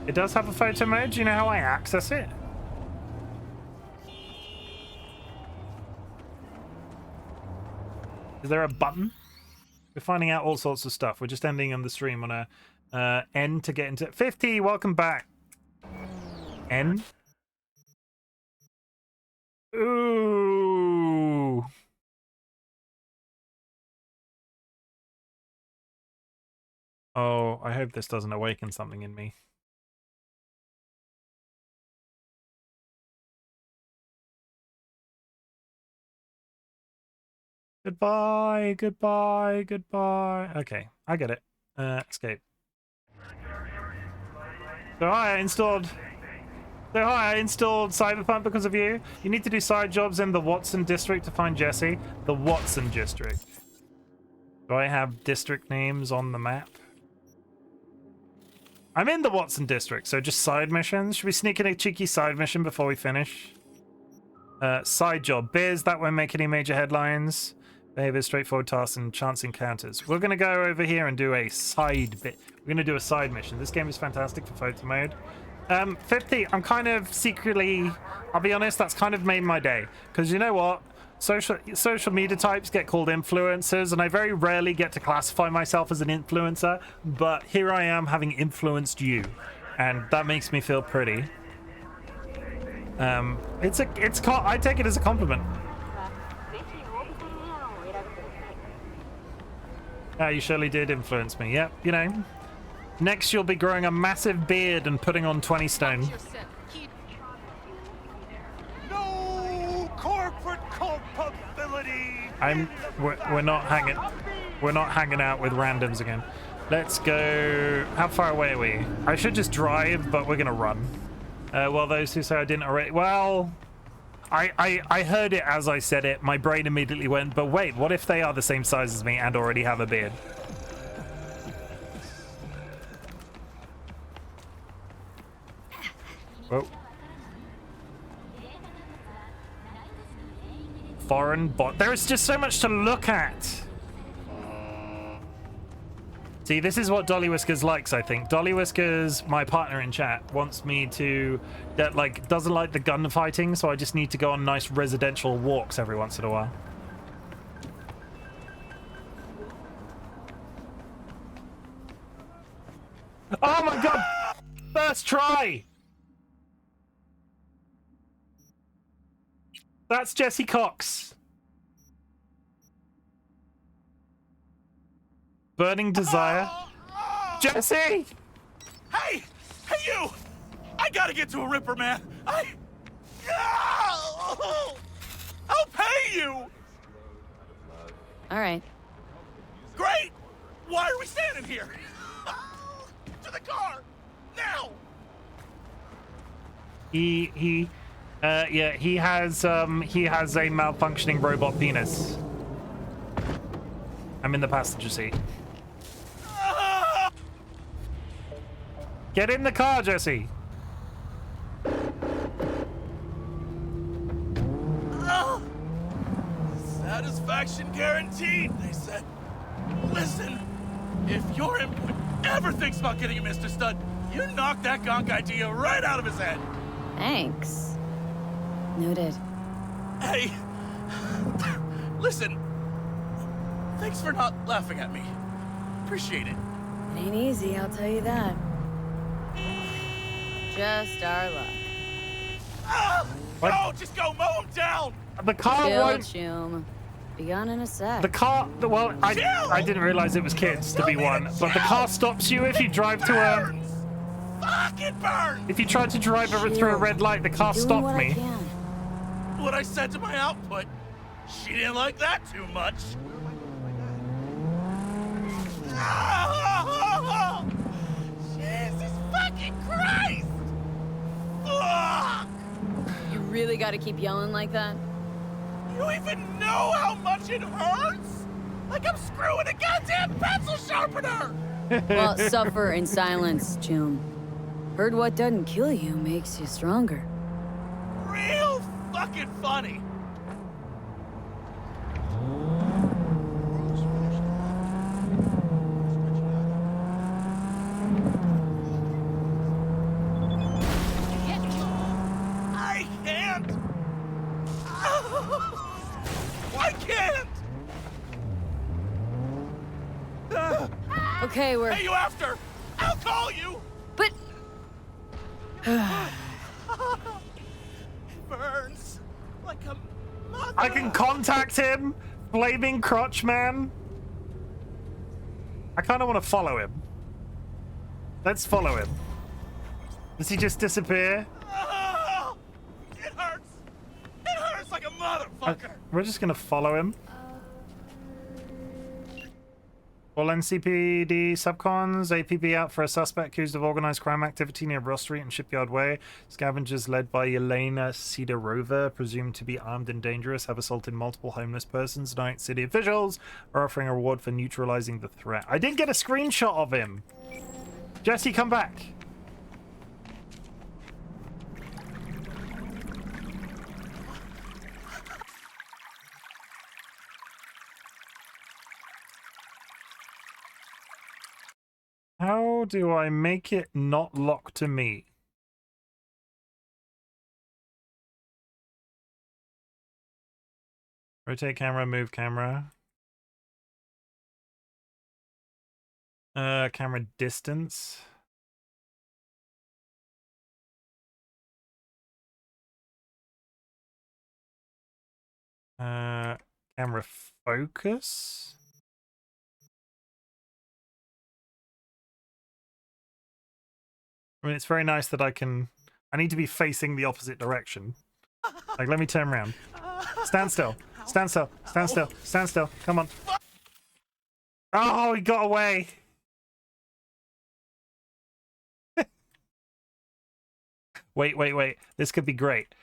It does have a photo mode. Do you know how I access it? Is there a button? We're finding out all sorts of stuff. We're just ending on the stream on a N to get into 50. Welcome back. N. Ooh. Oh, I hope this doesn't awaken something in me. Goodbye, goodbye, goodbye. Okay, I get it. Escape. So hi, I installed Cyberpunk because of you. You need to do side jobs in the Watson district to find Jesse. The Watson district. Do I have district names on the map? I'm in the Watson district, so just side missions. Should we sneak in a cheeky side mission before we finish? Side job. Beers that won't make any major headlines. Behavior, straightforward tasks, and chance encounters. We're going to go over here and do a side bit. We're going to do a side mission. This game is fantastic for photo mode. 50, I'm kind of secretly, I'll be honest, that's kind of made my day. Because you know what? Social media types get called influencers, and I very rarely get to classify myself as an influencer, but here I am having influenced you, and that makes me feel pretty. I take it as a compliment. You surely did influence me. Yep, you know. Next, you'll be growing a massive beard and putting on 20 stone.
No corporate culpability.
We're not hanging out with randoms again. Let's go. How far away are we? I should just drive, but we're gonna run. Well, those who say I didn't already. Well, I heard it as I said it. My brain immediately went, but wait, what if they are the same size as me and already have a beard? Whoa. Foreign bot. There is just so much to look at. See, this is what DollyWhiskers likes, I think. DollyWhiskers, my partner in chat, wants me to, doesn't like the gunfighting, so I just need to go on nice residential walks every once in a while. Oh my god! First try! That's Jesse Cox. Burning desire. Jesse!
Hey! Hey, you! I gotta get to a Ripper, man. I'll pay you!
All right.
Great! Why are we standing here? To the car! Now!
He has a malfunctioning robot penis. I'm in the passenger seat. Get in the car, Jesse.
Satisfaction guaranteed, they said. Listen, if your input ever thinks about getting a Mr. Stud, you knock that gonk idea right out of his head.
Thanks. Noted.
Hey, listen. Thanks for not laughing at me. Appreciate it.
It ain't easy, I'll tell you that. Just our luck.
No, just go mow him down.
The car won't.
Chim. Be gone in a sec.
The car. Well, I didn't realize it was kids to be one, but the car stops you if you drive to a.
Fucking burn!
If you try to drive through a red light, the car stopped me.
What I said to my output, she didn't like that too much. Oh, Jesus fucking Christ! Fuck!
You really gotta keep yelling like that?
You even know how much it hurts? Like I'm screwing a goddamn pencil sharpener!
Well, suffer in silence, Chim. Heard what doesn't kill you makes you stronger.
Real fucking funny. I can't. I can't.
Okay, we're...
Hey, you after? I'll call you.
But...
Burns like a mother.
I can contact him, Flaming Crotch Man. I kind of want to follow him. Let's follow him. Does he just disappear?
It hurts. It hurts like a motherfucker.
We're just gonna follow him. All NCPD subcons, APB out for a suspect accused of organized crime activity near Ross Street and Shipyard Way. Scavengers led by Elena Sidorova, presumed to be armed and dangerous, have assaulted multiple homeless persons. Night City officials are offering a reward for neutralizing the threat. I didn't get a screenshot of him. Jesse, come back. How do I make it not lock to me? Rotate camera, move camera. Camera distance. Camera focus. I mean, it's very nice that I need to be facing the opposite direction. Like, let me turn around. Stand still. Stand still. Stand still. Stand still. Come on. Oh, he got away. Wait. This could be great.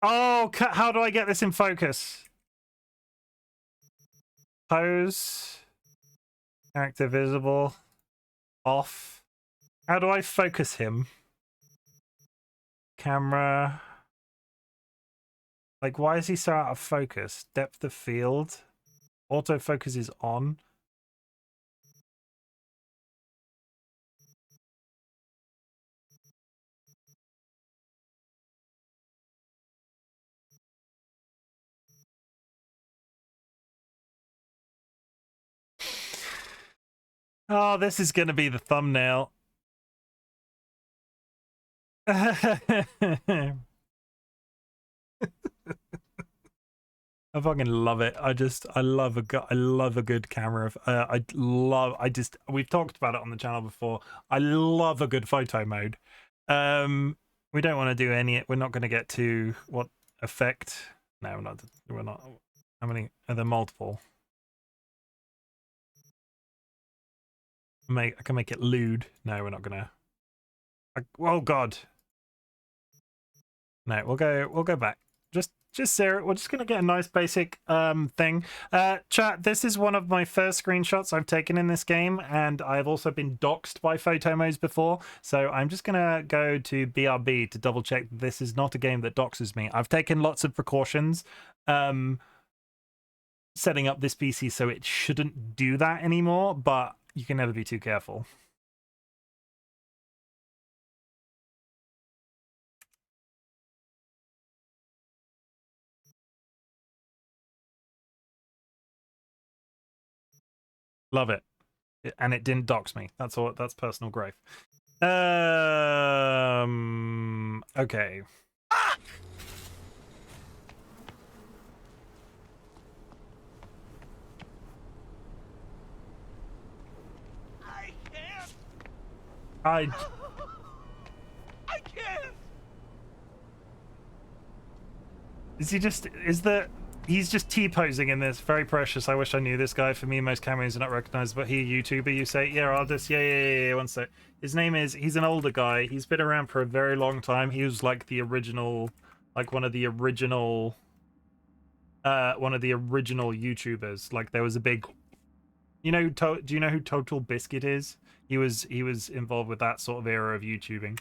Oh, how do I get this in focus? Pose. Character visible. Off. How do I focus him? Camera. Like, why is he so out of focus? Depth of field. Autofocus is on. Oh, this is going to be the thumbnail. I fucking love it. I love a good camera. We've talked about it on the channel before. I love a good photo mode. We don't want to do any, we're not going to get to what effect. No, we're not. How many are there? Multiple. I can make it lewd. No, we're not gonna. Oh god. No, we'll go back. Just Sarah, we're just gonna get a nice basic thing. Chat, this is one of my first screenshots I've taken in this game, and I've also been doxed by Photomos before, so I'm just gonna go to BRB to double check this is not a game that doxes me. I've taken lots of precautions setting up this PC so it shouldn't do that anymore, but you can never be too careful. Love it. And it didn't dox me. That's all. That's personal growth. Okay. I can't. He's just T-posing in this. Very precious. I wish I knew this guy. For me, most cameos are not recognized, but he a YouTuber, you say? Yeah, I'll just yeah, one sec. His name is, he's an older guy. He's been around for a very long time. He was like the original, like one of the original YouTubers. Like there was a big, you know, do you know who Total Biscuit is? He was involved with that sort of era of YouTubing.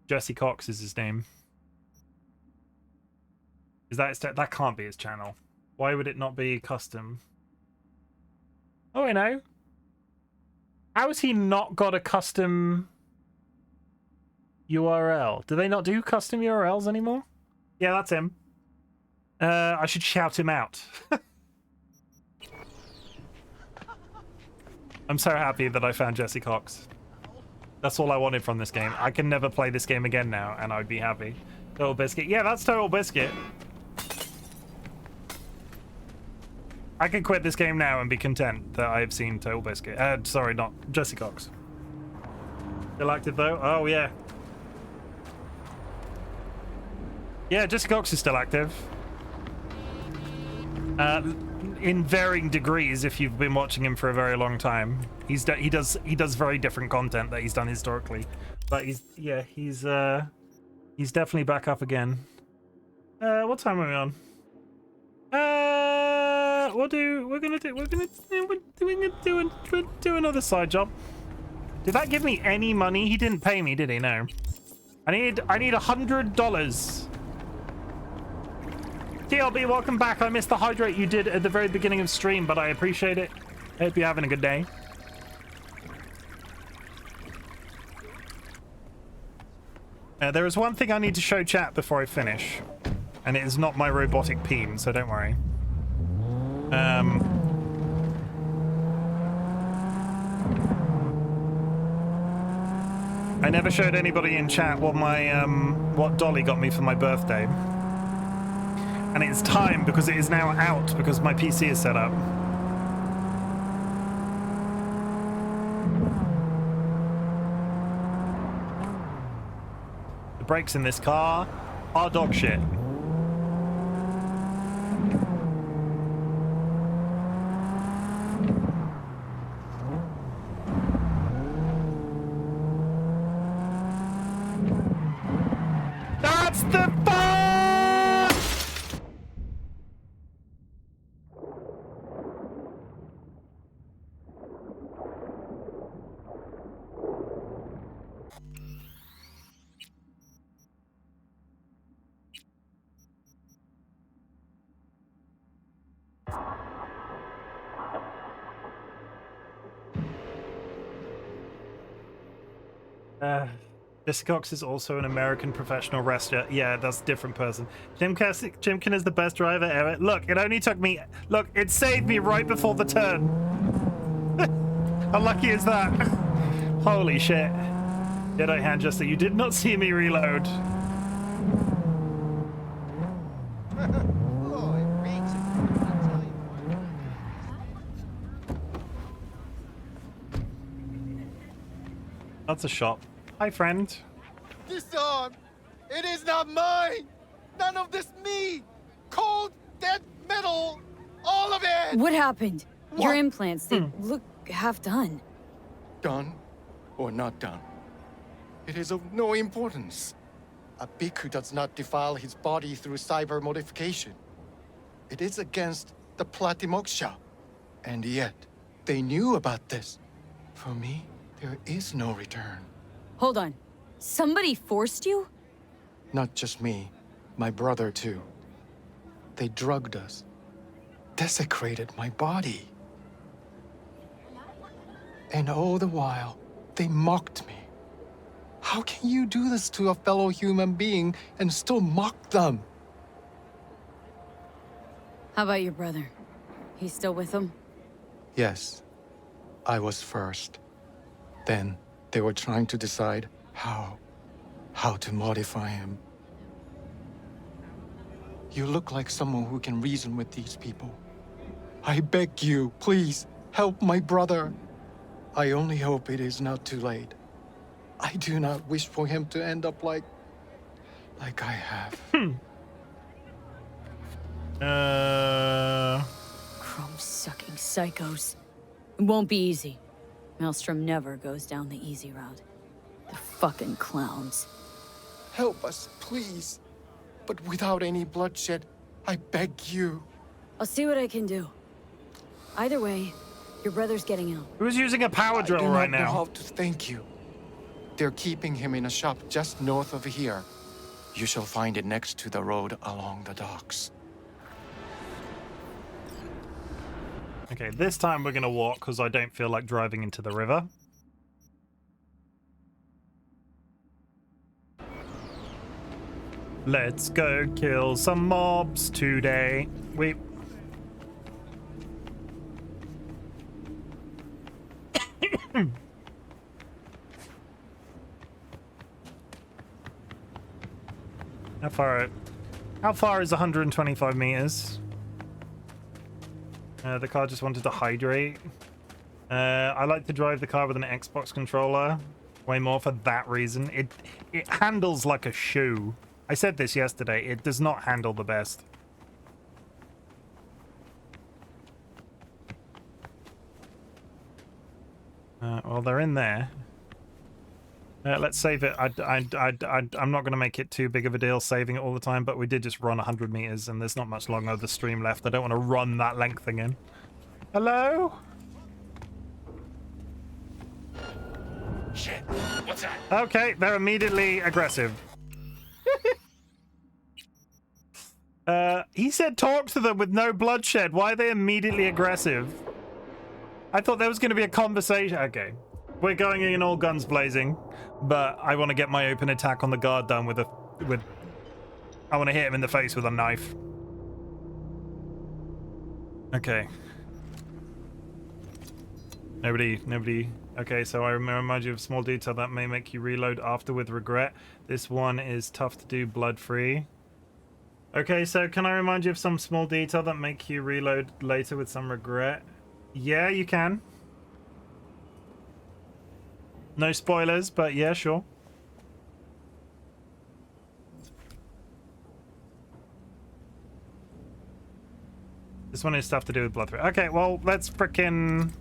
Jesse Cox is his name. Is that that can't be his channel? Why would it not be custom? Oh, I know. How has he not got a custom URL? Do they not do custom URLs anymore? Yeah, that's him. I should shout him out. I'm so happy that I found Jesse Cox. That's all I wanted from this game. I can never play this game again now, and I'd be happy. Total Biscuit. Yeah, that's Total Biscuit. I could quit this game now and be content that I have seen Total Biscuit. Sorry, not Jesse Cox. Still active though? Oh, yeah. Yeah, Jesse Cox is still active. In varying degrees, if you've been watching him for a very long time. He does very different content that he's done historically. But he's definitely back up again. What time are we on? We're gonna do another side job. Did that give me any money? He didn't pay me, did he? No. I need $100. TLB, welcome back. I missed the hydrate you did at the very beginning of stream, but I appreciate it. Hope you're having a good day. There is one thing I need to show chat before I finish, and it is not my robotic peen, so don't worry. I never showed anybody in chat what what Dolly got me for my birthday. And it's time because it is now out because my PC is set up. The brakes in this car are dog shit. That's the fun! Discox is also an American professional wrestler. Yeah, that's a different person. Chimken is the best driver ever. Look, it only took me... Look, it saved me right before the turn. How lucky is that? Holy shit. Jedi hand Jester, you did not see me reload. That's a shot. Hi, friend.
This arm, it is not mine. None of this me. Cold, dead metal, all of it.
What happened? Your implants, they look half done.
Done or not done, it is of no importance. A bhikkhu does not defile his body through cyber modification. It is against the Pratimoksha. And yet, they knew about this. For me, there is no return.
Hold on. Somebody forced you?
Not just me, my brother too. They drugged us, desecrated my body. And all the while, they mocked me. How can you do this to a fellow human being and still mock them?
How about your brother? He's still with them?
Yes, I was first. Then they were trying to decide how to modify him. You look like someone who can reason with these people. I beg you, please, help my brother. I only hope it is not too late. I do not wish for him to end up like I have.
Chrome-sucking psychos. It won't be easy. Maelstrom never goes down the easy route. The fucking clowns.
Help us, please. But without any bloodshed, I beg you.
I'll see what I can do. Either way, your brother's getting out.
Who's using a power drill right now?
I do not know how to thank you. They're keeping him in a shop just north of here. You shall find it next to the road along the docks.
Okay, this time we're gonna walk because I don't feel like driving into the river. Let's go kill some mobs today. Wait. How far is 125 meters? The car just wanted to hydrate. I like to drive the car with an Xbox controller way more for that reason. It handles like a shoe. I said this yesterday. It does not handle the best. Well, they're in there. Let's save it. I'm not going to make it too big of a deal saving it all the time, but we did just run 100 meters, and there's not much longer of the stream left. I don't want to run that length again. Hello?
Shit, what's that?
Okay, they're immediately aggressive. He said talk to them with no bloodshed. Why are they immediately aggressive? I thought there was going to be a conversation. Okay. We're going in all guns blazing, but I want to get my open attack on the guard done with I want to hit him in the face with a knife. Okay. Nobody. Okay, so I remind you of small detail that may make you reload after with regret. This one is tough to do blood-free. Okay, so can I remind you of some small detail that make you reload later with some regret? Yeah, you can. No spoilers, but yeah, sure. This one is stuff to do with blood. Okay, well, let's frickin'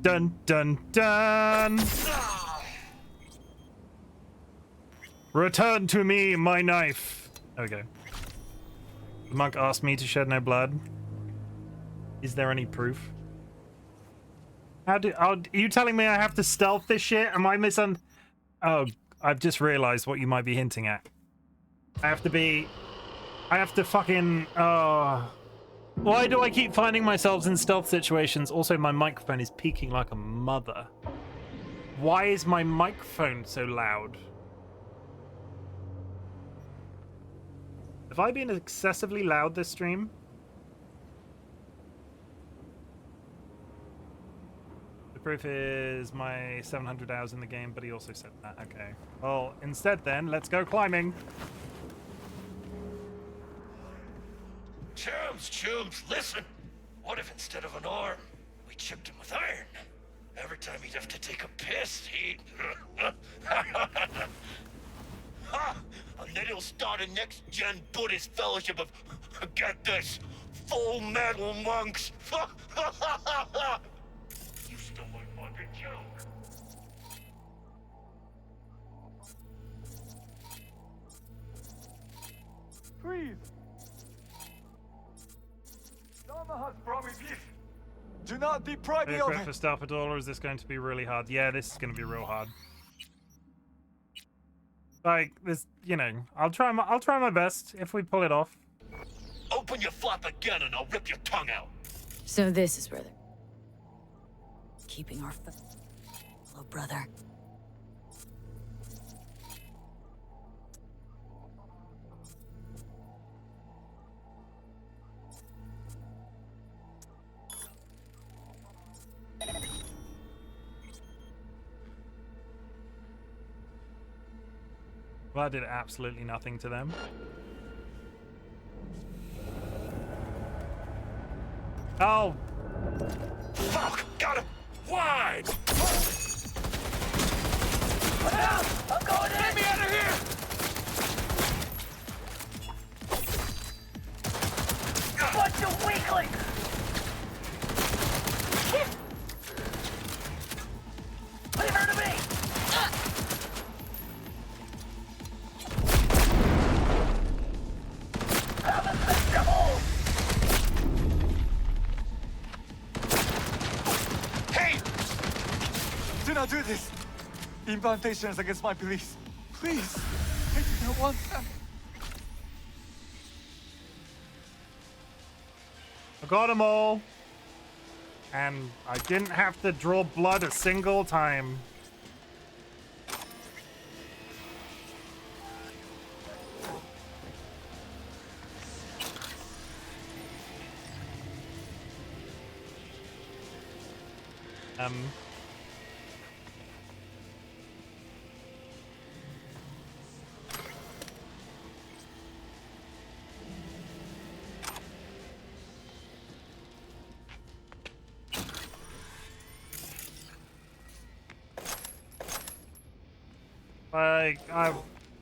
dun dun dun. Return to me my knife. There we go. The monk asked me to shed no blood. Is there any proof? Are you telling me I have to stealth this shit? Am I Oh, I've just realized what you might be hinting at. I have to fucking... Why do I keep finding myself in stealth situations? Also, my microphone is peaking like a mother. Why is my microphone so loud? Have I been excessively loud this stream? Proof is my 700 hours in the game, but he also said that. Okay. Well, instead then, let's go climbing.
Chums, listen! What if instead of an arm, we chipped him with iron? Every time he'd have to take a piss, he'd... And then he'll start a next-gen Buddhist fellowship of, get this, full metal monks! You stole my fucking joke.
Please. Nama has brought me peace. Do not deprive me of
Equip
it.
for stealth at all, or is this going to be really hard? Yeah, this is going to be real hard. Like this, you know, I'll try my best if we pull it off.
Open your flap again and I'll rip your tongue out.
So this is where they're keeping our fellow brother.
Well, that did absolutely nothing to them. Oh!
Fuck! Got him! Wide!
I'm going in! Get me out of here! Bunch of weaklings! Leave her to me!
Hey!
Do not do this! Implantation is against my beliefs. Please, I do not want them.
I got them all. And I didn't have to draw blood a single time.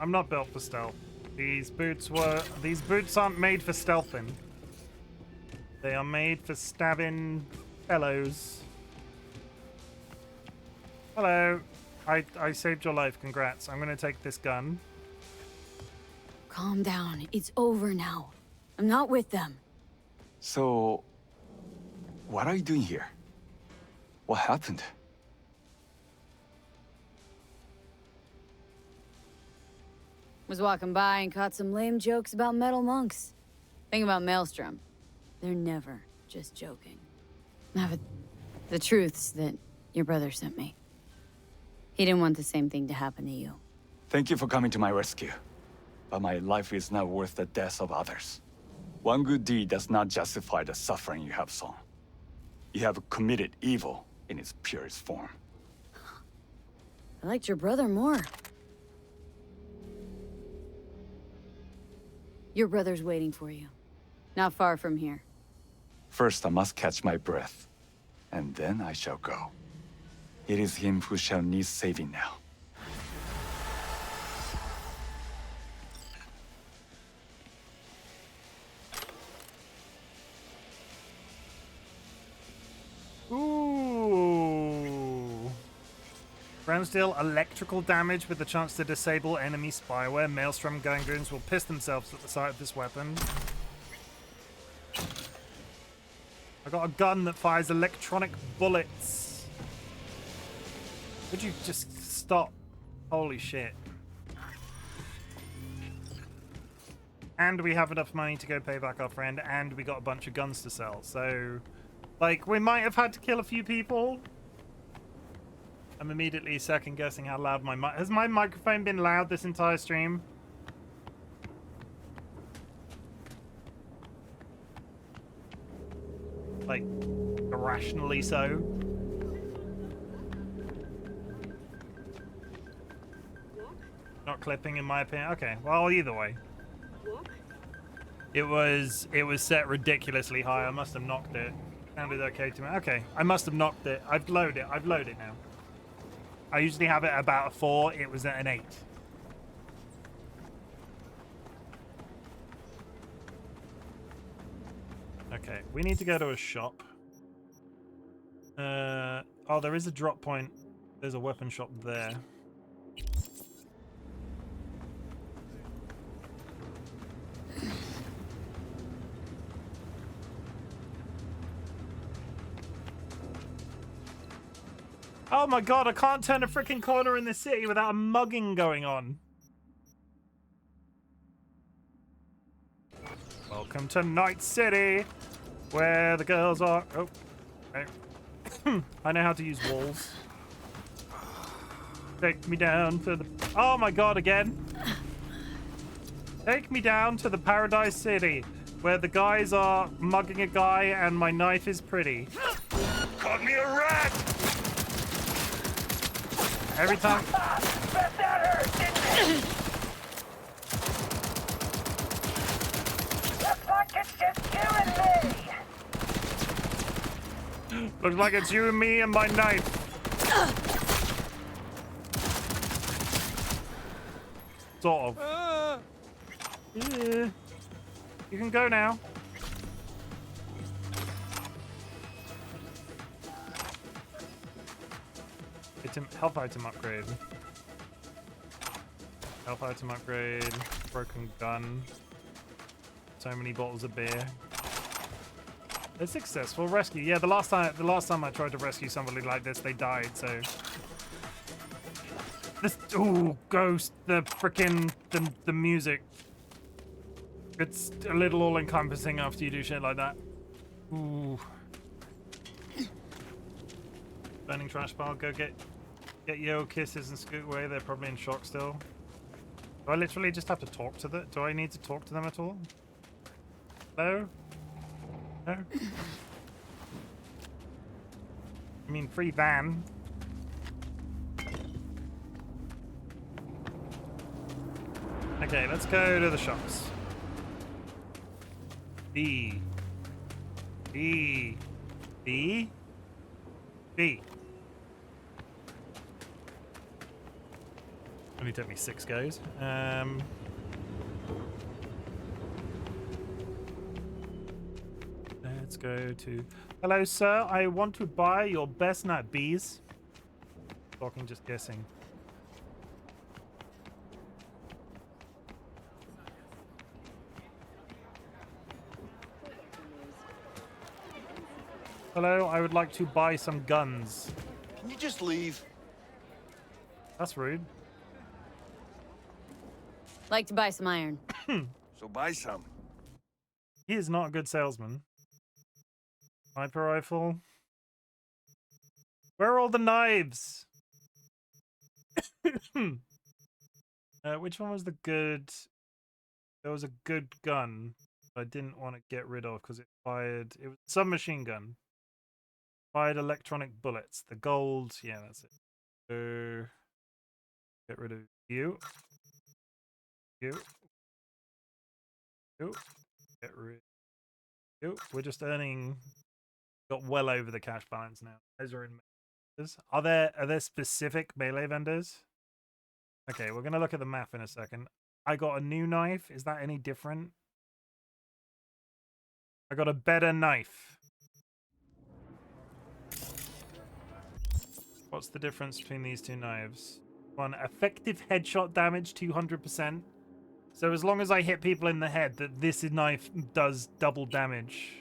I'm not built for stealth. These boots aren't made for stealthing. They are made for stabbing fellows. Hello. I saved your life. Congrats. I'm gonna take this gun.
Calm down. It's over now. I'm not with them.
So, what are you doing here? What happened?
Was walking by and caught some lame jokes about metal monks. Thing about Maelstrom. They're never just joking. Now, but the truth's that your brother sent me. He didn't want the same thing to happen to you.
Thank you for coming to my rescue. But my life is not worth the deaths of others. One good deed does not justify the suffering you have sown. You have committed evil in its purest form.
I liked your brother more. Your brother's waiting for you. Not far from here.
First, I must catch my breath, and then I shall go. It is him who shall need saving now.
Ooh. Friends deal electrical damage with the chance to disable enemy spyware. Maelstrom gangoons will piss themselves at the sight of this weapon. I got a gun that fires electronic bullets. Would you just stop? Holy shit. And we have enough money to go pay back our friend, and we got a bunch of guns to sell. So, like, we might have had to kill a few people. I'm immediately second guessing how loud my mic... Has my microphone been loud this entire stream? Like, irrationally so. Not clipping in my opinion. Okay, well, either way. It was set ridiculously high. I must have knocked it. Sounded okay to me. Okay, I must have knocked it. I've loaded now. I usually have it at about a 4. It was at an 8. Okay, we need to go to a shop. Oh, there is a drop point. There's a weapon shop there. Oh my god, I can't turn a freaking corner in the city without a mugging going on. Welcome to Night City, where the girls are... Oh, okay. I know how to use walls. Take me down to the... Oh my god, again. Take me down to the Paradise City, where the guys are mugging a guy and my knife is pretty.
Caught me a rat!
Every time...
Bet that hurt, didn't it? Looks like it's just you and me!
Looks like it's you and me and my knife. Sort of. Yeah. You can go now. Health item upgrade. Health item upgrade. Broken gun. So many bottles of beer. A successful rescue. Yeah, the last time I tried to rescue somebody like this, they died. So this. Ooh, ghost. The frickin' the music. It's a little all-encompassing after you do shit like that. Ooh. Burning trash pile. Go get yo kisses and scoot away. They're probably in shock still. Do I literally just have to talk to them? Do I need to talk to them at all? Hello? No? I mean, free van. Okay, let's go to the shops. B. B. B. B. Only took me 6 goes. Let's go to... Hello, sir. I want to buy your best nut bees. talking, just guessing. Hello, I would like to buy some guns.
Can you just leave?
That's rude.
Like to buy some iron.
So buy some.
He is not a good salesman. Sniper rifle. Where are all the knives? Which one was the good? There was a good gun I didn't want to get rid of because it fired. It was a submachine gun. Fired electronic bullets. The gold. Yeah, that's it. So get rid of you. You. You. Get rid. You. We're just earning. Got well over the cash balance now. Those are in. Are there specific melee vendors? Okay, we're gonna look at the map in a second. I got a new knife. Is that any different? I got a better knife. What's the difference between these two knives? One, effective headshot damage 200%. So as long as I hit people in the head, that this knife does double damage.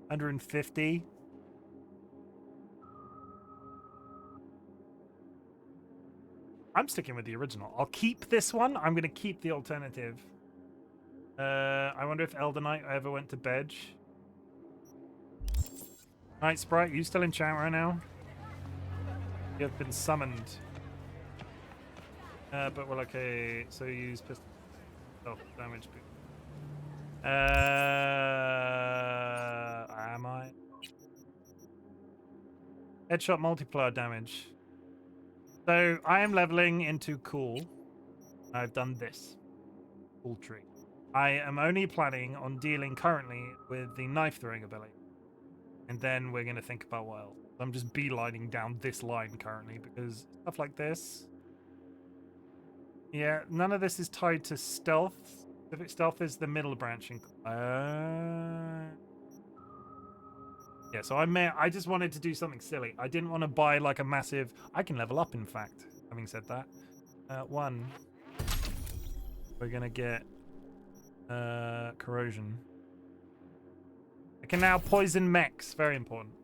150. I'm sticking with the original. I'll keep this one. I'm going to keep the alternative. I wonder if Elder Knight ever went to bed. Night Sprite, you still in chat right now? You have been summoned. But well, okay. So you use pistol damage. Am I? Headshot multiplier damage. So I am leveling into cool. I've done this. Cool tree. I am only planning on dealing currently with the knife throwing ability. And then we're going to think about what else. I'm just beelining down this line currently because stuff like this. Yeah, none of this is tied to stealth. If stealth is the middle branching. Yeah, so I just wanted to do something silly. I didn't want to buy like a massive. I can level up, in fact. Having said that, one. We're gonna get corrosion. I can now poison mechs. Very important.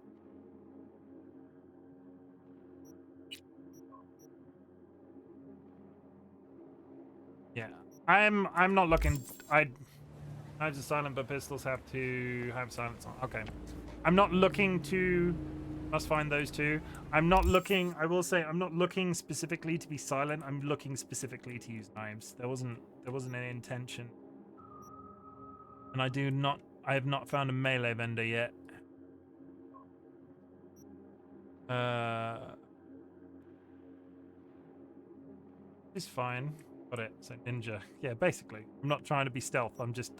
Yeah, I'm not looking. Knives are silent, but pistols have to have silence on. Okay, I'm not looking to. Must find those two. I'm not looking. I will say I'm not looking specifically to be silent. I'm looking specifically to use knives. There wasn't an intention, and I have not found a melee vendor yet. It's fine. Got it. So ninja. Yeah, basically. I'm not trying to be stealth. I'm just.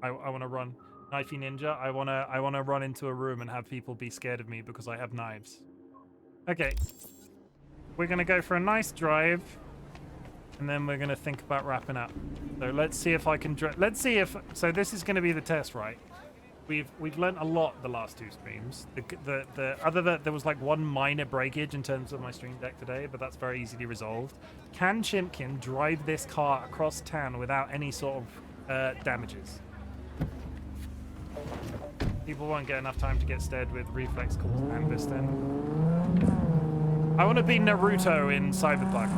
I want to run. Knifey ninja. I wanna run into a room and have people be scared of me because I have knives. Okay. We're gonna go for a nice drive, and then we're gonna think about wrapping up. So let's see if I can. Let's see if. So this is gonna be the test, right? We've learned a lot the last two streams. There was like one minor breakage in terms of my stream deck today, but that's very easily resolved. Can Chimken drive this car across town without any sort of damages? People won't get enough time to get stead with reflex calls and this then. I want to be Naruto in Cyberpunk.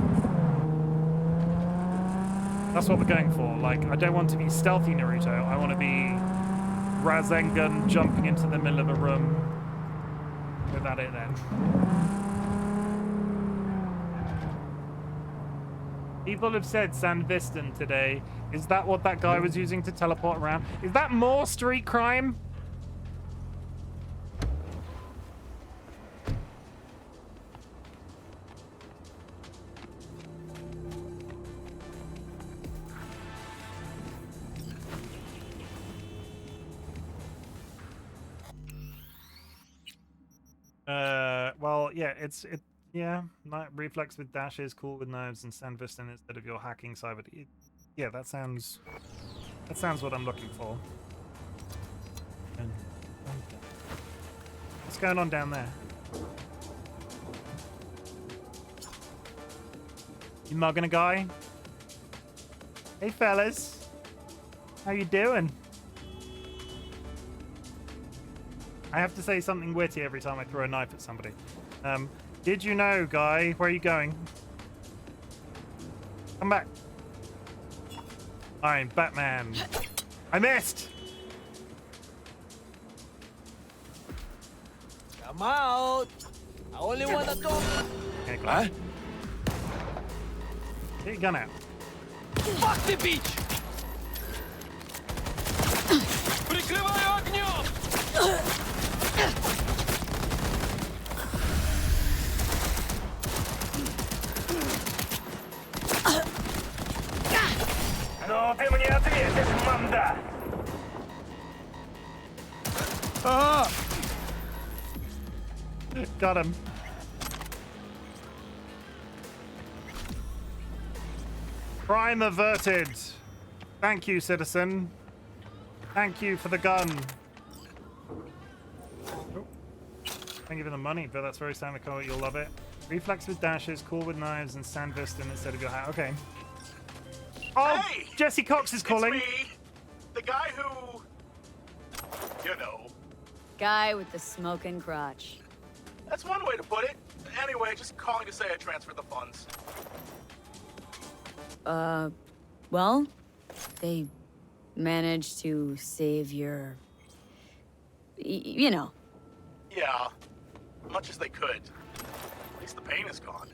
That's what we're going for. Like, I don't want to be stealthy Naruto. I want to be Rasengan jumping into the middle of a room. Without it then. People have said Sandvistan today. Is that what that guy was using to teleport around? Is that more street crime? Well, yeah, yeah, reflex with dash is cool with knives and Sandvistan instead of your hacking cyber. Yeah, that sounds what I'm looking for. What's going on down there? You mugging a guy? Hey, fellas. How you doing? I have to say something witty every time I throw a knife at somebody. Did you know, guy? Where are you going? Come back. I'm Batman. I missed!
I'm out. I only want to talk.
Okay, Clive. Get your gun out.
Fuck the beach! Прикрываю огнем!
Но ты мне ответишь, манда!
Got him. Crime averted. Thank you, citizen. Thank you for the gun. Oh. Thank you for the money, but that's very standard color. You'll love it. Reflex with dashes, cool with knives, and sand piston instead of your hat. Okay. Oh,
Hey!
Jesse Cox is calling.
It's me, the guy who, you know.
Guy with the smoking crotch.
That's one way to put it. Anyway, just calling to say I transferred the funds.
Well, they managed to save your... you know.
Yeah, much as they could. At least the pain is gone.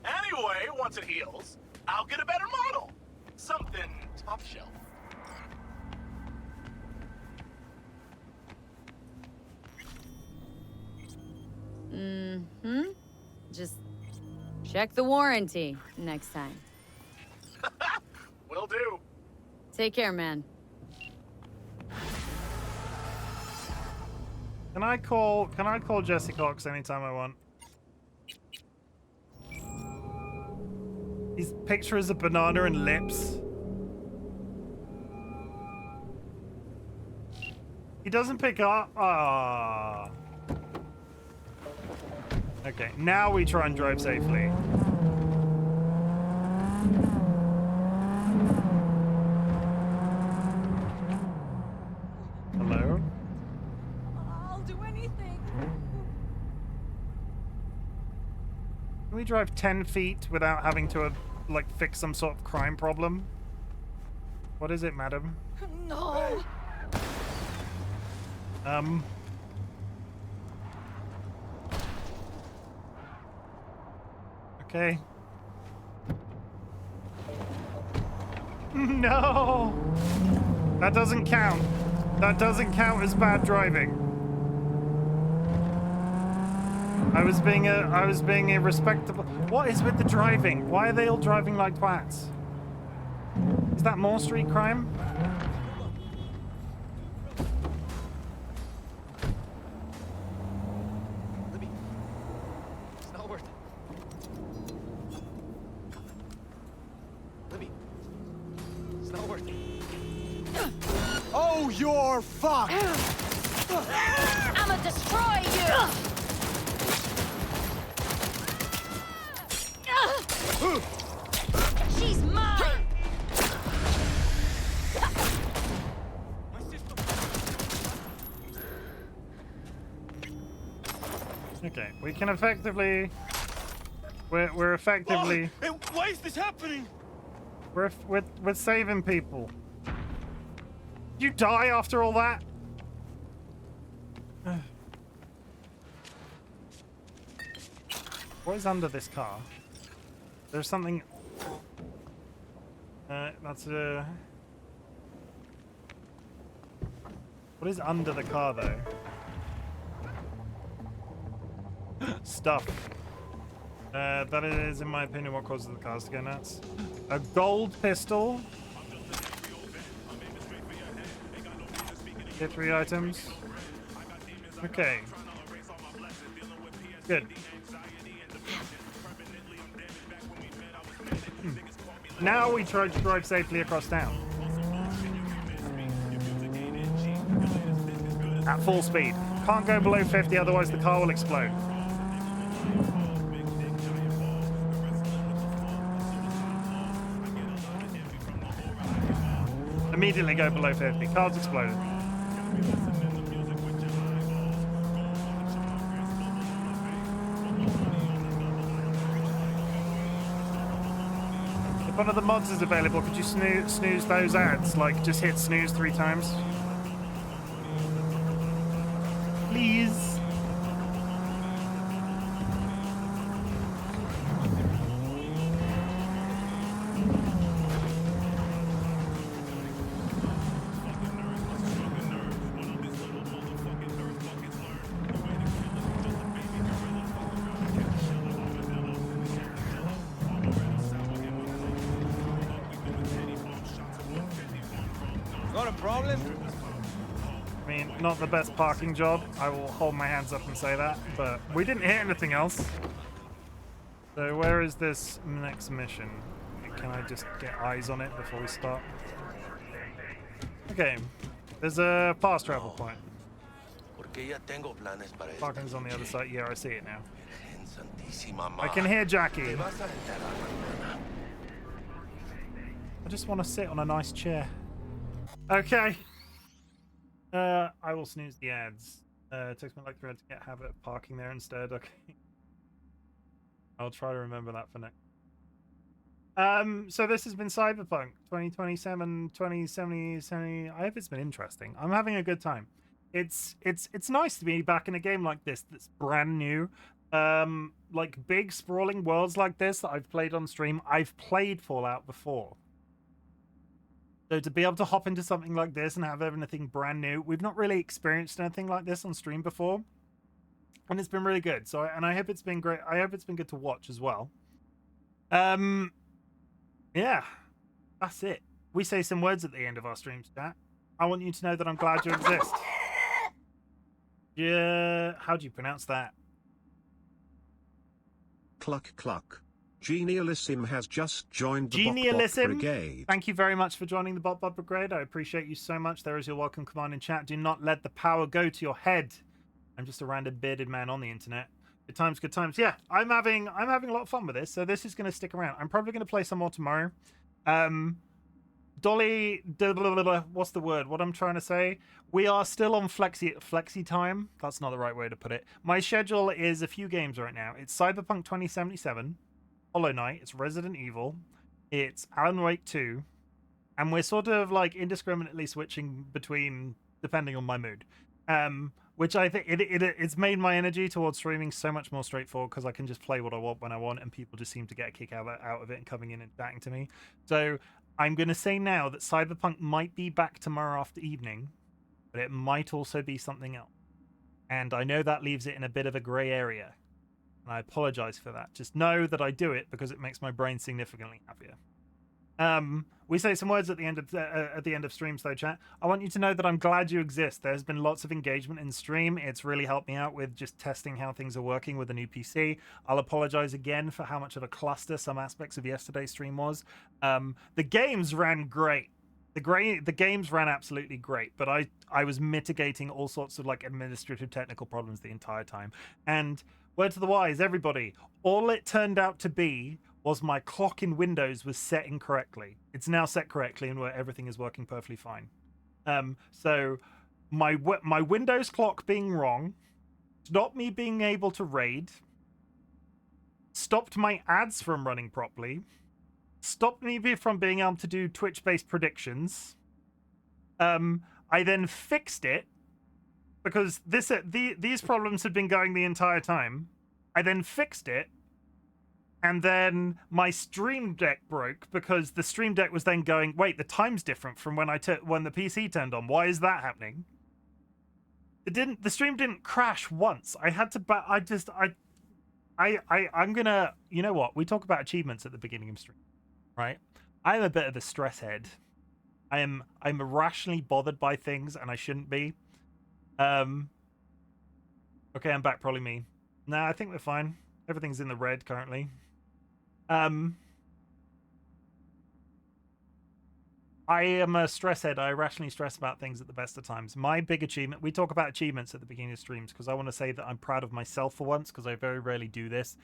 Anyway, once it heals, I'll get a better model. Something top shelf.
Mm-hmm. Just check the warranty next time.
Will do.
Take care, man.
Can I call Jesse Cox anytime I want? His picture is a banana and lips. He doesn't pick up. Ah. Okay, now we try and drive safely. Hello?
I'll do anything.
Can we drive 10 feet without having to, like, fix some sort of crime problem? What is it, madam?
No.
Okay. No! That doesn't count. That doesn't count as bad driving. I was being a respectable... What is with the driving? Why are they all driving like twats? Is that more street crime?
It's not worth it. Libby. It's not worth it.
Oh, you're fucked!
I'ma destroy you! She's mine!
Okay, we can effectively... We're effectively...
Why is this happening?
We're saving people. You die after all that? What is under this car? There's something... that's a... What is under the car, though? Stuff. That is, in my opinion, what causes the cars to go nuts. A gold pistol. Get 3 items. Okay. Good. Now we try to drive safely across town. At full speed. Can't go below 50, otherwise the car will explode. Immediately go below 50. Car's exploded. If one of the mods is available, could you snooze those ads? Like, just hit snooze 3 times? Please.
Got a problem?
I mean, not the best parking job. I will hold my hands up and say that, but we didn't hit anything else. So where is this next mission? Can I just get eyes on it before we start? Okay, there's a fast travel point. Parking's on the other side. Yeah, I see it now. I can hear Jackie. I just want to sit on a nice chair. Okay. I will snooze the ads. It takes me like 3 hours to get habit of parking there instead. Okay. I'll try to remember that for next. So this has been Cyberpunk 2027, 2070. I hope it's been interesting. I'm having a good time. It's nice to be back in a game like this that's brand new. Like big sprawling worlds like this that I've played on stream. I've played Fallout before. So to be able to hop into something like this and have everything brand new, we've not really experienced anything like this on stream before, and it's been really good. So, and I hope it's been great. I hope it's been good to watch as well. Yeah, that's it. We say some words at the end of our streams, chat. I want you to know that I'm glad you exist. Yeah, how do you pronounce that?
Cluck cluck. Genialissim has just joined the Bot Brigade.
Thank you very much for joining the Bot Brigade. I appreciate you so much. There is your welcome command in chat. Do not let the power go to your head. I'm just a random bearded man on the internet. Good times, good times. Yeah, I'm having a lot of fun with this, so this is going to stick around. I'm probably going to play some more tomorrow. What's the word? What I'm trying to say? We are still on flexi time. That's not the right way to put it. My schedule is a few games right now. It's Cyberpunk 2077. Hollow Knight, it's Resident Evil, it's Alan Wake 2, and we're sort of like indiscriminately switching between depending on my mood. Which I think it's made my energy towards streaming so much more straightforward because I can just play what I want when I want, and people just seem to get a kick out of it and coming in and chatting to me. So I'm going to say now that Cyberpunk might be back tomorrow after evening, but it might also be something else. And I know that leaves it in a bit of a grey area. And I apologize for that. Just know that I do it because it makes my brain significantly happier. We say some words at the end of streams though, chat. I want you to know that I'm glad you exist. There's been lots of engagement in stream. It's really helped me out with just testing how things are working with the new PC. I'll apologize again for how much of a cluster some aspects of yesterday's stream was. The games ran great. The games ran absolutely great, but I was mitigating all sorts of like administrative technical problems the entire time. And word to the wise, everybody, all it turned out to be was my clock in Windows was set incorrectly. It's now set correctly and where everything is working perfectly fine. So my Windows clock being wrong stopped me being able to raid, stopped my ads from running properly, stopped me from being able to do Twitch-based predictions. I then fixed it because these problems had been going the entire time. I then fixed it, and then my Stream Deck broke because the Stream Deck was then going, wait, the time's different from when the PC turned on. Why is that happening? The stream didn't crash once. I had to I'm gonna, you know what? We talk about achievements at the beginning of stream, right? I'm a bit of a stress head. I'm irrationally bothered by things and I shouldn't be. Okay, I'm back, probably me. Nah, I think we're fine. Everything's in the red currently. I am a stress head. I irrationally stress about things at the best of times. My big achievement, we talk about achievements at the beginning of streams because I want to say that I'm proud of myself for once because I very rarely do this.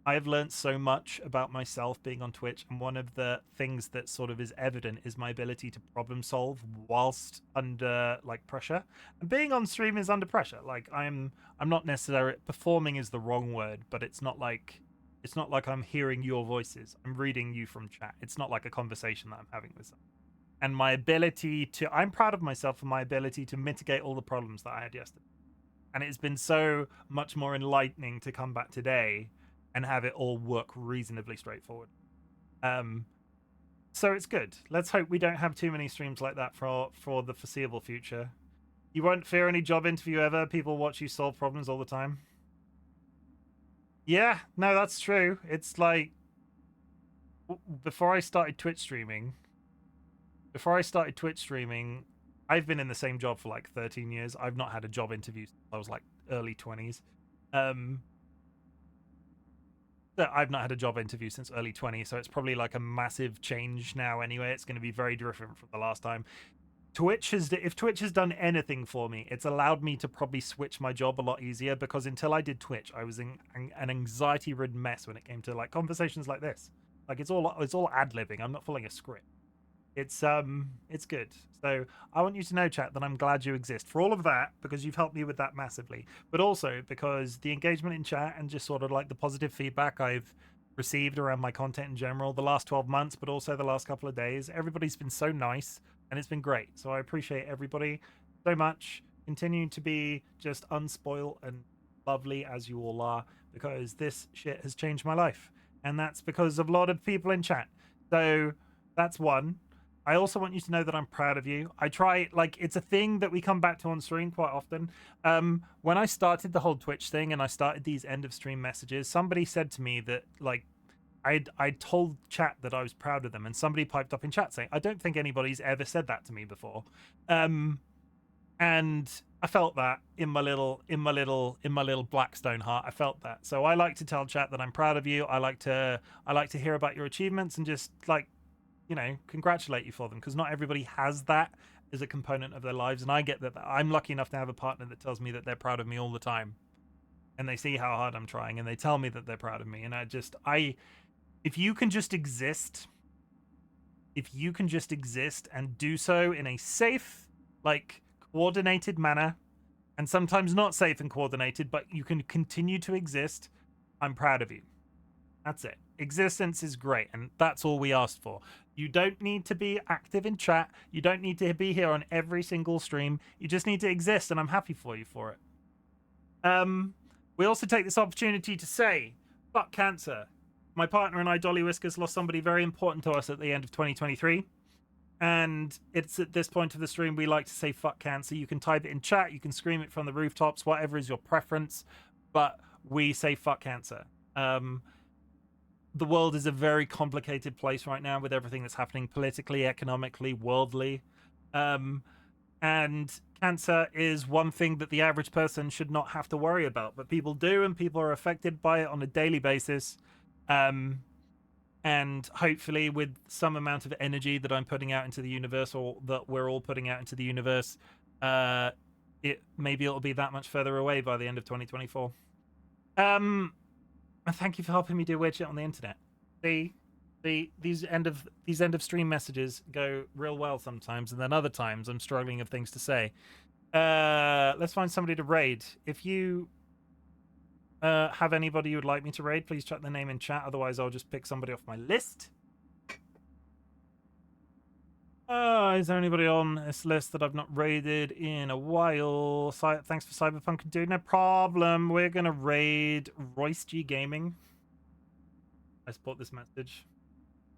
I've learned so much about myself being on Twitch, and one of the things that sort of is evident is my ability to problem solve whilst under like pressure. And being on stream is under pressure. Like I'm not necessarily performing is the wrong word, but it's not like I'm hearing your voices. I'm reading you from chat. It's not like a conversation that I'm having with someone. And my ability to I'm proud of myself for my ability to mitigate all the problems that I had yesterday. And it's been so much more enlightening to come back today and have it all work reasonably straightforward. So it's good. Let's hope we don't have too many streams like that for the foreseeable future. You won't fear any job interview ever. People watch you solve problems all the time. Yeah, no, that's true. It's like before I started Twitch streaming, I've been in the same job for like 13 years. I've not had a job interview since I was like early 20s. I've not had a job interview since early 20s, so it's probably like a massive change now anyway. It's going to be very different from the last time. If Twitch has done anything for me, it's allowed me to probably switch my job a lot easier, because until I did Twitch, I was in an anxiety-ridden mess when it came to like conversations like this. Like it's all ad-libbing. I'm not following a script. It's good. So I want you to know, chat, that I'm glad you exist for all of that, because you've helped me with that massively, but also because the engagement in chat and just sort of like the positive feedback I've received around my content in general the last 12 months, but also the last couple of days, everybody's been so nice and it's been great. So I appreciate everybody so much. Continuing to be just unspoiled and lovely as you all are, because this shit has changed my life, and that's because of a lot of people in chat. So that's one. I also want you to know that I'm proud of you. I try, like, it's a thing that we come back to on stream quite often. When I started the whole Twitch thing and I started these end of stream messages, somebody said to me that, like, I told chat that I was proud of them, and somebody piped up in chat saying, I don't think anybody's ever said that to me before. And I felt that in my little Blackstone heart. I felt that. So I like to tell chat that I'm proud of you. I like to hear about your achievements and just, like, you know, congratulate you for them, because not everybody has that as a component of their lives. And I get that. I'm lucky enough to have a partner that tells me that they're proud of me all the time, and they see how hard I'm trying, and they tell me that they're proud of me. And if you can just exist and do so in a safe, like, coordinated manner, and sometimes not safe and coordinated, but you can continue to exist, I'm proud of you. That's it. Existence is great, and that's all we asked for. You don't need to be active in chat. You don't need to be here on every single stream. You just need to exist, and I'm happy for you for it. We also take this opportunity to say, fuck cancer. My partner and I, DollyWhiskers, lost somebody very important to us at the end of 2023. And it's at this point of the stream we like to say fuck cancer. You can type it in chat, you can scream it from the rooftops, whatever is your preference, but we say fuck cancer. The world is a very complicated place right now with everything that's happening politically, economically, worldly. And cancer is one thing that the average person should not have to worry about, but people do, and people are affected by it on a daily basis. And hopefully with some amount of energy that I'm putting out into the universe, or that we're all putting out into the universe, maybe it'll be that much further away by the end of 2024. And thank you for helping me do weird shit on the internet. These end of stream messages go real well sometimes, and then other times I'm struggling of things to say. Let's find somebody to raid. If you have anybody you would like me to raid, please check their name in chat. Otherwise, I'll just pick somebody off my list. Is there anybody on this list that I've not raided in a while? Thanks for Cyberpunk, dude. No problem. We're gonna raid Royce G Gaming. I support this message.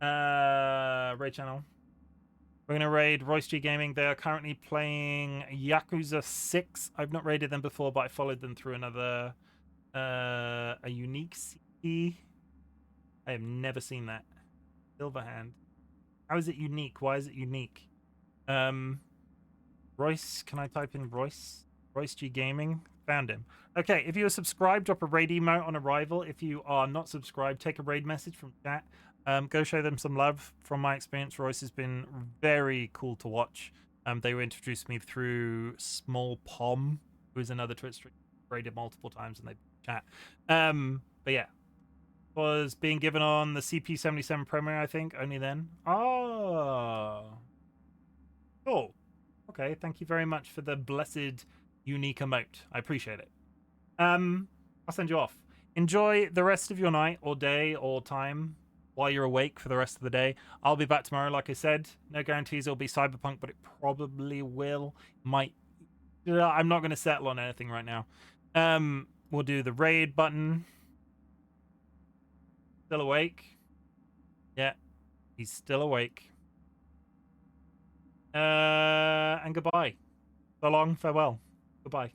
Raid channel. We're gonna raid Royce G Gaming. They are currently playing Yakuza 6. I've not raided them before, but I followed them through another a unique CD. I have never seen that. Silverhand. How is it unique? Why is it unique? Royce, can I type in Royce? Royce G Gaming. Found him. Okay, if you are subscribed, drop a raid emote on arrival. If you are not subscribed, take a raid message from chat. Go show them some love. From my experience, Royce has been very cool to watch. They were introduced to me through Small Pom, who is another Twitch streamer. Raided multiple times and they chat. But yeah, was being given on the CP77 promo, I think. Only then. Oh. Cool. Okay, thank you very much for the blessed unique emote. I appreciate it. I'll send you off. Enjoy the rest of your night or day or time while you're awake for the rest of the day. I'll be back tomorrow, like I said. No guarantees it'll be Cyberpunk, but it probably will. Might. I'm not going to settle on anything right now. We'll do the raid button. Still awake? Yeah, he's still awake. And goodbye. So long, farewell. Goodbye.